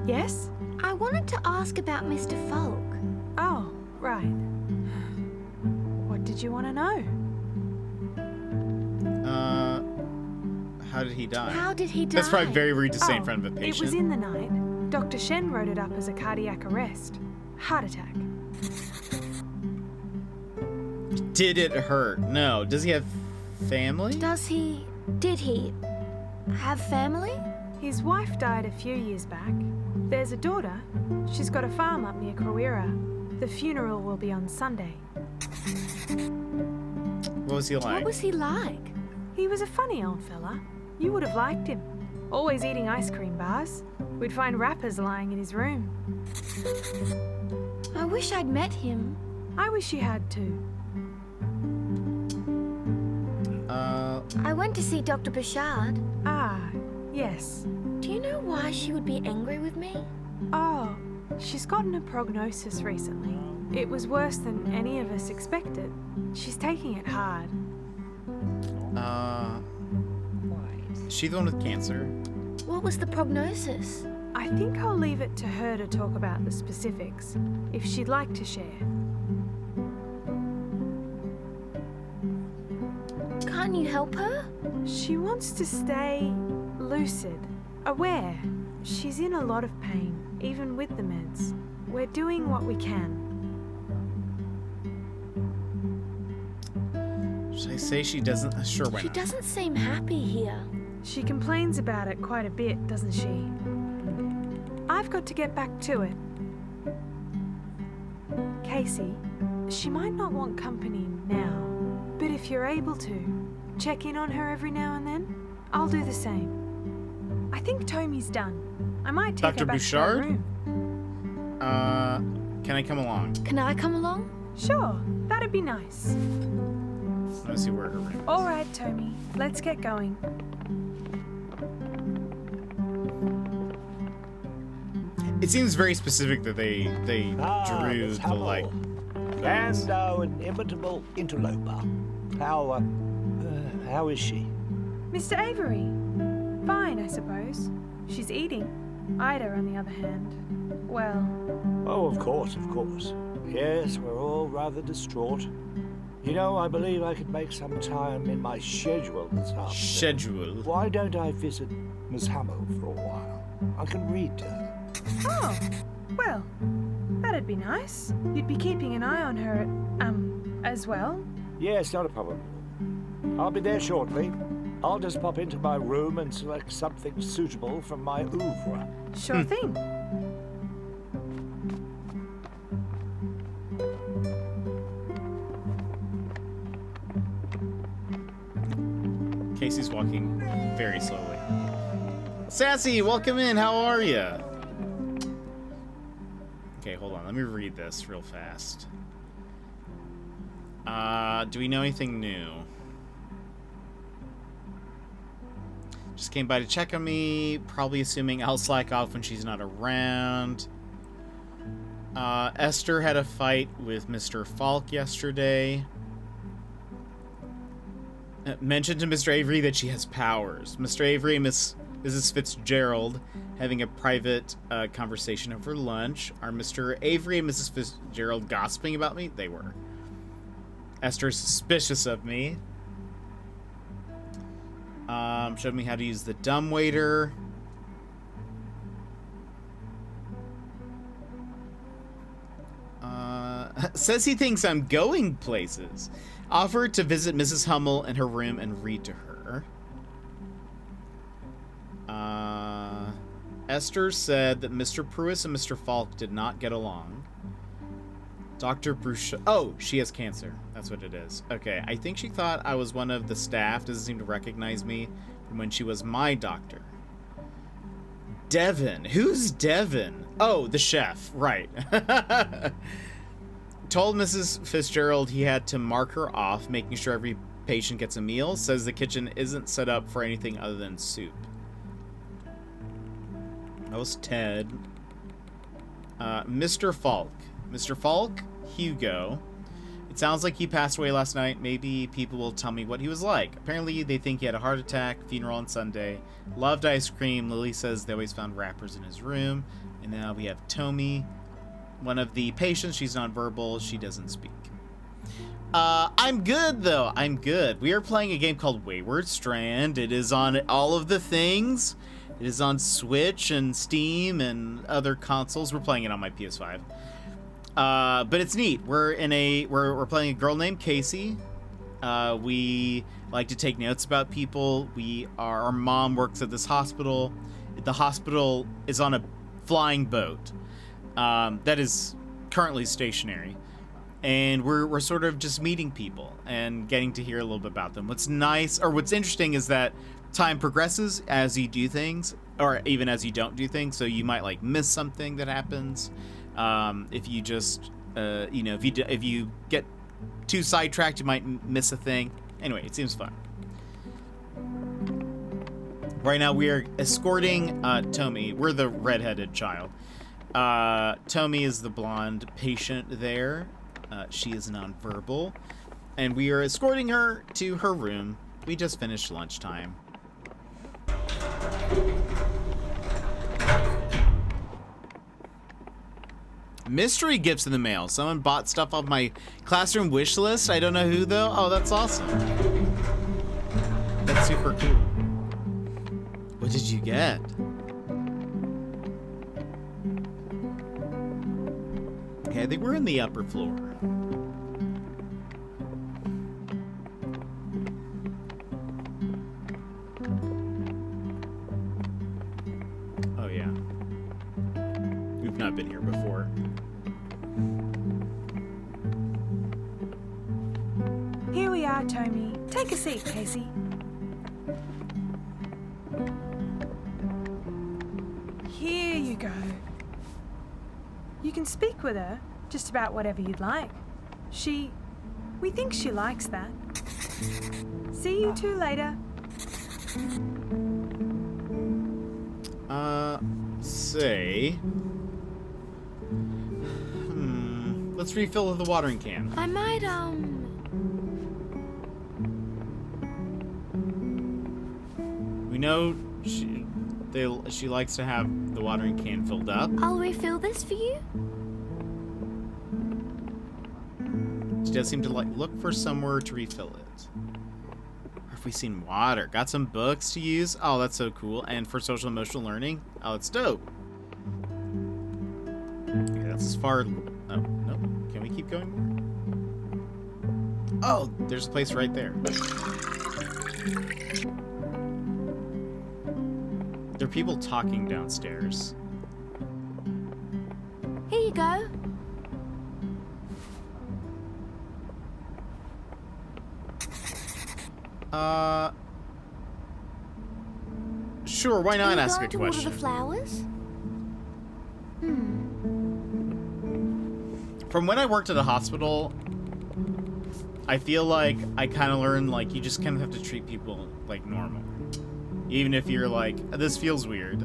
Yes? I wanted to ask about Mr. Falk. Oh, right. What did you want to know? How did he die? How did he die? That's probably very rude to say in Oh, front of a patient. It was in the night. Dr. Shen wrote it up as a cardiac arrest. Heart attack. Did it hurt? No. Does he have family? Did he have family? His wife died a few years back. There's a daughter. She's got a farm up near Kawira. The funeral will be on Sunday. What was he like? What was he like? He was a funny old fella. You would have liked him. Always eating ice cream bars. We'd find wrappers lying in his room. I wish I'd met him. I wish you had too. I went to see Dr. Bouchard. Ah, yes. Do you know why she would be angry with me? Oh, she's gotten a prognosis recently. It was worse than any of us expected. She's taking it hard. Is she the one with cancer? What was the prognosis? I think I'll leave it to her to talk about the specifics, if she'd like to share. Can't you help her? She wants to stay lucid, aware. She's in a lot of pain. even with the meds. We're doing what we can. Should I say she doesn't? Sure, why She not? doesn't seem happy here. She complains about it quite a bit, doesn't she? I've got to get back to it. Casey, she might not want company now, but if you're able to, check in on her every now and then. I'll do the same. I think Tomy's done. I might take Dr. her back Bouchard? to her room. Can I come along? Can I come along? Sure, that'd be nice. Let me see where her room is. All right, Tomy, let's get going. It seems very specific that they drew Miss the Hummel. like. And our inimitable interloper. How is she? Mr. Avery. Fine, I suppose. She's eating. Ida, on the other hand, well... Oh, of course, of course. Yes, we're all rather distraught. You know, I believe I could make some time in my schedule this afternoon. Schedule? Why don't I visit Miss Hummel for a while? I can read to her. Oh, well, that'd be nice. You'd be keeping an eye on her, as well? Yes, not a problem. I'll be there shortly. I'll just pop into my room and select something suitable from my oeuvre. Sure thing. Casey's walking very slowly. Sassy, welcome in. How are you? Okay, hold on. Let me read this real fast. Do we know anything new? Just came by to check on me, probably assuming I'll slack off when she's not around. Esther had a fight with Mr. Falk yesterday. Mentioned to Mr. Avery that she has powers. Mr. Avery and Mrs. Fitzgerald having a private conversation over lunch. Are Mr. Avery and Mrs. Fitzgerald gossiping about me? They were. Esther's suspicious of me. Showed me how to use the dumbwaiter. Says he thinks I'm going places. Offered to visit Mrs. Hummel in her room and read to her. Esther said that Mr. Pruis and Mr. Falk did not get along. Dr. Bouchard. Oh, she has cancer. That's what it is. Okay, I think she thought I was one of the staff. Doesn't seem to recognize me from when she was my doctor. Devin. Who's Devin? Oh, the chef. Right. Told Mrs. Fitzgerald he had to mark her off, making sure every patient gets a meal. Says the kitchen isn't set up for anything other than soup. That was Ted. Mr. Falk. Mr. Falk, Hugo. It sounds like he passed away last night. Maybe people will tell me what he was like. Apparently, they think he had a heart attack, funeral on Sunday. Loved ice cream. Lily says they always found wrappers in his room. And now we have Tomy. One of the patients, she's nonverbal. She doesn't speak. I'm good, though. I'm good. We are playing a game called Wayward Strand. It is on all of the things. It is on Switch and Steam and other consoles. We're playing it on my PS5. But it's neat. We're playing a girl named Casey. We like to take notes about people. Our mom works at this hospital. The hospital is on a flying boat that is currently stationary, and we're sort of just meeting people and getting to hear a little bit about them. What's nice, or what's interesting, is that time progresses as you do things, or even as you don't do things. So you might like miss something that happens. If you just, if you get too sidetracked, you might miss a thing. Anyway, it seems fun. Right now, we are escorting Tomy. We're the redheaded child. Tomy is the blonde patient there. She is nonverbal. And we are escorting her to her room. We just finished lunchtime. Mystery gifts in the mail. Someone bought stuff off my classroom wish list. I don't know who, though. Oh, that's awesome. That's super cool. What did you get? Okay, I think we're in the upper floor. Oh yeah. We've not been here before. Here we are, Tommy. Take a seat, Casey. Here you go. You can speak with her just about whatever you'd like. We think she likes that. See you two later. Say... Let's refill the watering can. I might, We know she likes to have the watering can filled up. I'll refill this for you. She does seem to look for somewhere to refill it. Or if we seen water. Got some books to use. Oh, that's so cool. And for social emotional learning. Oh, it's dope. Okay, that's as far... Oh, no. Can we keep going more? Oh, there's a place right there. There are people talking downstairs. Here you go. Sure, why not ask a Are you going to water question? the flowers? From when I worked at a hospital, I feel like I kind of learned, like, you just kind of have to treat people like normal. Even if you're like, this feels weird.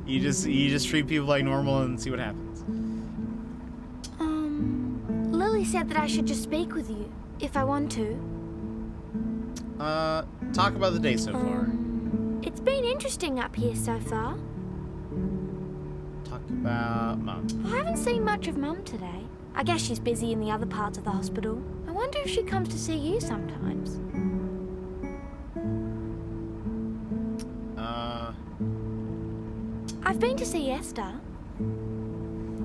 you just treat people like normal and see what happens. Lily said that I should just speak with you, if I want to. Talk about the day so far. It's been interesting up here so far. Talk about Mum. I haven't seen much of Mum today. I guess she's busy in the other parts of the hospital. I wonder if she comes to see you sometimes. I've been to see Esther.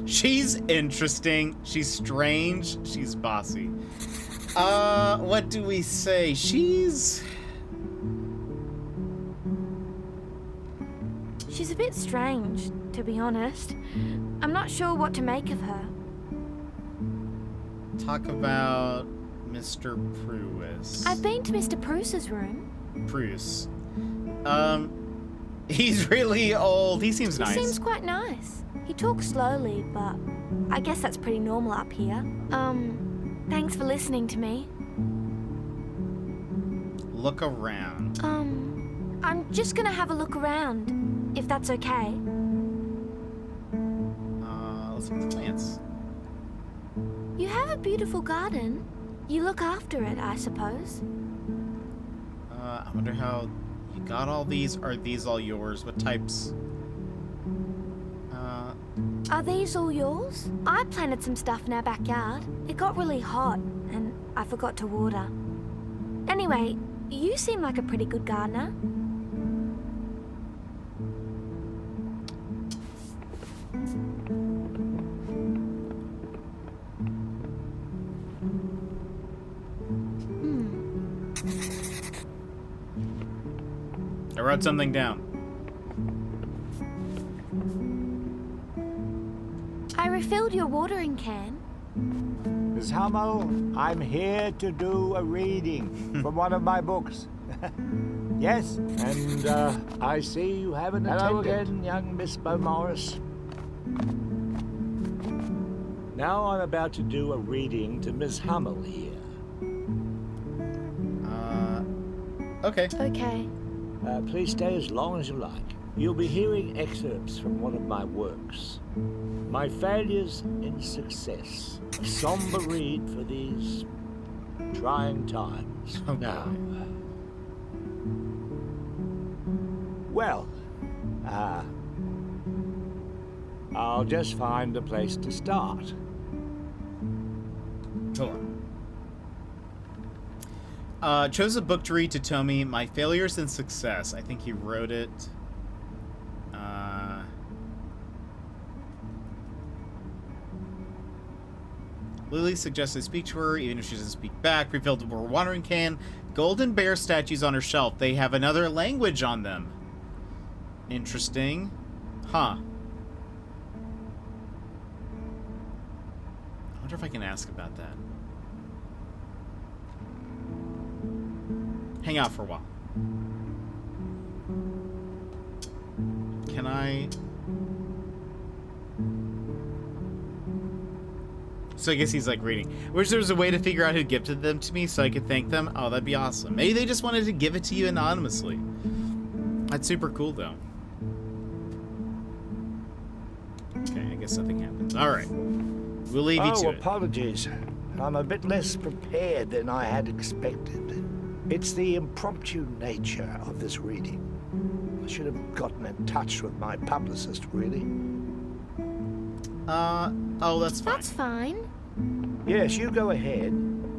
She's interesting. She's strange. She's bossy. What do we say? She's a bit strange, to be honest. I'm not sure what to make of her. Talk about Mr. Pruis. I've been to Mr. Pruce's room. Pruis. He's really old. He seems nice. He seems quite nice. He talks slowly, but I guess that's pretty normal up here. Thanks for listening to me. Look around. I'm just gonna have a look around, if that's okay. Let's look at the plants. You have a beautiful garden. You look after it, I suppose. I wonder how you got all these. Are these all yours? What types? Are these all yours? I planted some stuff in our backyard. It got really hot, and I forgot to water. Anyway, you seem like a pretty good gardener. I wrote something down. I refilled your watering can. Miss Hummel, I'm here to do a reading from one of my books. Yes, and I see you have an attendant. Hello again, young Miss Beaumaris. Now I'm about to do a reading to Miss Hummel here. Okay. Okay. Please stay as long as you like. You'll be hearing excerpts from one of my works. My Failures in Success. A somber read for these trying times. Okay. Now, well, I'll just find a place to start. Hold on. Chose a book to read to Tommy, My Failures in Success. I think he wrote it. Lily suggests I speak to her, even if she doesn't speak back. Refilled her watering can. Golden bear statues on her shelf. They have another language on them. Interesting. Huh. I wonder if I can ask about that. Hang out for a while. Can I... So I guess he's like reading. Wish there was a way to figure out who gifted them to me so I could thank them. Oh, that'd be awesome. Maybe they just wanted to give it to you anonymously. That's super cool, though. Okay, I guess nothing happens. All right. We'll leave you to it. Apologies. I'm a bit less prepared than I had expected. It's the impromptu nature of this reading. I should have gotten in touch with my publicist, really. Oh, that's fine. That's fine. Yes, you go ahead.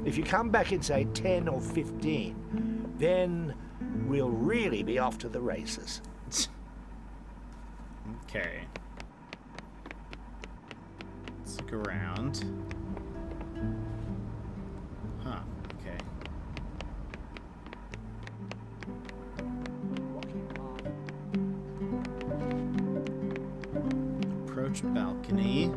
If you come back in, say, 10 or 15, then we'll really be off to the races. Okay. Let's look around. Huh, okay. Approach balcony.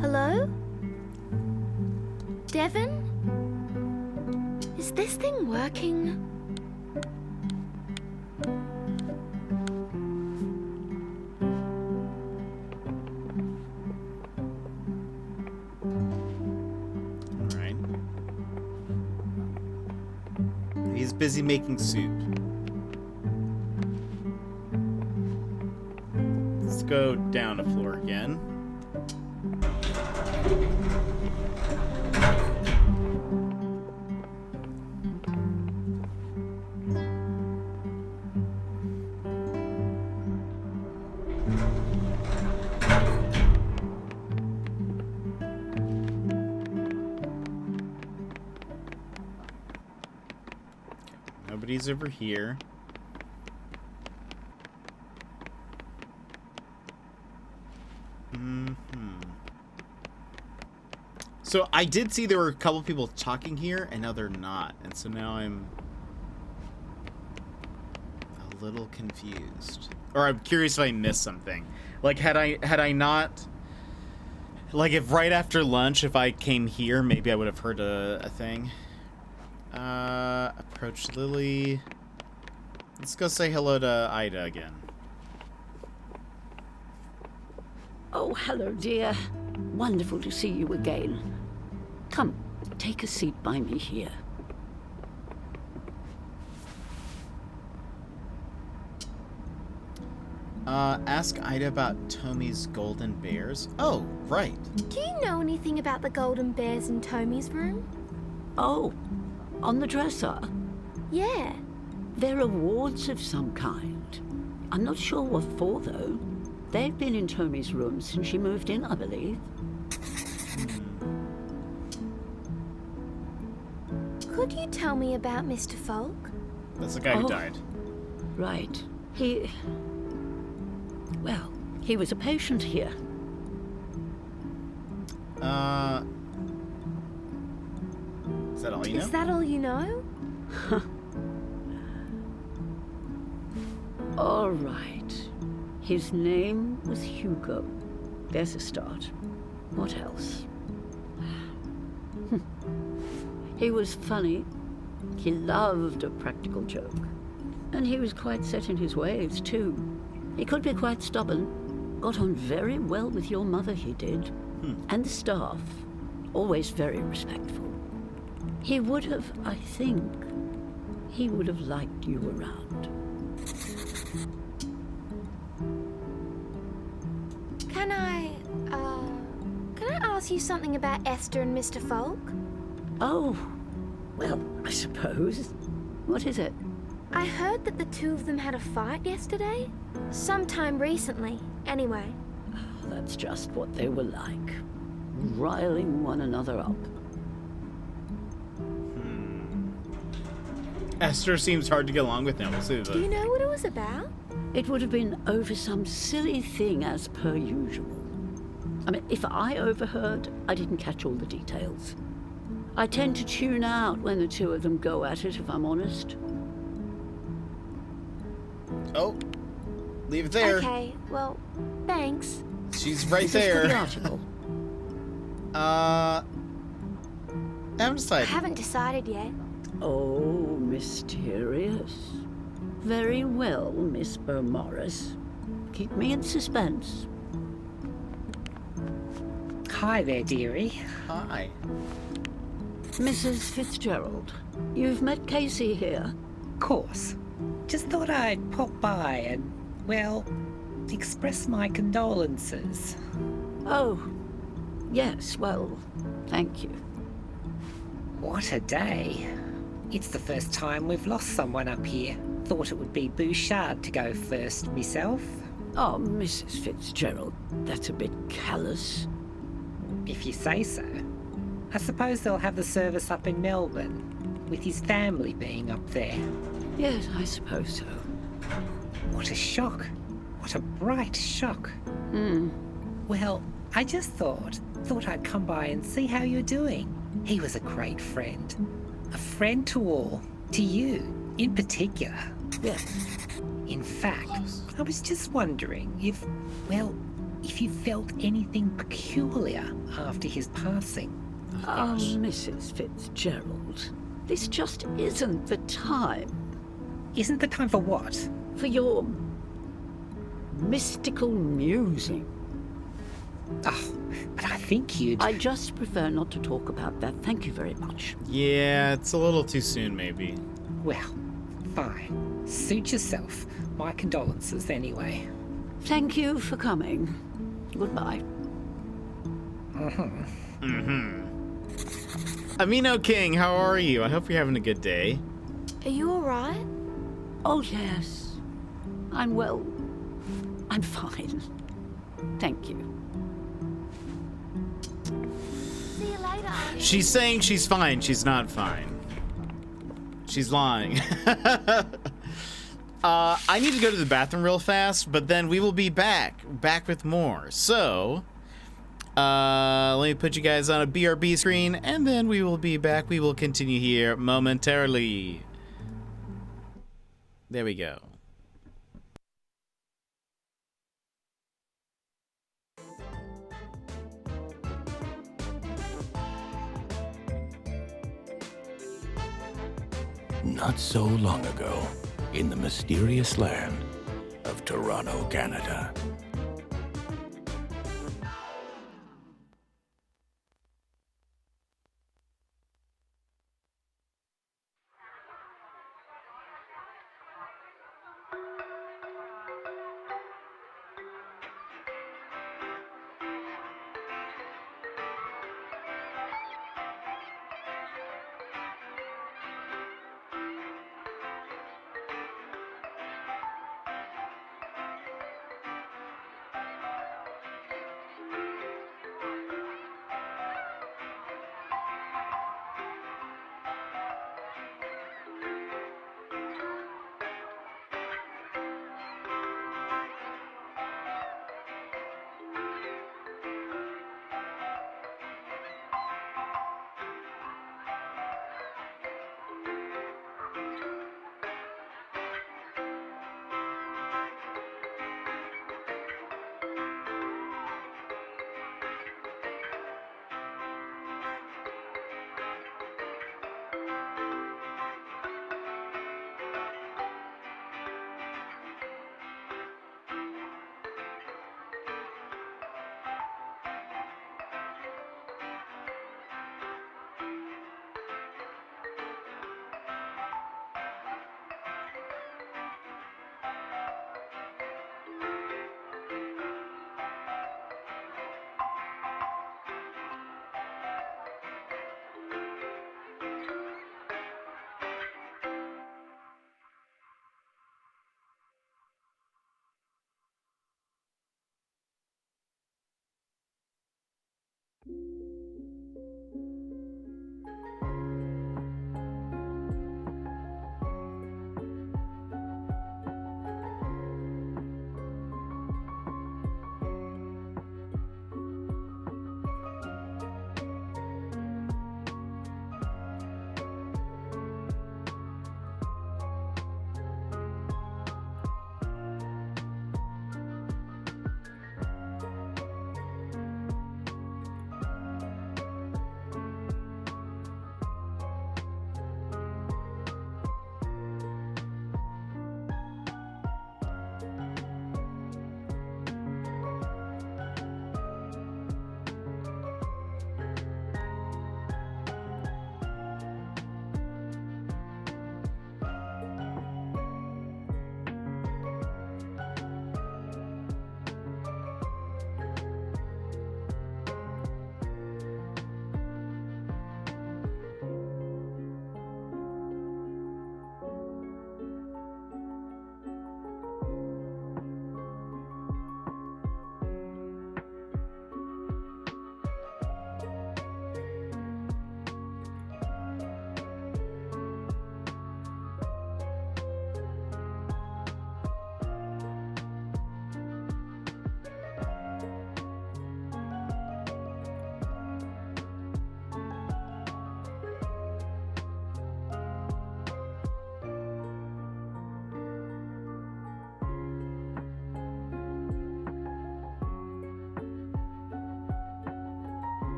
Hello? Devon? Is this thing working? Alright. He's busy making soup. Let's go down a floor again. Nobody's over here. So I did see there were a couple people talking here, and now they're not. And so now I'm a little confused. Or I'm curious if I missed something. Like, had I not... Like, if right after lunch, if I came here, maybe I would have heard a thing. Approach Lily. Let's go say hello to Ida again. Oh, hello, dear. Wonderful to see you again. Come, take a seat by me here. Ask Ida about Tommy's golden bears. Oh, right. Do you know anything about the golden bears in Tommy's room? Oh, on the dresser? Yeah. They're awards of some kind. I'm not sure what for, though. They've been in Tommy's room since she moved in, I believe. Could you tell me about Mr. Folk? That's the guy who died. Right. Well, he was a patient here. Is that all you know? Is that all you know? All right. His name was Hugo. There's a start. What else? He was funny. He loved a practical joke. And he was quite set in his ways, too. He could be quite stubborn. Got on very well with your mother, he did. And the staff. Always very respectful. He would have, I think, he would have liked you around. Can I ask you something about Esther and Mr. Folk? Oh, well, I suppose. What is it? I heard that the two of them had a fight yesterday. Sometime recently, anyway. That's just what they were like. Riling one another up. Esther seems hard to get along with now. We'll see Do you know what it was about? It would have been over some silly thing as per usual. I mean, if I overheard, I didn't catch all the details. I tend to tune out when the two of them go at it, if I'm honest. Oh, leave it there. Okay, well, thanks. She's right Is this for there. the article? I haven't I decided. haven't decided yet. Oh, mysterious. Very well, Miss Beaumaris. Keep me in suspense. Hi there, dearie. Hi. Mrs. Fitzgerald, you've met Casey here. Course. Just thought I'd pop by and, well, express my condolences. Oh, yes, well, thank you. What a day. It's the first time we've lost someone up here. Thought it would be Bouchard to go first, myself. Oh, Mrs. Fitzgerald, that's a bit callous. If you say so. I suppose they'll have the service up in Melbourne, with his family being up there. Yes, I suppose so. What a shock. What a bright shock. Well, I just thought I'd come by and see how you're doing. He was a great friend. A friend to all. To you, in particular. Yes. In fact, I was just wondering if you felt anything peculiar after his passing. Oh, Mrs. Fitzgerald, this just isn't the time. Isn't the time for what? For your mystical musing. Oh, but I think you'd... I just prefer not to talk about that. Thank you very much. Yeah, it's a little too soon, maybe. Well, fine. Suit yourself. My condolences, anyway. Thank you for coming. Goodbye. Amino King, how are you? I hope you're having a good day. Are you alright? Oh, yes. I'm well. I'm fine. Thank you. See you later, Auntie. She's saying she's fine. She's not fine. She's lying. I need to go to the bathroom real fast, but then we will be back with more. So, let me put you guys on a BRB screen, and then we will be back. We will continue here momentarily. There we go. Not so long ago, in the mysterious land of Toronto, Canada.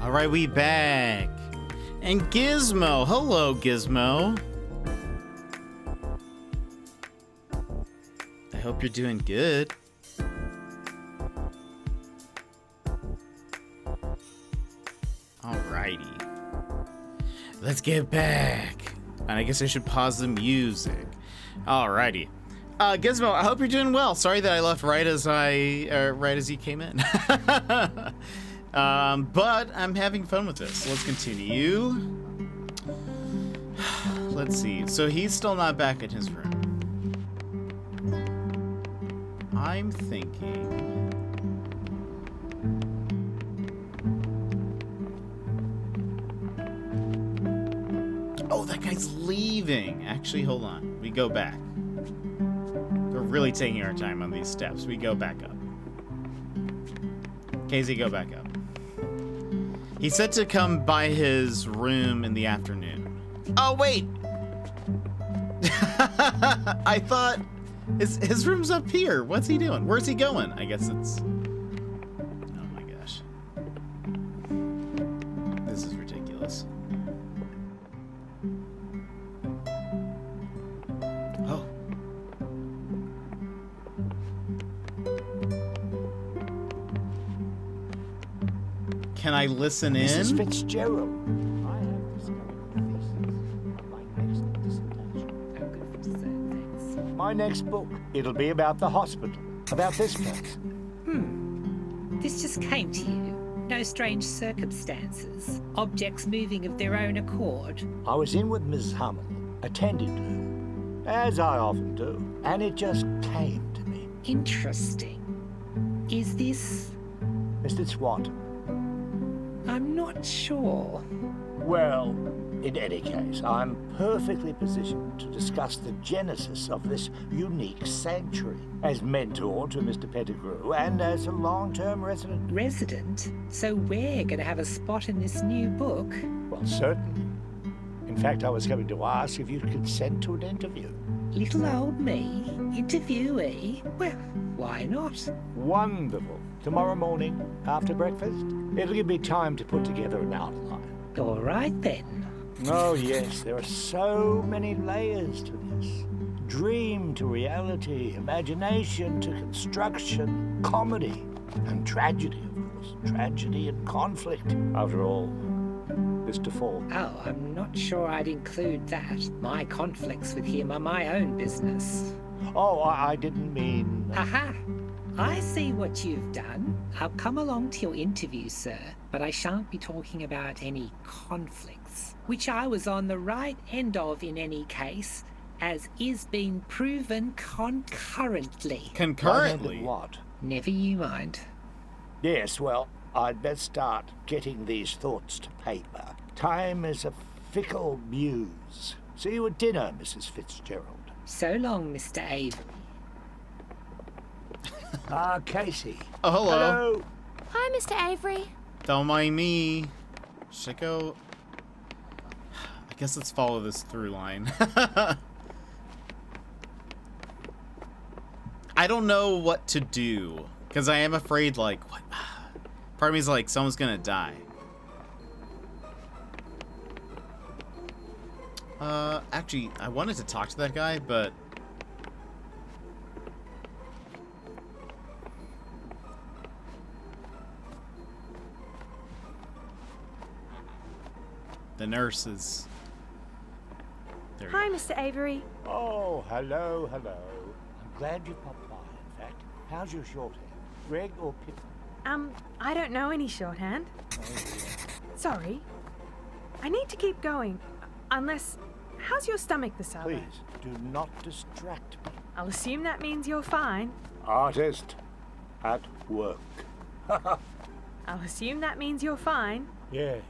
All right, we back. And Gizmo. Hello, Gizmo. I hope you're doing good. Alrighty. Let's get back. And I guess I should pause the music. Alrighty. Gizmo, I hope you're doing well. Sorry that I left right as you came in. But I'm having fun with this. Let's continue. Let's see. So he's still not back in his room. I'm thinking... Oh, that guy's leaving. Actually, hold on. We go back. We're really taking our time on these steps. We go back up. Casey, go back up. He said to come by his room in the afternoon. Oh, wait! I thought his room's up here. What's he doing? Where's he going? I guess it's... Oh my gosh. This is ridiculous. Oh. Can I listen in? Mrs. Fitzgerald, I have discovered the thesis of my next dissertation. I'm good for dessert, thanks. My next book, it'll be about the hospital, about this place. This just came to you. No strange circumstances. Objects moving of their own accord. I was in with Mrs. Hummel, attended to her, as I often do, and it just came to me. Interesting. Is this... Mr. Swat. I'm not sure. Well, in any case, I'm perfectly positioned to discuss the genesis of this unique sanctuary as mentor to Mr. Pettigrew and as a long-term resident. Resident? So we're going to have a spot in this new book? Well, certainly. In fact, I was going to ask if you'd consent to an interview. Little old me? Interviewee? Well, why not? Wonderful. Tomorrow morning, after breakfast, it'll give me time to put together an outline. All right, then. Oh, yes, there are so many layers to this. Dream to reality, imagination to construction, comedy, and tragedy, of course. Tragedy and conflict. After all, Mr. Falk. Oh, I'm not sure I'd include that. My conflicts with him are my own business. Oh, I didn't mean... Aha! I see what you've done. I'll come along to your interview, sir, but I shan't be talking about any conflicts, which I was on the right end of in any case, as is being proven concurrently. Concurrently? What? Never you mind. Yes, well, I'd best start getting these thoughts to paper. Time is a fickle muse. See you at dinner, Mrs. Fitzgerald. So long, Mr. Avery. Casey. Oh, hello. Hello. Hi, Mr. Avery. Don't mind me. Should I go? I guess let's follow this through line. I don't know what to do because I am afraid, like, what? Part of me is like, someone's gonna die. Actually, I wanted to talk to that guy, but the nurse is there. Hi, Mr. Avery. Oh, hello, hello. I'm glad you popped by, in fact. How's your shorthand? Greg or Pip? I don't know any shorthand. Sorry. I need to keep going. Unless... How's your stomach this hour? Please, do not distract me. I'll assume that means you're fine. Artist at work. I'll assume that means you're fine. Yes.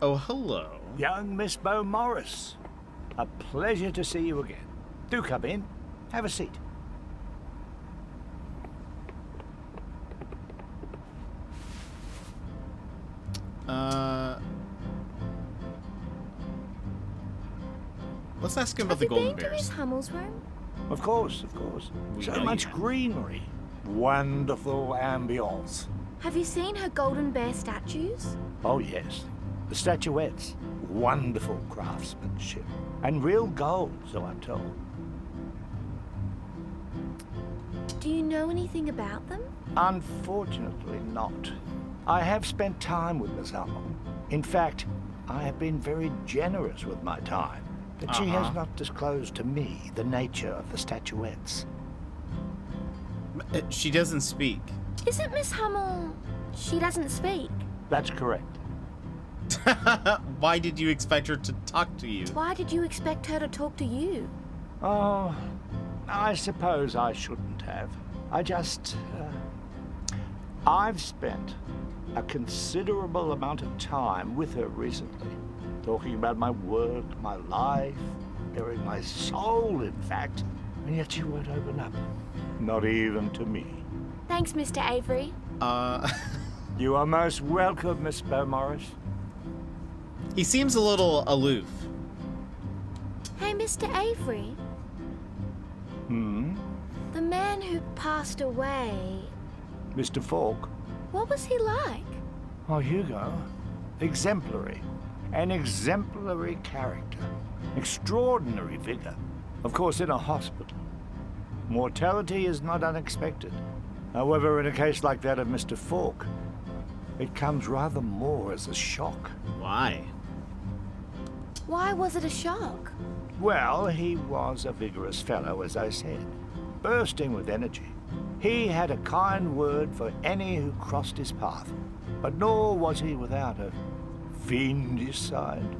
Oh, hello. Young Miss Beau Morris. A pleasure to see you again. Do come in. Have a seat. Let's ask him about Have the you golden been to bears. Miss Hummel's room? Of course, of course. We So know much you have. greenery. Wonderful ambience. Have you seen her golden bear statues? Oh, yes. The statuettes. Wonderful craftsmanship. And real gold, so I'm told. Do you know anything about them? Unfortunately not. I have spent time with Miss Hummel. In fact, I have been very generous with my time, but she has not disclosed to me the nature of the statuettes. She doesn't speak. Isn't Miss Hummel... She doesn't speak. That's correct. Why did you expect her to talk to you? Why did you expect her to talk to you? Oh, I suppose I shouldn't have. I've spent a considerable amount of time with her recently, talking about my work, my life, bearing my soul, in fact, and yet she won't open up. Not even to me. Thanks, Mr. Avery. You are most welcome, Miss Beaumaris. He seems a little aloof. Hey, Mr. Avery. The man who passed away... Mr. Falk? What was he like? Oh, Hugo. Exemplary. An exemplary character. Extraordinary vigor. Of course, in a hospital. Mortality is not unexpected. However, in a case like that of Mr. Falk, it comes rather more as a shock. Why? Why was it a shock? Well, he was a vigorous fellow, as I said, bursting with energy. He had a kind word for any who crossed his path, but nor was he without a fiendish side,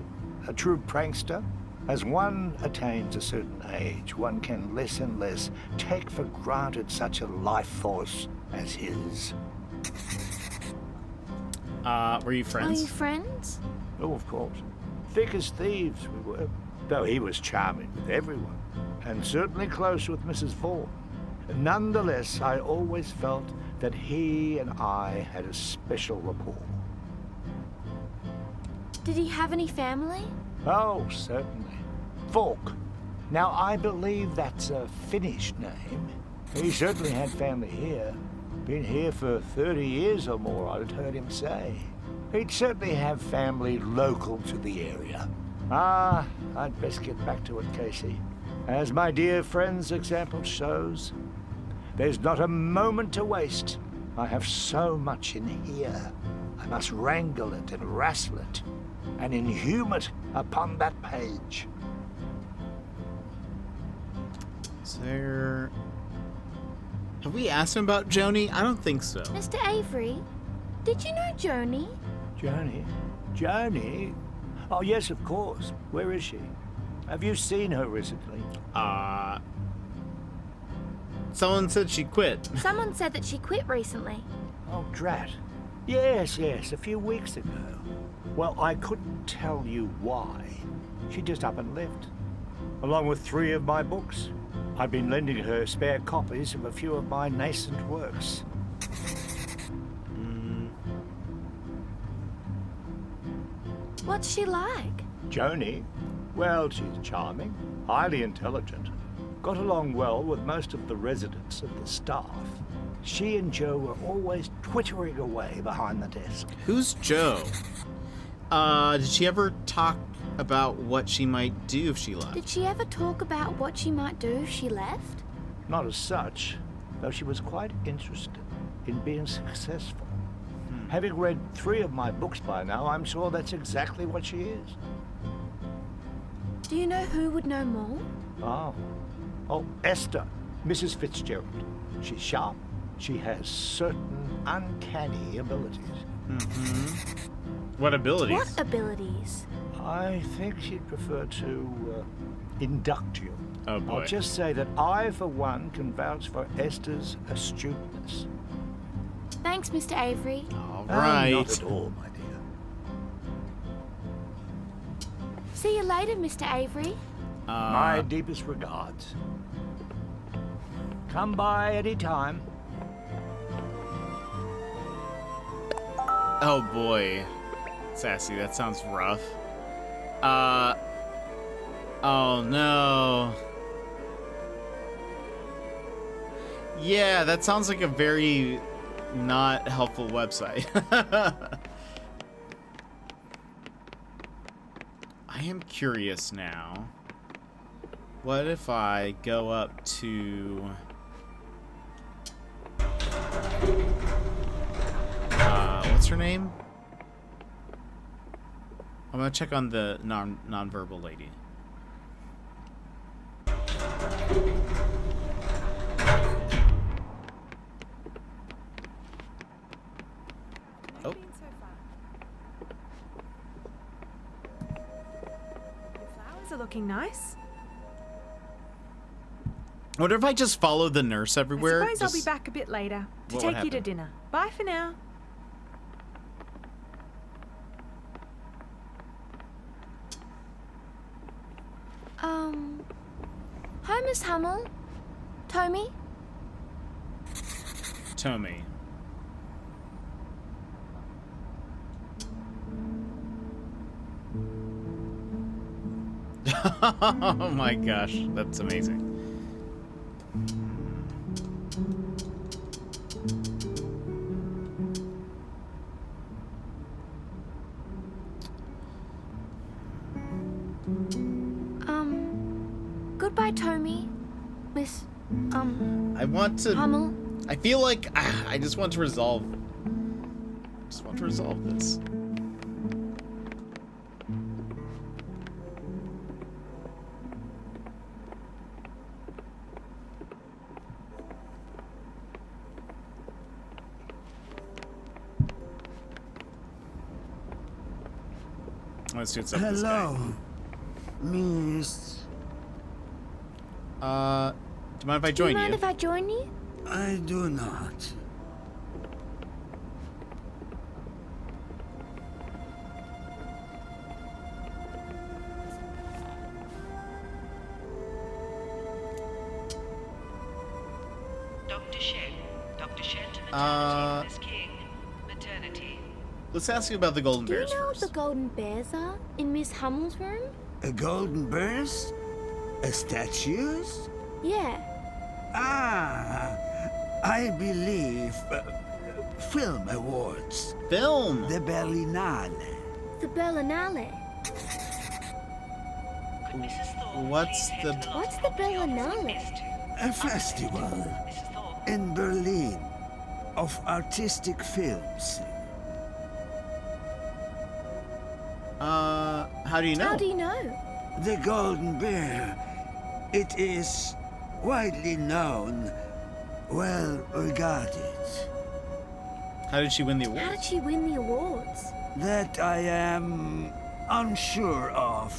a true prankster. As one attains a certain age, one can less and less take for granted such a life force as his. Were you friends? Are you friends? Oh, of course. Thick as thieves we were, though he was charming with everyone, and certainly close with Mrs. Vaughan. Nonetheless, I always felt that he and I had a special rapport. Did he have any family? Oh, certainly. Falk. Now, I believe that's a Finnish name. He certainly had family here. Been here for 30 years or more, I'd heard him say. He'd certainly have family local to the area. I'd best get back to it, Casey. As my dear friend's example shows, there's not a moment to waste. I have so much in here. I must wrangle it and wrestle it, and inhume it upon that page. Is there... Have we asked him about Joni? I don't think so. Mr. Avery, did you know Joni? Joni? Joni? Oh, yes, of course. Where is she? Have you seen her recently? Someone said she quit. Someone said that she quit recently. Oh, drat. Yes, a few weeks ago. Well, I couldn't tell you why. She just up and left, along with 3 of my books. I've been lending her spare copies of a few of my nascent works. What's she like? Joni? Well, she's charming, highly intelligent, got along well with most of the residents and the staff. She and Joe were always twittering away behind the desk. Who's Joe? Did she ever talk about what she might do if she left? Did she ever talk about what she might do if she left? Not as such, though she was quite interested in being successful. Having read 3 of my books by now, I'm sure that's exactly what she is. Do you know who would know more? Oh, Esther, Mrs. Fitzgerald. She's sharp. She has certain uncanny abilities. What abilities? What abilities? I think she'd prefer to induct you. Oh, boy. I'll just say that I, for one, can vouch for Esther's astuteness. Thanks, Mr. Avery. All right. Not at all, my dear. See you later, Mr. Avery. My deepest regards. Come by any time. Oh boy. Sassy, that sounds rough. Oh no. Yeah, that sounds like a very not helpful website. I am curious now. What if I go up to... what's her name? I'm gonna check on the non-verbal lady. Oh. The flowers are looking nice. I wonder if I just follow the nurse everywhere. I suppose I'll be back a bit later to What would take you to happen? dinner. Bye for now. Hi, Miss Hummel. Tommy? Tommy. Oh my gosh, that's amazing. Goodbye, Tommy. Miss, I want to... Hummel. I feel like I just want to resolve... this. Let's do something. Hello, Miss. Do you mind if I Do join you mind you? if I join you? I do not. Dr. Shen. Dr. Shen to maternity, Miss King. Maternity. Let's ask you about the golden Do you bears know what first. the golden bears are in Miss Hummel's room? A golden bears? A statues? Yeah. Ah, I believe film awards. Film. The Berlinale. The Berlinale. What's the... What's the Berlinale? A festival in Berlin of artistic films. How do you know? How do you know? The Golden Bear. It is widely known, well regarded. How did she win the award? How did she win the awards? That I am unsure of.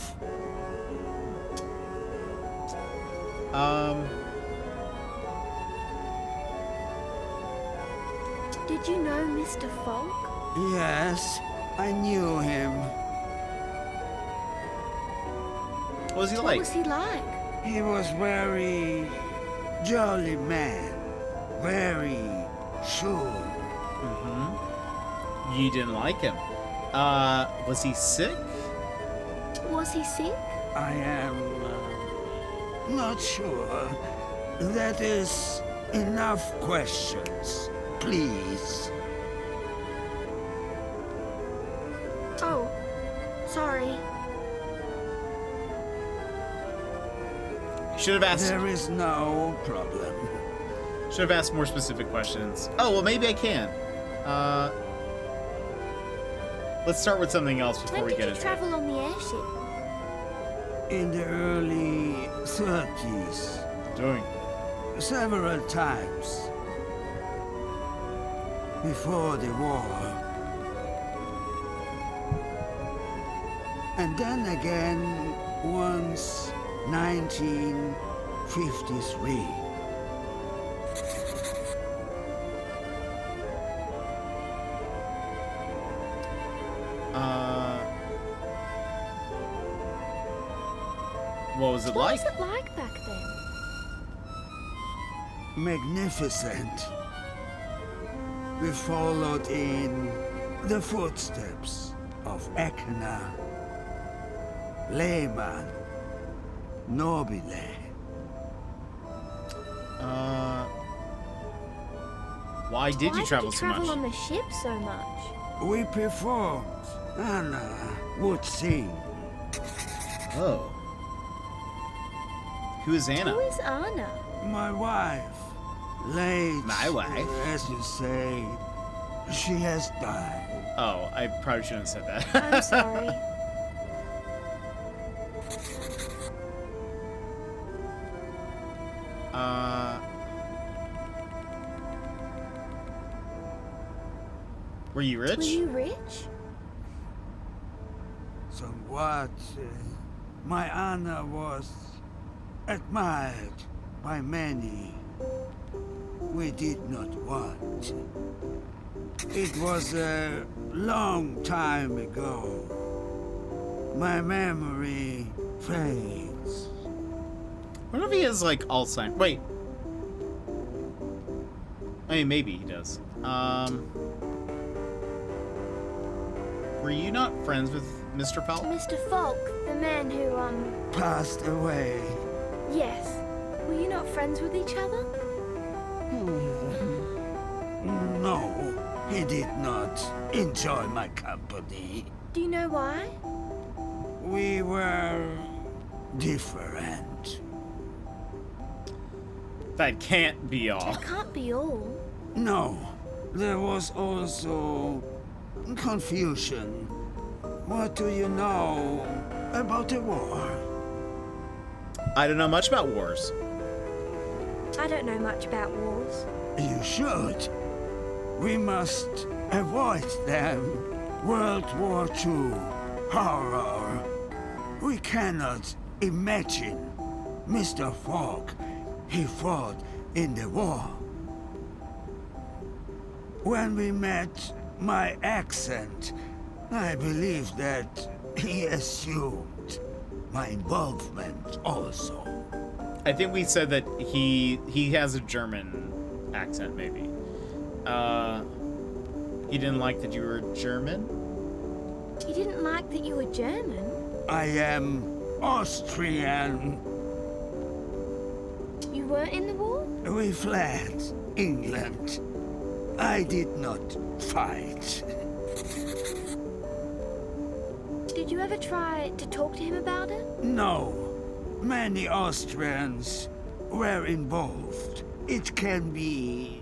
Did you know Mr. Falk? Yes, I knew him. What was he What like? was he like? He was very jolly man. Very sure. Mm-hmm. You didn't like him. Was he sick? Was he sick? I am not sure. That is enough questions. Please. Oh, sorry. Should have asked. There is no problem. Should have asked more specific questions. Oh well, maybe I can. Let's start with something else before When we did get you into travel on the airship? In the early 30s. Doing. Several times. Before the war. And then again, once 1953. What was it What like? was it like back then? Magnificent. We followed in the footsteps of Ekna, Lehmann, Nobile. Why did you travel so much? Why did you travel on the ship so much? We performed. Anna would sing. Oh. Who is Anna? Who is Anna? My wife. Late. My wife? As you say. She has died. Oh, I probably shouldn't have said that. I'm sorry. Were you rich? Were you rich? Somewhat. My Anna was admired by many. We did not want. It was a long time ago. My memory fades. What if he has like Alzheimer's? Wait. I mean, maybe he does. Were you not friends with Mr. Falk? Mr. Falk, the man who, Passed away. Yes. Were you not friends with each other? No, he did not enjoy my company. Do you know why? We were different. That can't be all. That can't be all. No, there was also confusion. What do you know about the war? I don't know much about wars. I don't know much about wars. You should. We must avoid them. World War II. Horror. We cannot imagine Mr. Falk. He fought in the war. When we met, my accent, I believe that he assumed my involvement also. I think we said that he has a German accent, maybe. He didn't like that you were German? He didn't like that you were German? I am Austrian. You weren't in the war? We fled England. I did not fight. Did you ever try to talk to him about it? No. Many Austrians were involved. It can be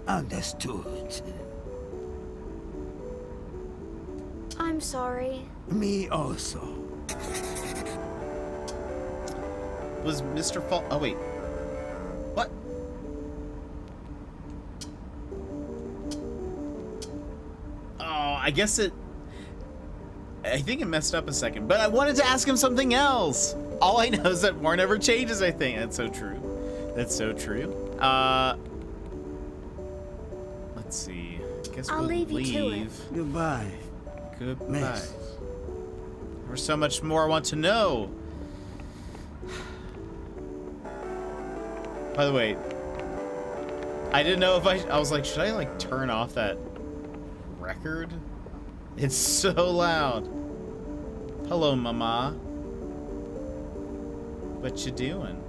understood. I'm sorry. Me also. Was Mr. Falk... Oh, wait. What? Oh, I guess it... I think it messed up a second, but I wanted to ask him something else. All I know is that war never changes, I think. That's so true. That's so true. Let's see. I guess I'll we'll leave you to it. Goodbye. Goodbye. Miss. There's so much more I want to know. By the way, I didn't know if I was like, should I like turn off that record? It's so loud. Hello, Mama. What you doing?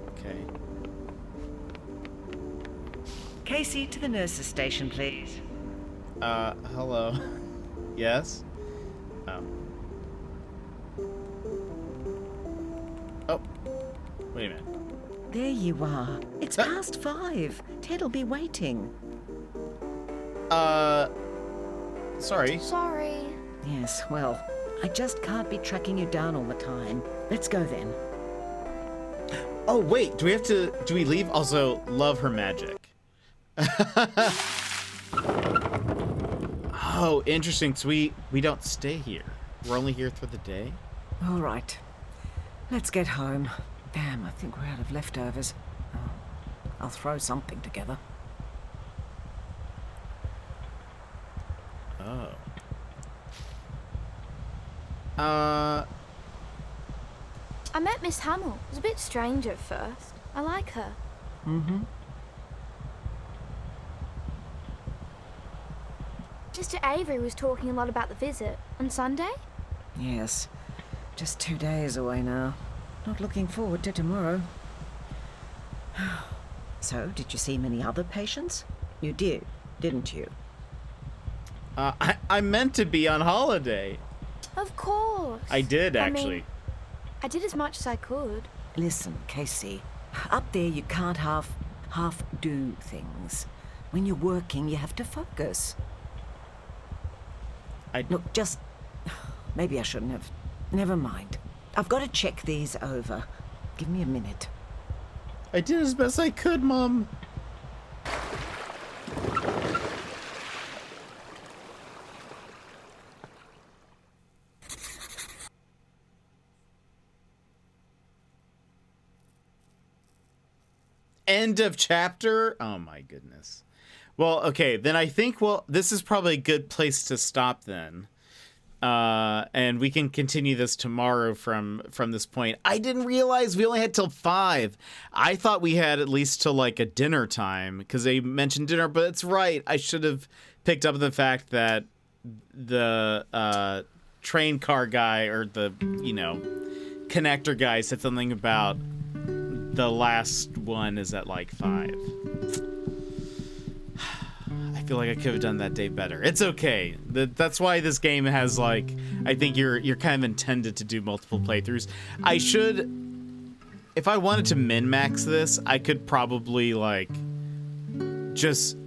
Okay. Casey, to the nurse's station, please. Hello. Yes? Oh. Oh. Wait a minute. There you are. It's past 5. Ted'll be waiting. Sorry. Sorry. Yes, well, I just can't be tracking you down all the time. Let's go then. Oh, wait. Do we leave? Also, love her magic. Oh, interesting. So we don't stay here. We're only here for the day? All right. Let's get home. Damn, I think we're out of leftovers. Oh, I'll throw something together. Oh. I met Miss Hamill. It was a bit strange at first. I like her. Mm-hmm. Mr. Avery was talking a lot about the visit. On Sunday? Yes. Just 2 days away now. Not looking forward to tomorrow. So, did you see many other patients? You did, didn't you? I meant to be on holiday. Of course. I did, I actually. mean, I did as much as I could. Listen, Casey. Up there you can't half do things. When you're working, you have to focus. Look, just... Maybe I shouldn't have. Never mind. I've got to check these over. Give me a minute. I did as best I could, Mom. End of chapter? Oh my goodness. Well, okay, then I think, this is probably a good place to stop then. And we can continue this tomorrow from this point. I didn't realize we only had till 5. I thought we had at least till like a dinner time because they mentioned dinner, but it's right. I should have picked up the fact that the train car guy or the, connector guy said something about the last one is at like 5. I feel like I could have done that day better. It's okay. That's why this game has like, I think you're kind of intended to do multiple playthroughs. I should, if I wanted to min-max this, I could probably like just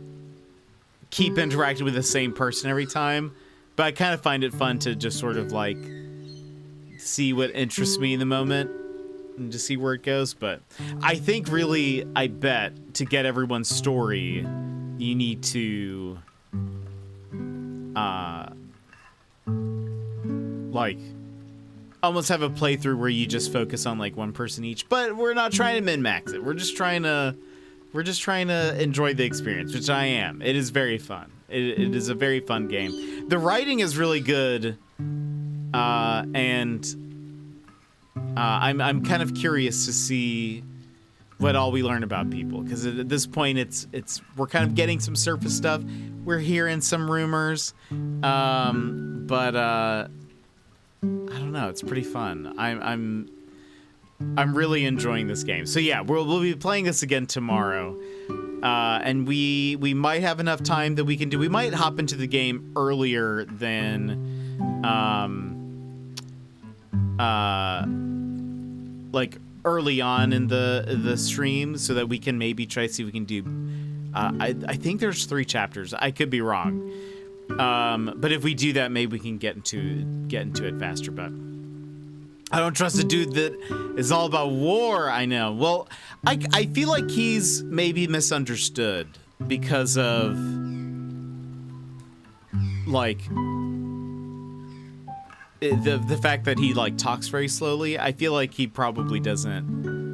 keep interacting with the same person every time. But I kind of find it fun to just sort of like see what interests me in the moment and to see where it goes. But I think really, I bet to get everyone's story, you need to, like, almost have a playthrough where you just focus on like one person each. But we're not trying to min-max it. We're just trying to enjoy the experience, which I am. It is very fun. It is a very fun game. The writing is really good, and I'm kind of curious to see what all we learn about people, because at this point we're kind of getting some surface stuff. We're hearing some rumors, but I don't know. It's pretty fun. I'm really enjoying this game. So yeah, we'll be playing this again tomorrow, and we might have enough time that we can do. We might hop into the game earlier than like early on in the stream, so that we can maybe try to see if we can do I think there's 3 chapters. I could be wrong, but if we do that, maybe we can get into it faster. But I don't trust a dude that is all about war. I know. Well, I feel like he's maybe misunderstood because of like the fact that he like talks very slowly. I feel like he probably doesn't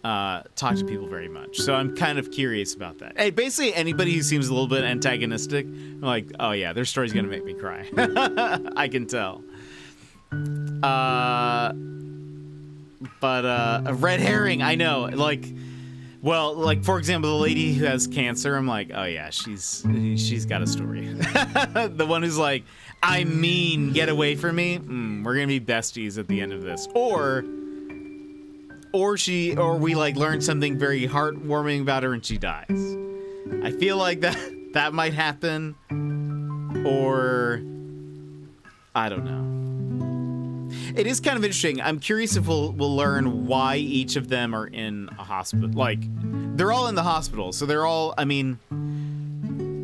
talk to people very much. So I'm kind of curious about that. Hey, basically anybody who seems a little bit antagonistic, I'm like, oh yeah, their story's gonna make me cry. I can tell. But a red herring, I know. Like, well, like for example, the lady who has cancer, I'm like, oh yeah, she's got a story. The one who's like, I mean, get away from me. We're gonna be besties at the end of this, or we like learn something very heartwarming about her and she dies. I feel like that might happen, or I don't know. It is kind of interesting. I'm curious if we'll learn why each of them are in a hospital. Like, they're all in the hospital, so they're all, I mean,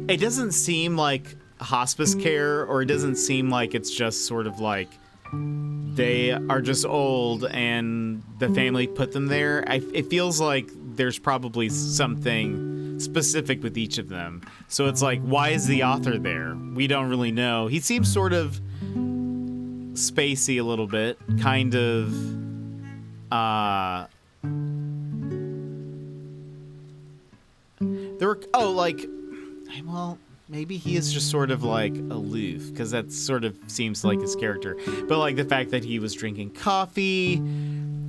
it doesn't seem like hospice care, or it doesn't seem like it's just sort of like they are just old and the family put them there. It feels like there's probably something specific with each of them. So it's like, why is the author there? We don't really know. He seems sort of spacey a little bit, kind of there were maybe he is just sort of like aloof, because that sort of seems like his character. But like the fact that he was drinking coffee,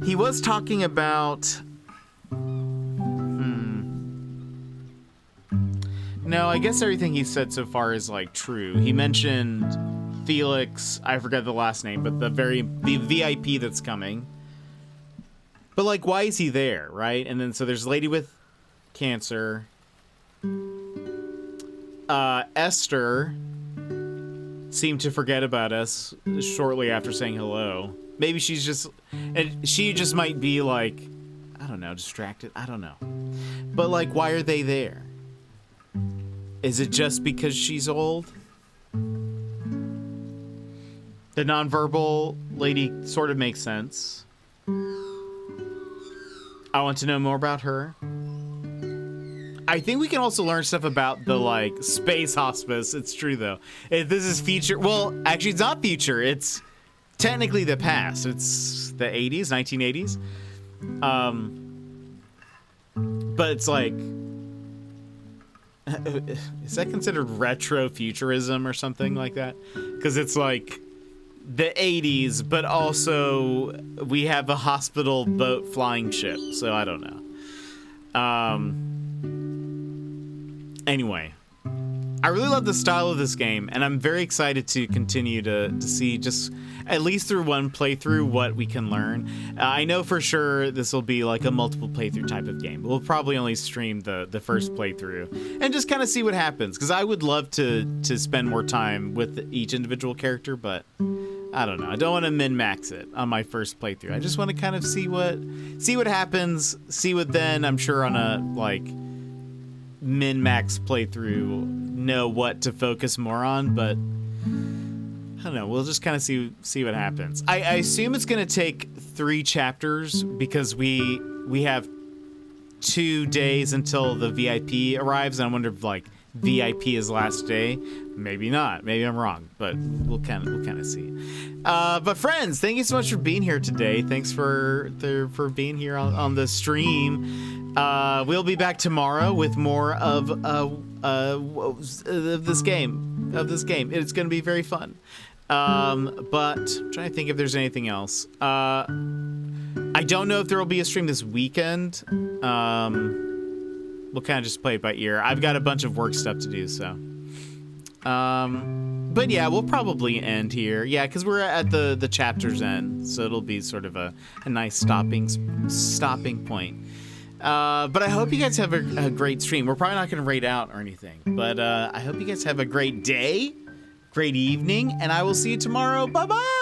he was talking about no, I guess everything he said so far is like true. He mentioned Felix, I forget the last name, but the VIP that's coming. But like, why is he there, right? And then so there's a lady with cancer. Esther seemed to forget about us shortly after saying hello. Maybe she just might be like, I don't know, distracted. I don't know. But like, why are they there? Is it just because she's old? The nonverbal lady sort of makes sense. I want to know more about her. I think we can also learn stuff about the, like, space hospice. It's true, though. This is future. Well, actually, it's not future. It's technically the past. It's the 80s, 1980s. But it's like... Is that considered retro futurism or something like that? Because it's like the 80s, but also we have a hospital boat flying ship, so I don't know. Anyway, I really love the style of this game, and I'm very excited to continue to see, just at least through one playthrough, what we can learn. I know for sure this will be like a multiple playthrough type of game. We'll probably only stream the first playthrough and just kind of see what happens, because I would love to spend more time with each individual character, but I don't know. I don't want to min-max it on my first playthrough. I just want to kind of see what happens, see what then I'm sure on a like min-max playthrough know what to focus more on, but I don't know. We'll just kind of see what happens. I assume it's going to take 3 chapters because we have 2 days until the VIP arrives, and I wonder if like VIP is last day. Maybe not. Maybe I'm wrong, but we'll kind of see. But friends, thank you so much for being here today. Thanks for being here on the stream. We'll be back tomorrow with more of this game. It's going to be very fun. But I'm trying to think if there's anything else. I don't know if there will be a stream this weekend. We'll kind of just play it by ear. I've got a bunch of work stuff to do, so. But yeah, we'll probably end here. Yeah, because we're at the chapter's end, so it'll be sort of a nice stopping point. But I hope you guys have a great stream. We're probably not going to raid out or anything, but I hope you guys have a great day, great evening, and I will see you tomorrow. Bye-bye!